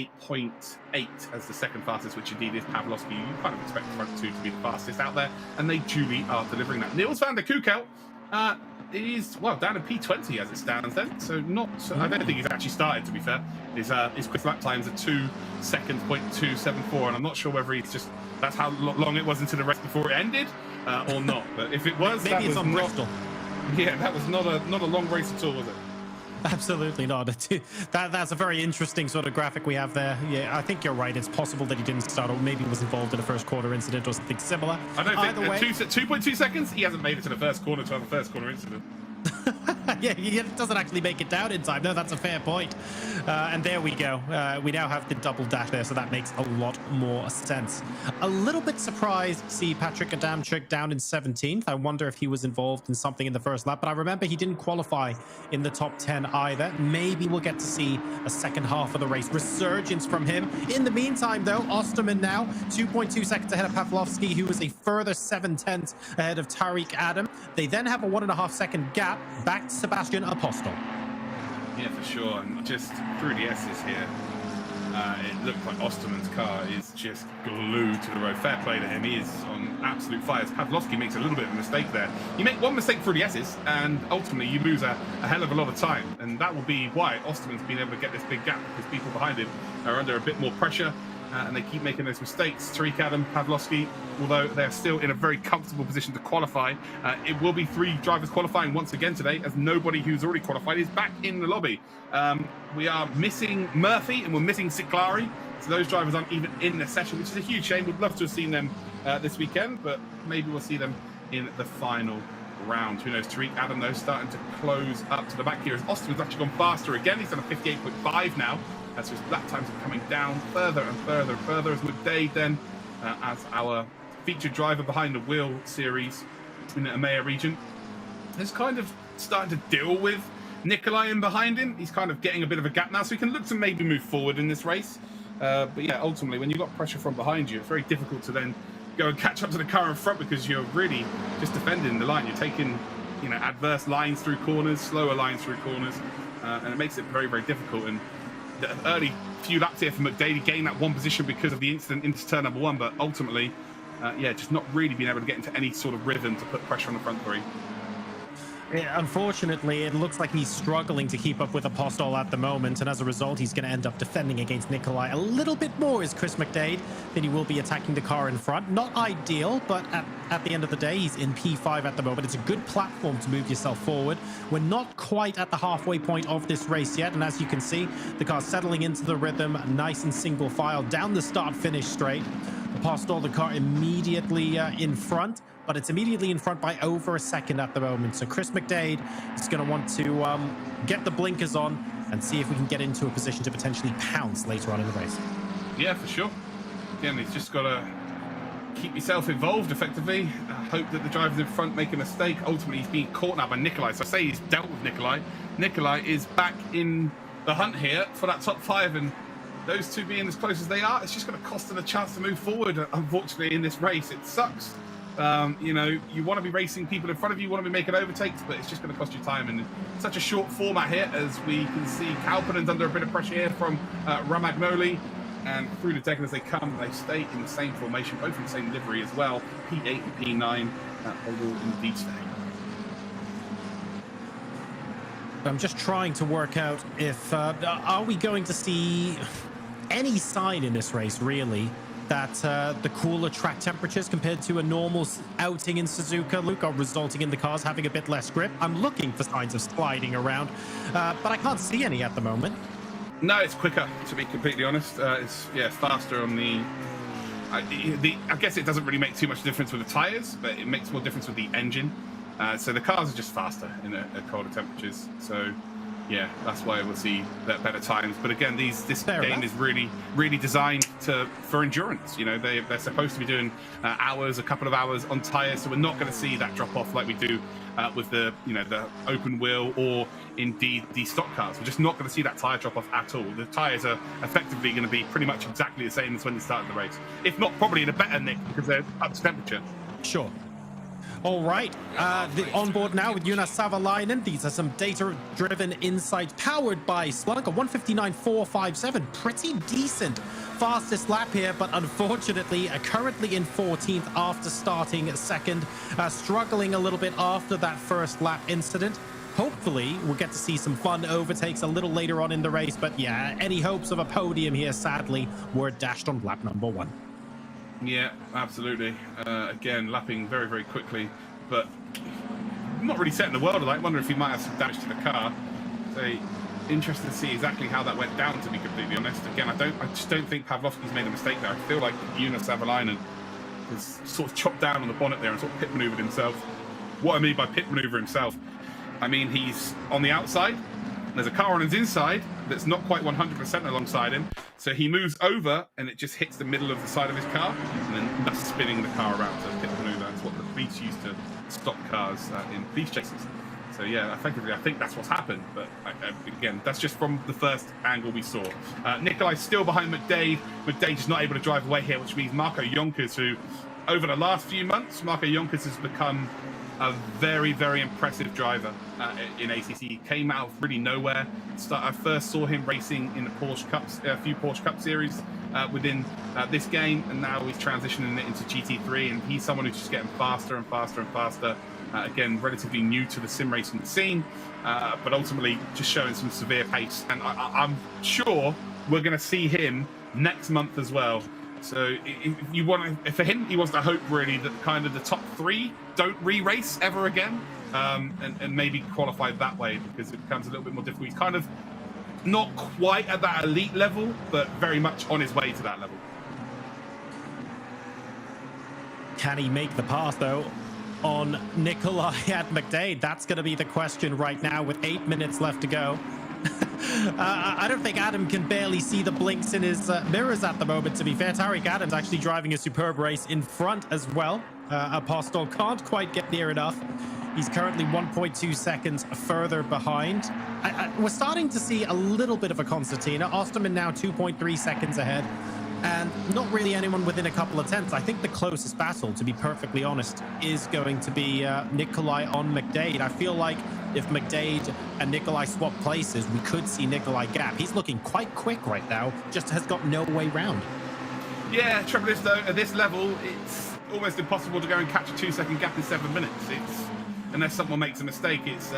58.8 as the second fastest, which indeed is Pavlovsky. You kind of expect the front two to be the fastest out there, and they duly are delivering that. Niels van der Kukel is, well, down to P20 as it stands then, so not, I don't think he's actually started, to be fair. His quick lap times are 2 seconds, 0.274, and I'm not sure whether he's just, that's how long it was into the race before it ended, or not. But if it was, maybe it's on Bristol. Yeah, that was not a long race at all, was it? Absolutely not. That's a very interesting sort of graphic we have there. Yeah, I think you're right. It's possible that he didn't start or maybe was involved in a first quarter incident or something similar. I don't think 2.2 seconds, he hasn't made it to the first corner to have a first corner incident. Yeah, he doesn't actually make it down in time. No, that's a fair point. And there we go. We now have the double dash there, so that makes a lot more sense. A little bit surprised to see Patrick Adamczyk down in 17th. I wonder if he was involved in something in the first lap, but I remember he didn't qualify in the top 10 either. Maybe we'll get to see a second half of the race resurgence from him. In the meantime, though, Osterman now 2.2 seconds ahead of Pavlovsky, who is a further 0.7 ahead of Tariq Adam. They then have a 1.5 second gap back to Sebastian Apostol. Yeah, for sure. And just through the S's here, it looked like Osterman's car is just glued to the road. Fair play to him. He is on absolute fires. Pavlovsky makes a little bit of a mistake there. You make one mistake through the S's, and ultimately you lose a hell of a lot of time. And that will be why Osterman's been able to get this big gap, because people behind him are under a bit more pressure. And they keep making those mistakes. Tariq Adam, Pavlovsky, although they're still in a very comfortable position to qualify, it will be 3 drivers qualifying once again today, as nobody who's already qualified is back in the lobby. We are missing Murphy and we're missing Siklari, so those drivers aren't even in the session, which is a huge shame. We'd love to have seen them this weekend, but maybe we'll see them in the final round. Who knows? Tariq Adam, though, starting to close up to the back here, as Osterman's actually gone faster again. He's done a 58.5 now. So his lap times are coming down further and further and further, as McDade then, as our featured driver behind the wheel series in the EMEA region, is kind of starting to deal with Nikolai in behind him. He's kind of getting a bit of a gap now, so he can look to maybe move forward in this race. But yeah, ultimately, when you've got pressure from behind you, it's very difficult to then go and catch up to the car in front, because you're really just defending the line. You're taking adverse lines through corners, slower lines through corners, and it makes it very, very difficult. And the early few laps here for McDade gained that one position because of the incident into turn number 1, but ultimately, just not really being able to get into any sort of rhythm to put pressure on the front three. Yeah, unfortunately, it looks like he's struggling to keep up with Apostol at the moment, and as a result, he's going to end up defending against Nikolai a little bit more as Chris McDade than he will be attacking the car in front. Not ideal, but at the end of the day, he's in P5 at the moment. It's a good platform to move yourself forward. We're not quite at the halfway point of this race yet, and as you can see, the car's settling into the rhythm, nice and single file down the start-finish straight. Apostol, the car immediately in front, but it's immediately in front by over a second at the moment. So Chris McDade is going to want to get the blinkers on and see if we can get into a position to potentially pounce later on in the race. Yeah, for sure. Again, he's just got to keep yourself involved effectively. Hope that the drivers in front make a mistake. Ultimately, he's being caught now by Nikolai. So I say he's dealt with Nikolai. Nikolai is back in the hunt here for that top 5, and those two being as close as they are, it's just going to cost them a chance to move forward. Unfortunately, in this race, it sucks. You want to be racing people in front of you, want to be making overtakes, but it's just going to cost you time. And such a short format here, as we can see, Kalpanen's under a bit of pressure here from Ramagnoli, and through the deck as they come, they stay in the same formation, both in the same livery as well. P8 and P9, they will indeed stay. I'm just trying to work out if are we going to see any sign in this race, really, that the cooler track temperatures compared to a normal outing in Suzuka, Luke, are resulting in the cars having a bit less grip. I'm looking for signs of sliding around, but I can't see any at the moment. No, it's quicker, to be completely honest. It's faster on the... I guess it doesn't really make too much difference with the tyres, but it makes more difference with the engine. So the cars are just faster in colder temperatures. So yeah, that's why we'll see better times. But again, this game is really designed for endurance. They're supposed to be doing a couple of hours on tyres, so we're not going to see that drop off like we do with the open wheel or indeed the stock cars. We're just not going to see that tyre drop off at all. The tyres are effectively going to be pretty much exactly the same as when you started the race, if not probably in a better nick because they're up to temperature. Sure. All right, on board now with Jonas Savalainen. These are some data-driven insights powered by Splunk. 159.457, pretty decent fastest lap here, but unfortunately currently in 14th after starting second, struggling a little bit after that first lap incident. Hopefully we'll get to see some fun overtakes a little later on in the race, but yeah, any hopes of a podium here sadly were dashed on lap number 1. Yeah, absolutely. Again, lapping very, very quickly, but not really setting the world alight. I wonder if he might have some damage to the car. So interested to see exactly how that went down, to be completely honest. Again, I just don't think Pavlovsky's made a mistake there. I feel like Jonas Savalainen has sort of chopped down on the bonnet there and sort of pit maneuvered himself. What I mean by pit maneuver himself, I mean he's on the outside. There's a car on his inside that's not quite 100% alongside him. So he moves over and it just hits the middle of the side of his car and then that's spinning the car around to pit maneuver. That's what the police use to stop cars in police chases. So yeah, effectively, I think that's what's happened. But again, that's just from the first angle we saw. Nikolai's still behind McDade. McDade is not able to drive away here, which means Marco Jonkers, who over the last few months, Marco Jonkers has become a very, very impressive driver in ACC. He came out of really nowhere. I first saw him racing in the Porsche Cups, a few Porsche Cup series within this game, and now he's transitioning it into GT3, and he's someone who's just getting faster and faster and faster. Again, relatively new to the sim racing scene, but ultimately just showing some severe pace. And I'm sure we're going to see him next month as well. So for him, he wants to hope really that kind of the top 3 don't re-race ever again, and maybe qualify that way, because it becomes a little bit more difficult. He's kind of not quite at that elite level, but very much on his way to that level. Can he make the pass though on Nikolai at McDade? That's going to be the question right now with 8 minutes left to go. I don't think Adam can barely see the blinks in his mirrors at the moment, to be fair. Tariq Adams actually driving a superb race in front as well. Apostol can't quite get near enough. He's currently 1.2 seconds further behind. We're starting to see a little bit of a concertina. Osterman now 2.3 seconds ahead. and not really anyone within a couple of tenths. I think the closest battle, to be perfectly honest, is going to be Nikolai on McDade. I feel like if McDade and Nikolai swap places, we could see Nikolai gap. He's looking quite quick right now, just has got no way round. Yeah, trouble is though, at this level, it's almost impossible to go and catch a 2-second gap in 7 minutes. Unless someone makes a mistake, it's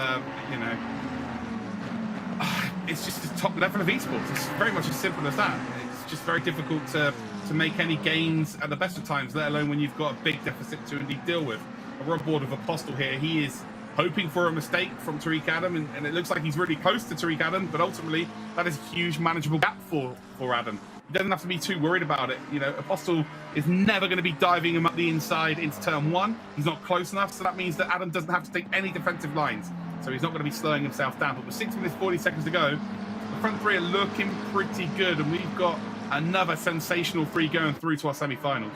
it's just the top level of esports. It's very much as simple as that. It's just very difficult to make any gains at the best of times, let alone when you've got a big deficit to indeed deal with. We're on board with Apostle here. He is hoping for a mistake from Tariq Adam, and it looks like he's really close to Tariq Adam, but ultimately that is a huge manageable gap for Adam. He doesn't have to be too worried about it. You know, Apostle is never going to be diving him up the inside into turn 1. He's not close enough, so that means that Adam doesn't have to take any defensive lines. So he's not going to be slowing himself down. But with 6 minutes 40 seconds to go, the front three are looking pretty good, and we've got another sensational three going through to our semi-finals.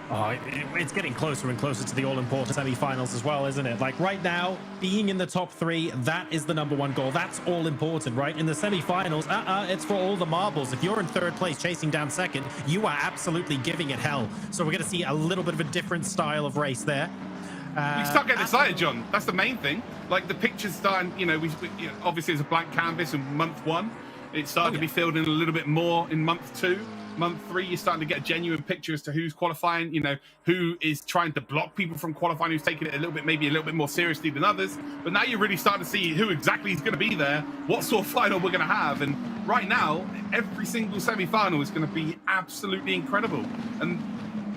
Oh, it's getting closer and closer to the all-important semi-finals as well, isn't it? Like right now, being in the top 3, that is the #1 goal. That's all important, right? In the semi-finals, it's for all the marbles. If you're in 3rd place chasing down 2nd, you are absolutely giving it hell. So we're going to see a little bit of a different style of race there. We start getting excited, John. That's the main thing. Like the pictures starting, obviously it's a blank canvas in month 1. It's starting to be filled in a little bit more in month 2. Month 3, you're starting to get a genuine picture as to who's qualifying, who is trying to block people from qualifying, who's taking it maybe a little bit more seriously than others. But now you're really starting to see who exactly is going to be there, what sort of final we're going to have. And right now, every single semi-final is going to be absolutely incredible. And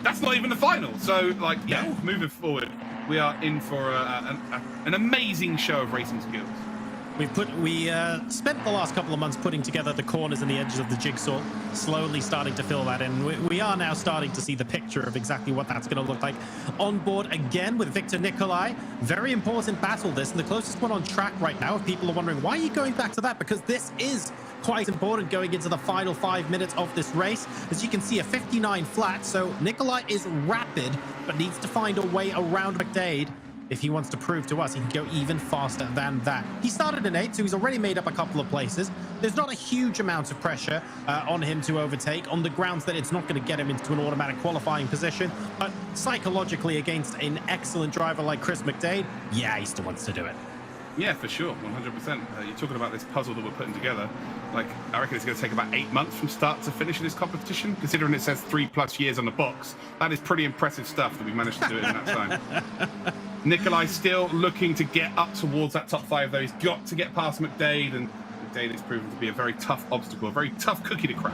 that's not even the final. So, moving forward, we are in for an amazing show of racing skills. We spent the last couple of months putting together the corners and the edges of the jigsaw, slowly starting to fill that in. We are now starting to see the picture of exactly what that's going to look like. On board again with Victor Nikolai. Very important battle this, and the closest one on track right now. If people are wondering, why are you going back to that? Because this is quite important going into the final 5 minutes of this race. As you can see, a 59 flat, so Nikolai is rapid, but needs to find a way around McDade. If he wants to prove to us he can go even faster than that. He started in 8, so he's already made up a couple of places. There's not a huge amount of pressure on him to overtake, on the grounds that it's not going to get him into an automatic qualifying position. But psychologically, against an excellent driver like Chris McDade, yeah, he still wants to do it. Yeah, for sure, 100%. You're talking about this puzzle that we're putting together. I reckon it's going to take about 8 months from start to finish in this competition. Considering it says 3+ years on the box, that is pretty impressive stuff that we managed to do it in that time. Nikolai still looking to get up towards that top 5, though. He's got to get past McDade, and McDade is proven to be a very tough obstacle, a very tough cookie to crack.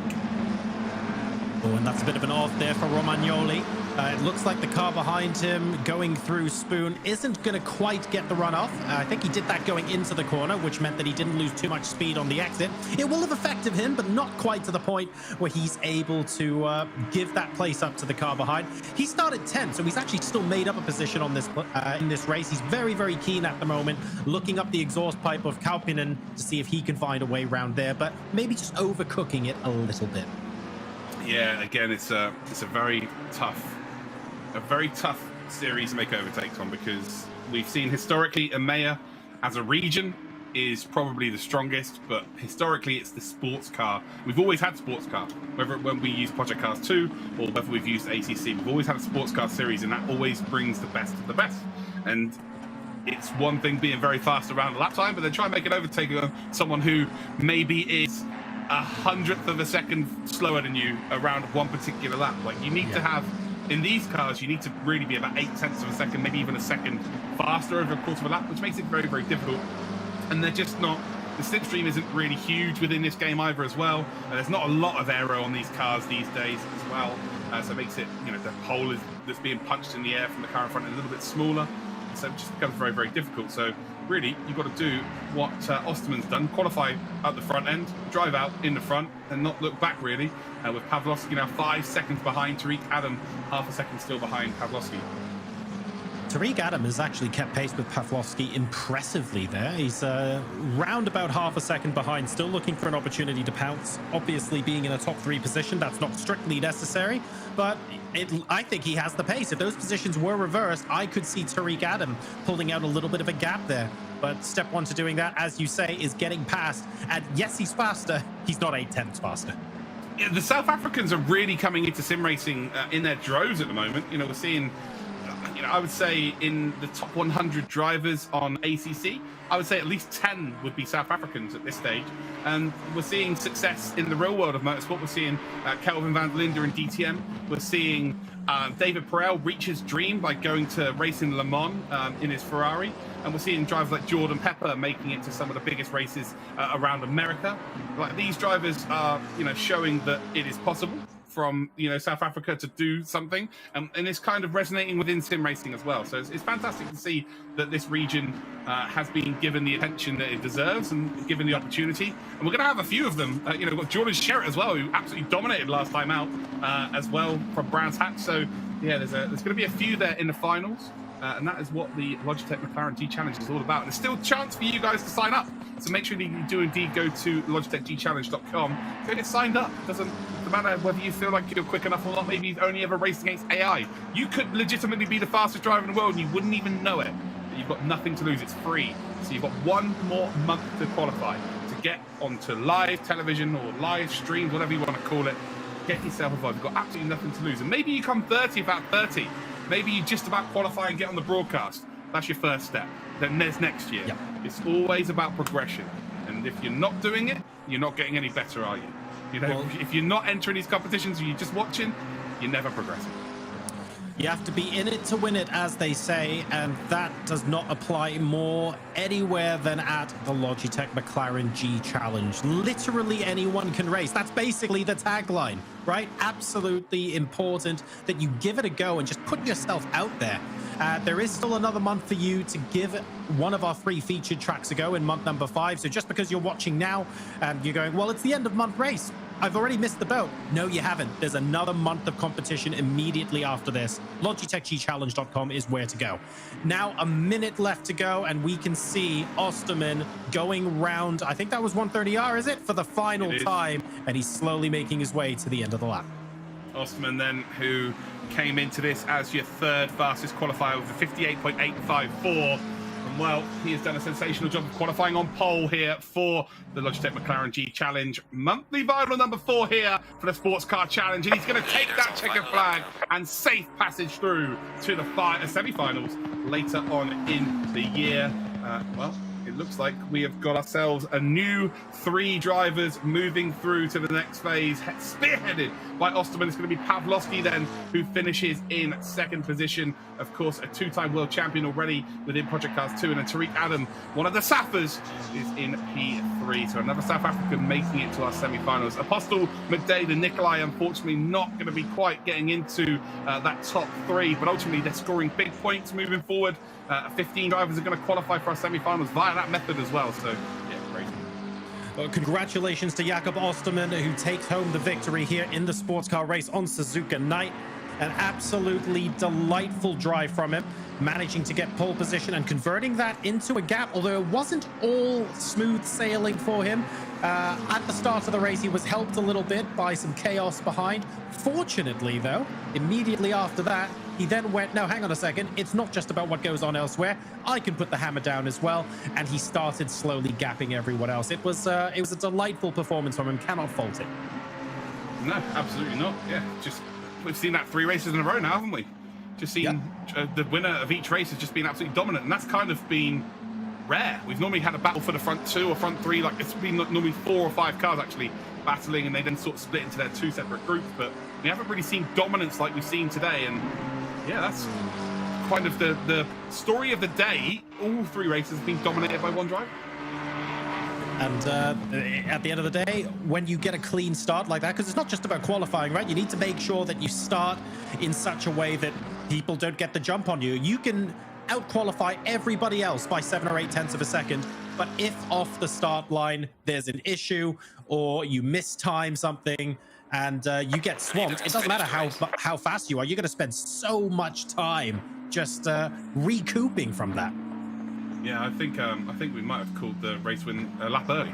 Oh, and that's a bit of an off there for Romagnoli. It looks like the car behind him going through Spoon isn't going to quite get the run off. I think he did that going into the corner, which meant that he didn't lose too much speed on the exit. It will have affected him, but not quite to the point where he's able to give that place up to the car behind. He started 10th, so he's actually still made up a position on this in this race. He's very, very keen at the moment, looking up the exhaust pipe of Kaupinen to see if he can find a way around there, but maybe just overcooking it a little bit. Yeah, again, it's a very tough series to make overtakes on, because we've seen historically EMEA as a region is probably the strongest, but historically it's the sports car. We've always had sports car, whether when we use Project Cars 2 or whether we've used ACC, we've always had a sports car series, and that always brings the best of the best. And it's one thing being very fast around the lap time, but then try and make an overtake on someone who maybe is 100th of a second slower than you around one particular lap. You need to have, in these cars, you need to really be about 0.8 of a second, maybe even a second faster over the course of a lap, which makes it very, very difficult. And they're just not, the slipstream isn't really huge within this game either as well. There's not a lot of aero on these cars these days as well. So it makes it, the hole that's being punched in the air from the car in front is a little bit smaller. So it just becomes very, very difficult. So really, you've got to do what Osterman's done, qualify at the front end, drive out in the front, and not look back, really. With Pawlowski now 5 seconds behind Tariq Adam, half a second still behind Pawlowski. Tariq Adam has actually kept pace with Pawlowski impressively there. He's round about half a second behind, still looking for an opportunity to pounce. Obviously, being in a top 3 position, that's not strictly necessary, but I think he has the pace. If those positions were reversed, I could see Tariq Adam pulling out a little bit of a gap there. But step 1 to doing that, as you say, is getting past. And yes, he's faster. He's not 0.8 faster. the South Africans are really coming into sim racing in their droves at the moment. You know, we're seeing, I would say in the top 100 drivers on ACC, I would say at least 10 would be South Africans at this stage. And we're seeing success in the real world of motorsport. We're seeing Kelvin van der Linde in DTM. We're seeing David Perel reach his dream by going to race in Le Mans in his Ferrari. And we're seeing drivers like Jordan Pepper making it to some of the biggest races around America. Like, these drivers are, showing that it is possible from South Africa to do something, and it's kind of resonating within sim racing as well. So it's fantastic to see that this region has been given the attention that it deserves and given the opportunity. And we're going to have a few of them. We've got Jordan Sherritt as well, who absolutely dominated last time out as well from Brands Hatch. So yeah, there's going to be a few there in the finals. And that is what the Logitech McLaren G Challenge is all about. And there's still a chance for you guys to sign up. So make sure that you do indeed go to logitechgchallenge.com. Go get signed up. Doesn't matter whether you feel like you're quick enough or not. Maybe you've only ever raced against AI. You could legitimately be the fastest driver in the world and you wouldn't even know it. But you've got nothing to lose. It's free. So you've got 1 more month to qualify, to get onto live television or live streams, whatever you want to call it. Get yourself involved. You've got absolutely nothing to lose. And maybe you come 30th out of 30. Maybe you just about qualify and get on the broadcast. That's your first step. Then there's next year. Yep. It's always about progression. And if you're not doing it, you're not getting any better, are you? If you're not entering these competitions and you're just watching, you're never progressing. You have to be in it to win it, as they say, and that does not apply more anywhere than at the Logitech McLaren G Challenge. Literally anyone can race. That's basically the tagline, right? Absolutely important that you give it a go and just put yourself out there. There is still another month for you to give one of our 3 featured tracks a go in month number 5. So just because you're watching now, you're going, well, it's the end of month race. I've already missed the boat. No, you haven't. There's another month of competition immediately after this. LogitechGchallenge.com is where to go. Now, a minute left to go, and we can see Osterman going round, I think that was 130R, is it? For the final time, and he's slowly making his way to the end of the lap. Osterman then, who came into this as your 3rd fastest qualifier with a 58.854. And well, he has done a sensational job of qualifying on pole here for the Logitech McLaren G Challenge. Monthly viral number 4 here for the Sports Car Challenge. And he's going to take that checkered flag and safe passage through to the semi-finals later on in the year. Well, it looks like we have got ourselves a new 3 drivers moving through to the next phase, spearheaded by Osterman. It's going to be Pavlovsky then, who finishes in 2nd position. Of course, a 2-time world champion already within Project Cars 2. And then Tariq Adam, one of the Saffers, is in P3. So another South African making it to our semi-finals. Apostle McDade and Nikolai, unfortunately, not going to be quite getting into that top 3. But ultimately, they're scoring big points moving forward. 15 drivers are going to qualify for our semi-finals via that method as well. So, yeah, crazy. Well, congratulations to Jakob Osterman, who takes home the victory here in the sports car race on Suzuka night. An absolutely delightful drive from him, managing to get pole position and converting that into a gap, although it wasn't all smooth sailing for him. At the start of the race, he was helped a little bit by some chaos behind. Fortunately, though, immediately after that, he then went, no, hang on a second. It's not just about what goes on elsewhere. I can put the hammer down as well. And he started slowly gapping everyone else. It was a delightful performance from him. Cannot fault it. No, absolutely not. Yeah, just we've seen that 3 races in a row now, haven't we? Just seen the winner of each race has just been absolutely dominant. And that's kind of been rare. We've normally had a battle for the front 2 or front 3. Like, it's been normally 4 or 5 cars actually battling, and they then sort of split into their 2 separate groups. But we haven't really seen dominance like we've seen today. And yeah, that's kind of the story of the day. All 3 races have been dominated by 1 driver. And at the end of the day, when you get a clean start like that, because it's not just about qualifying, right? You need to make sure that you start in such a way that people don't get the jump on you. You can out-qualify everybody else by 7 or 8 tenths of a second, but if off the start line there's an issue or you mistime something and you get swamped, it doesn't matter how fast you are. You're going to spend so much time just recouping from that. Yeah, I think we might have called the race win a lap early.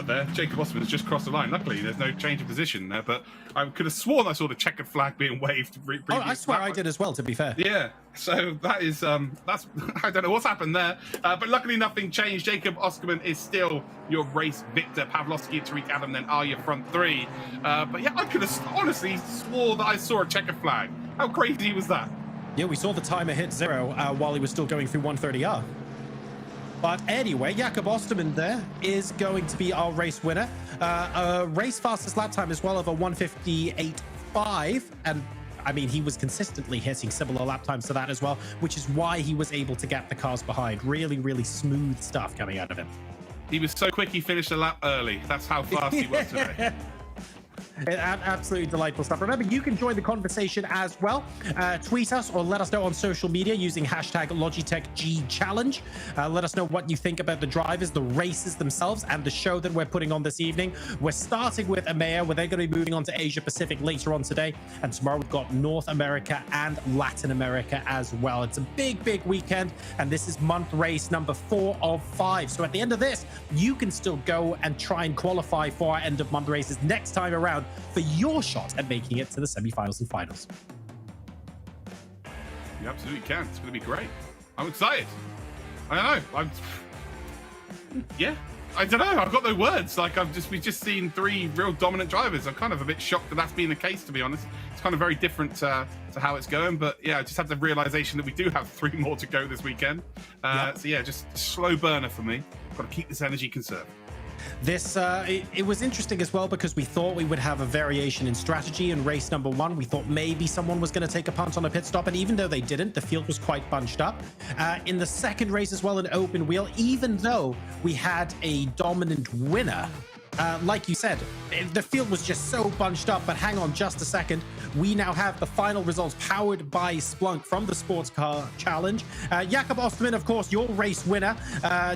there. Jacob Osterman has just crossed the line. Luckily, there's no change of position there, but I could have sworn I saw the checkered flag being waved. Oh, I swear I did as well, to be fair. Yeah, so that is, that's, I don't know what's happened there, but luckily nothing changed. Jacob Osterman is still your race victor. Pavlovsky and Tariq Adam then are your front three. But yeah, I could have honestly swore that I saw a checkered flag. How crazy was that? Yeah, we saw the timer hit 0 while he was still going through 130R. But anyway, Jakob Osterman there is going to be our race winner. Race fastest lap time as well of a 158.5. And I mean, he was consistently hitting similar lap times to that as well, which is why he was able to get the cars behind. Really, really smooth stuff coming out of him. He was so quick he finished a lap early. That's how fast he was today. Absolutely delightful stuff. Remember, you can join the conversation as well. Tweet us or let us know on social media using hashtag Logitech G Challenge. Let us know what you think about the drivers, the races themselves, and the show that we're putting on this evening. We're starting with EMEA, where they're going to be moving on to Asia Pacific later on today. And tomorrow we've got North America and Latin America as well. It's a big, big weekend. And this is month race number 4 of 5. So at the end of this, you can still go and try and qualify for our end of month races next time around for your shot at making it to the semi-finals and finals. You absolutely can. It's going to be great. I'm excited. I don't know. Yeah. I don't know. I've got no words. Like, we've just seen 3 real dominant drivers. I'm kind of a bit shocked that that's been the case, to be honest. It's kind of very different to how it's going. But yeah, I just had the realization that we do have 3 more to go this weekend. Yep. So yeah, just a slow burner for me. Got to keep this energy conserved. This it was interesting as well because we thought we would have a variation in strategy in race number 1. We thought maybe someone was going to take a punt on a pit stop, and even though they didn't, the field was quite bunched up. In the second race as well, an open wheel, even though we had a dominant winner, like you said, the field was just so bunched up. But hang on just a second. We now have the final results powered by Splunk from the Sports Car Challenge. Jakob Osterman, of course, your race winner,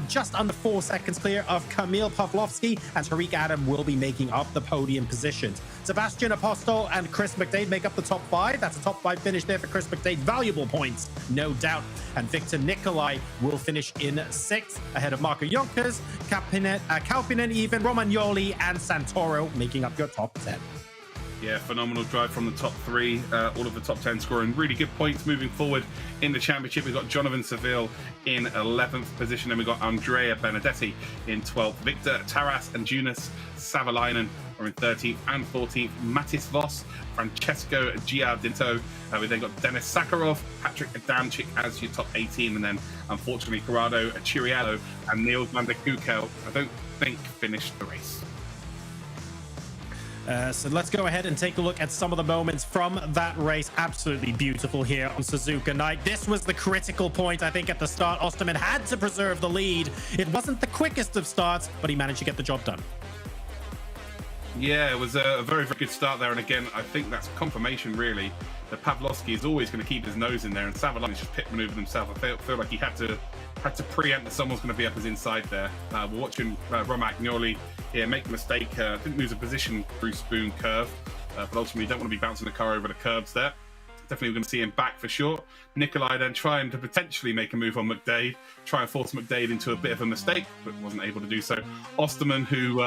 just under 4 seconds clear of Kamil Pavlovsky, and Tariq Adam will be making up the podium positions. Sebastian Apostol and Chris McDade make up the top 5. That's a top 5 finish there for Chris McDade. Valuable points, no doubt. And Victor Nikolai will finish in 6th, ahead of Marco Jonkers, Kalpinen even, Romagnoli, and Santoro making up your top 10. Yeah, phenomenal drive from the top 3. All of the top 10 scoring really good points moving forward in the championship. We've got Jonathan Seville in 11th position, and we've got Andrea Benedetti in 12th. Victor Taras and Jonas Savalainen are in 13th and 14th. Matis Voss, Francesco Giardinto. We've then got Denis Sakharov, Patrick Adamczyk as your top 18, and then unfortunately Corrado Chiriello and Niels van der Kukel, I don't think, finished the race. So let's go ahead and take a look at some of the moments from that race. Absolutely beautiful here on Suzuka Night. This was the critical point, I think, at the start. Osterman had to preserve the lead. It wasn't the quickest of starts, but he managed to get the job done. Yeah, it was a very, very good start there. And again, I think that's confirmation, really, that Pavlovsky is always going to keep his nose in there. And Savalainen just pit maneuvered himself. I feel like he had to preempt that someone's going to be up his inside there. We're watching Romagnoli here make a mistake. Didn't lose a position through Spoon curve, but ultimately you don't want to be bouncing the car over the curbs there. Definitely going to see him back for sure. Nikolai then trying to potentially make a move on McDade, try and force McDade into a bit of a mistake, but wasn't able to do so. Osterman, who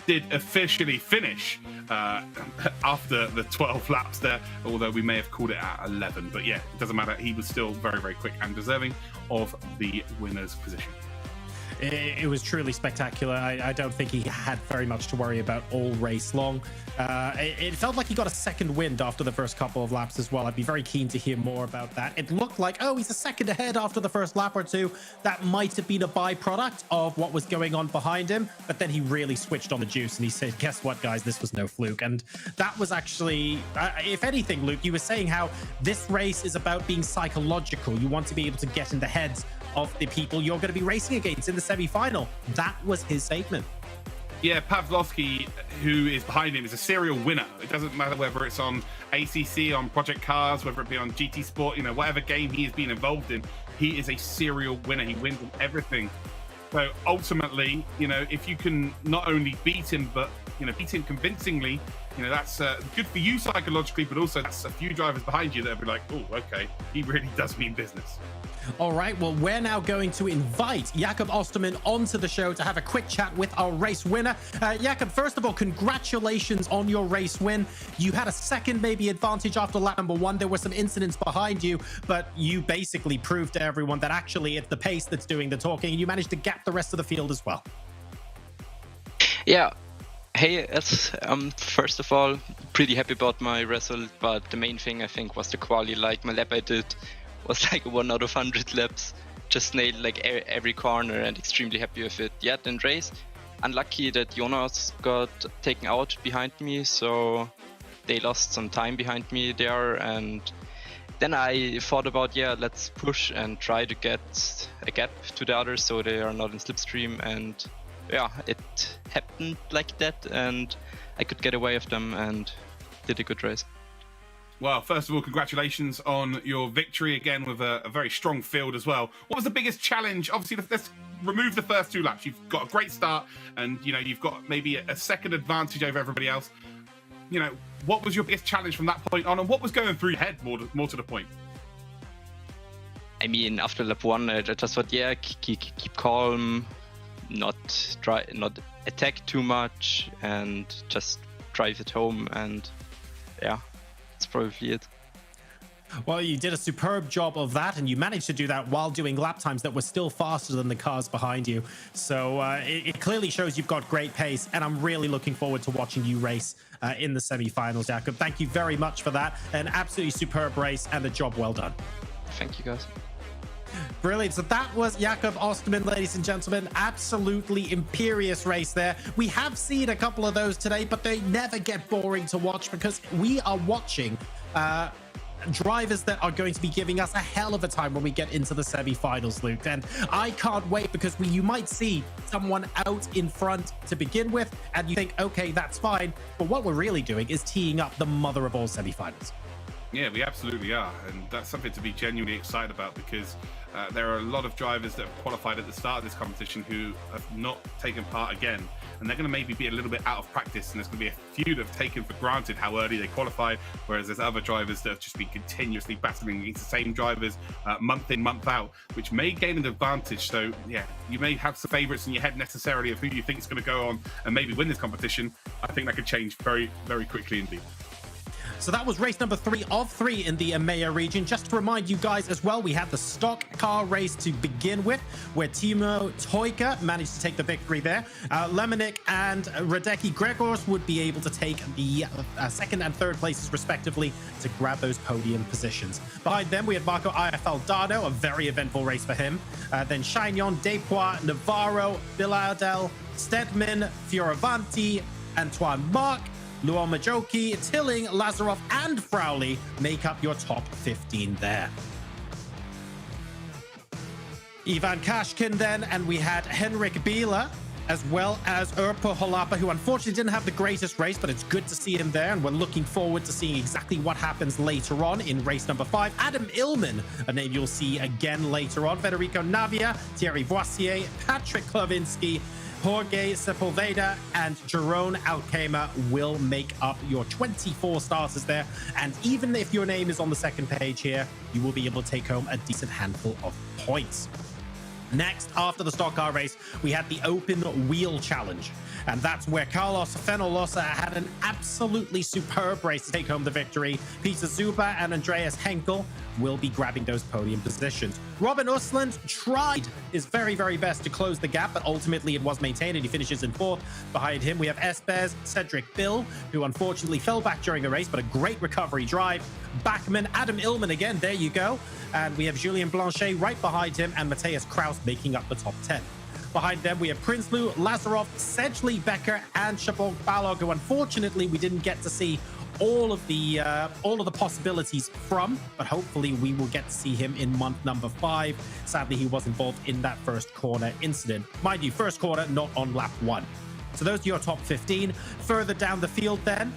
did officially finish after the 12 laps there, although we may have called it at 11. But yeah, it doesn't matter. He was still very, very quick and deserving of the winner's position. It was truly spectacular. I don't think he had very much to worry about all race long. It felt like he got a second wind after the first couple of laps as well. I'd be very keen to hear more about that. It looked like, oh, he's a second ahead after the first lap or two. That might have been a byproduct of what was going on behind him. But then he really switched on the juice and he said, guess what, guys, this was no fluke. And that was actually, if anything, Luke, you were saying how this race is about being psychological. You want to be able to get in the heads of the people you're going to be racing against in the semi-final. That was his statement. Yeah, Pavlovsky, who is behind him, is a serial winner. It doesn't matter whether it's on ACC, on Project Cars, whether it be on GT Sport, whatever game he has been involved in, he is a serial winner. He wins in everything. So ultimately, if you can not only beat him, but beat him convincingly, that's good for you psychologically, but also that's a few drivers behind you that'll be like, oh, okay, he really does mean business. All right, well, we're now going to invite Jakob Osterman onto the show to have a quick chat with our race winner. Jakob, first of all, congratulations on your race win. You had a second maybe advantage after lap number 1. There were some incidents behind you, but you basically proved to everyone that actually it's the pace that's doing the talking, and you managed to gap the rest of the field as well. Yeah. Hey, first of all, pretty happy about my result, but the main thing I think was the quali. Like my lap I did was like 1 out of 100 laps, just nailed like every corner and extremely happy with it. Yeah, then race, unlucky that Jonas got taken out behind me, so they lost some time behind me there, and then I thought about, let's push and try to get a gap to the others so they are not in slipstream, and it happened like that, and I could get away with them and did a good race. Well, first of all, congratulations on your victory again with a very strong field as well. What was the biggest challenge? Obviously, let's remove the first 2 laps. You've got a great start, and you've got maybe a second advantage over everybody else. What was your biggest challenge from that point on, and what was going through your head more to the point? I mean, after lap 1, I just thought, keep calm, not attack too much, and just drive it home, and that's probably it. Well, you did a superb job of that, and you managed to do that while doing lap times that were still faster than the cars behind you. So it clearly shows you've got great pace, and I'm really looking forward to watching you race in the semi-finals, Jakob. Thank you very much for that. An absolutely superb race and a job well done. Thank you, guys. Brilliant. So that was Jakob Osterman, ladies and gentlemen. Absolutely imperious race there. We have seen a couple of those today, but they never get boring to watch because we are watching drivers that are going to be giving us a hell of a time when we get into the semi-finals, Luke. And I can't wait because you might see someone out in front to begin with, and you think, okay, that's fine. But what we're really doing is teeing up the mother of all semi-finals. Yeah, we absolutely are. And that's something to be genuinely excited about because there are a lot of drivers that have qualified at the start of this competition who have not taken part again. And they're going to maybe be a little bit out of practice. And there's going to be a few that have taken for granted how early they qualified. Whereas there's other drivers that have just been continuously battling against the same drivers month in, month out, which may gain an advantage. So, you may have some favourites in your head necessarily of who you think is going to go on and maybe win this competition. I think that could change very, very quickly indeed. So that was race number 3 of 3 in the EMEA region. Just to remind you guys as well, we had the stock car race to begin with, where Timo Toika managed to take the victory there. Lemonik and Radecki Gregors would be able to take the second and third places respectively to grab those podium positions. Behind them, we had Marco IFL Dardo, a very eventful race for him. Then Chagnon, Despois, Navarro, Bilardel, Stedman, Fioravanti, Antoine Marc, Luan Majoki, Tilling, Lazarov, and Frowley make up your top 15 there. Ivan Kashkin then, and we had Henrik Bieler, as well as Urpo Holapa, who unfortunately didn't have the greatest race, but it's good to see him there, and we're looking forward to seeing exactly what happens later on in race number 5. Adam Illman, a name you'll see again later on. Federico Navia, Thierry Voissier, Patrick Klavinsky, Jorge Sepulveda, and Jerome Alquema will make up your 24 starters there. And even if your name is on the second page here, you will be able to take home a decent handful of points. Next, after the stock car race, we had the open wheel challenge. And that's where Carlos Fenolosa had an absolutely superb race to take home the victory. Peter Zuba and Andreas Henkel will be grabbing those podium positions. Robin Usland tried his very, very best to close the gap, but ultimately it was maintained and he finishes in 4th. Behind him, we have Espes, Cedric Bill, who unfortunately fell back during the race, but a great recovery drive. Backman, Adam Illman again, there you go. And we have Julien Blanchet right behind him and Matthias Kraus making up the top 10. Behind them, we have Prinsloo, Lazarov, Sedgley, Becker, and Chabot Balog, who unfortunately we didn't get to see all of the possibilities from, but hopefully we will get to see him in month number 5. Sadly, he was involved in that first corner incident. Mind you, first corner, not on lap 1. So those are your top 15. Further down the field then,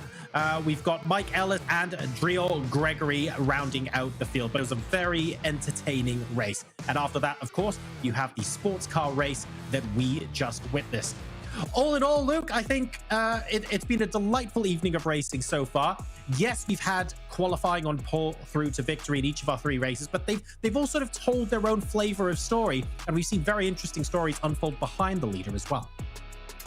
we've got Mike Ellis and Driel Gregory rounding out the field. But it was a very entertaining race. And after that, of course, you have the sports car race that we just witnessed. All in all, Luke, I think it's been a delightful evening of racing so far. Yes, we've had qualifying on pole through to victory in each of our 3 races, but they've all sort of told their own flavor of story, and we've seen very interesting stories unfold behind the leader as well.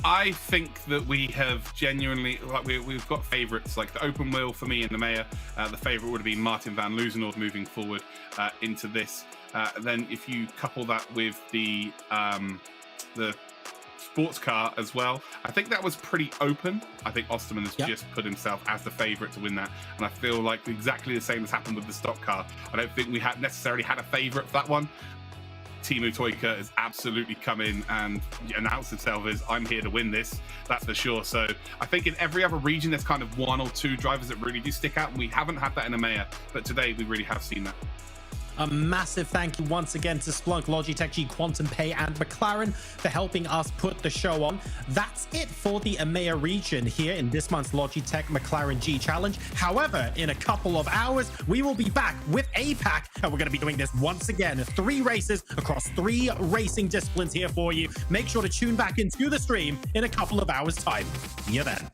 I think that we have genuinely, like, we've got favourites. Like the open wheel for me in the EMEA, the favourite would have been Martin van Loozenord moving forward into this. Then if you couple that with the sports car as well, I think that was pretty open. I think Osterman has just put himself as the favourite to win that, and I feel like exactly the same has happened with the stock car. I don't think we had necessarily had a favourite for that one. Teemu Toika has absolutely come in and announced himself as, I'm here to win this, that's for sure. So I think in every other region there's kind of 1 or 2 drivers that really do stick out, and we haven't had that in EMEA, but today we really have seen that. A massive thank you once again to Splunk, Logitech G, Quantum Pay, and McLaren for helping us put the show on. That's it for the EMEA region here in this month's Logitech McLaren G Challenge. However, in a couple of hours, we will be back with APAC, and we're going to be doing this once again. 3 races across 3 racing disciplines here for you. Make sure to tune back into the stream in a couple of hours' time. See you then.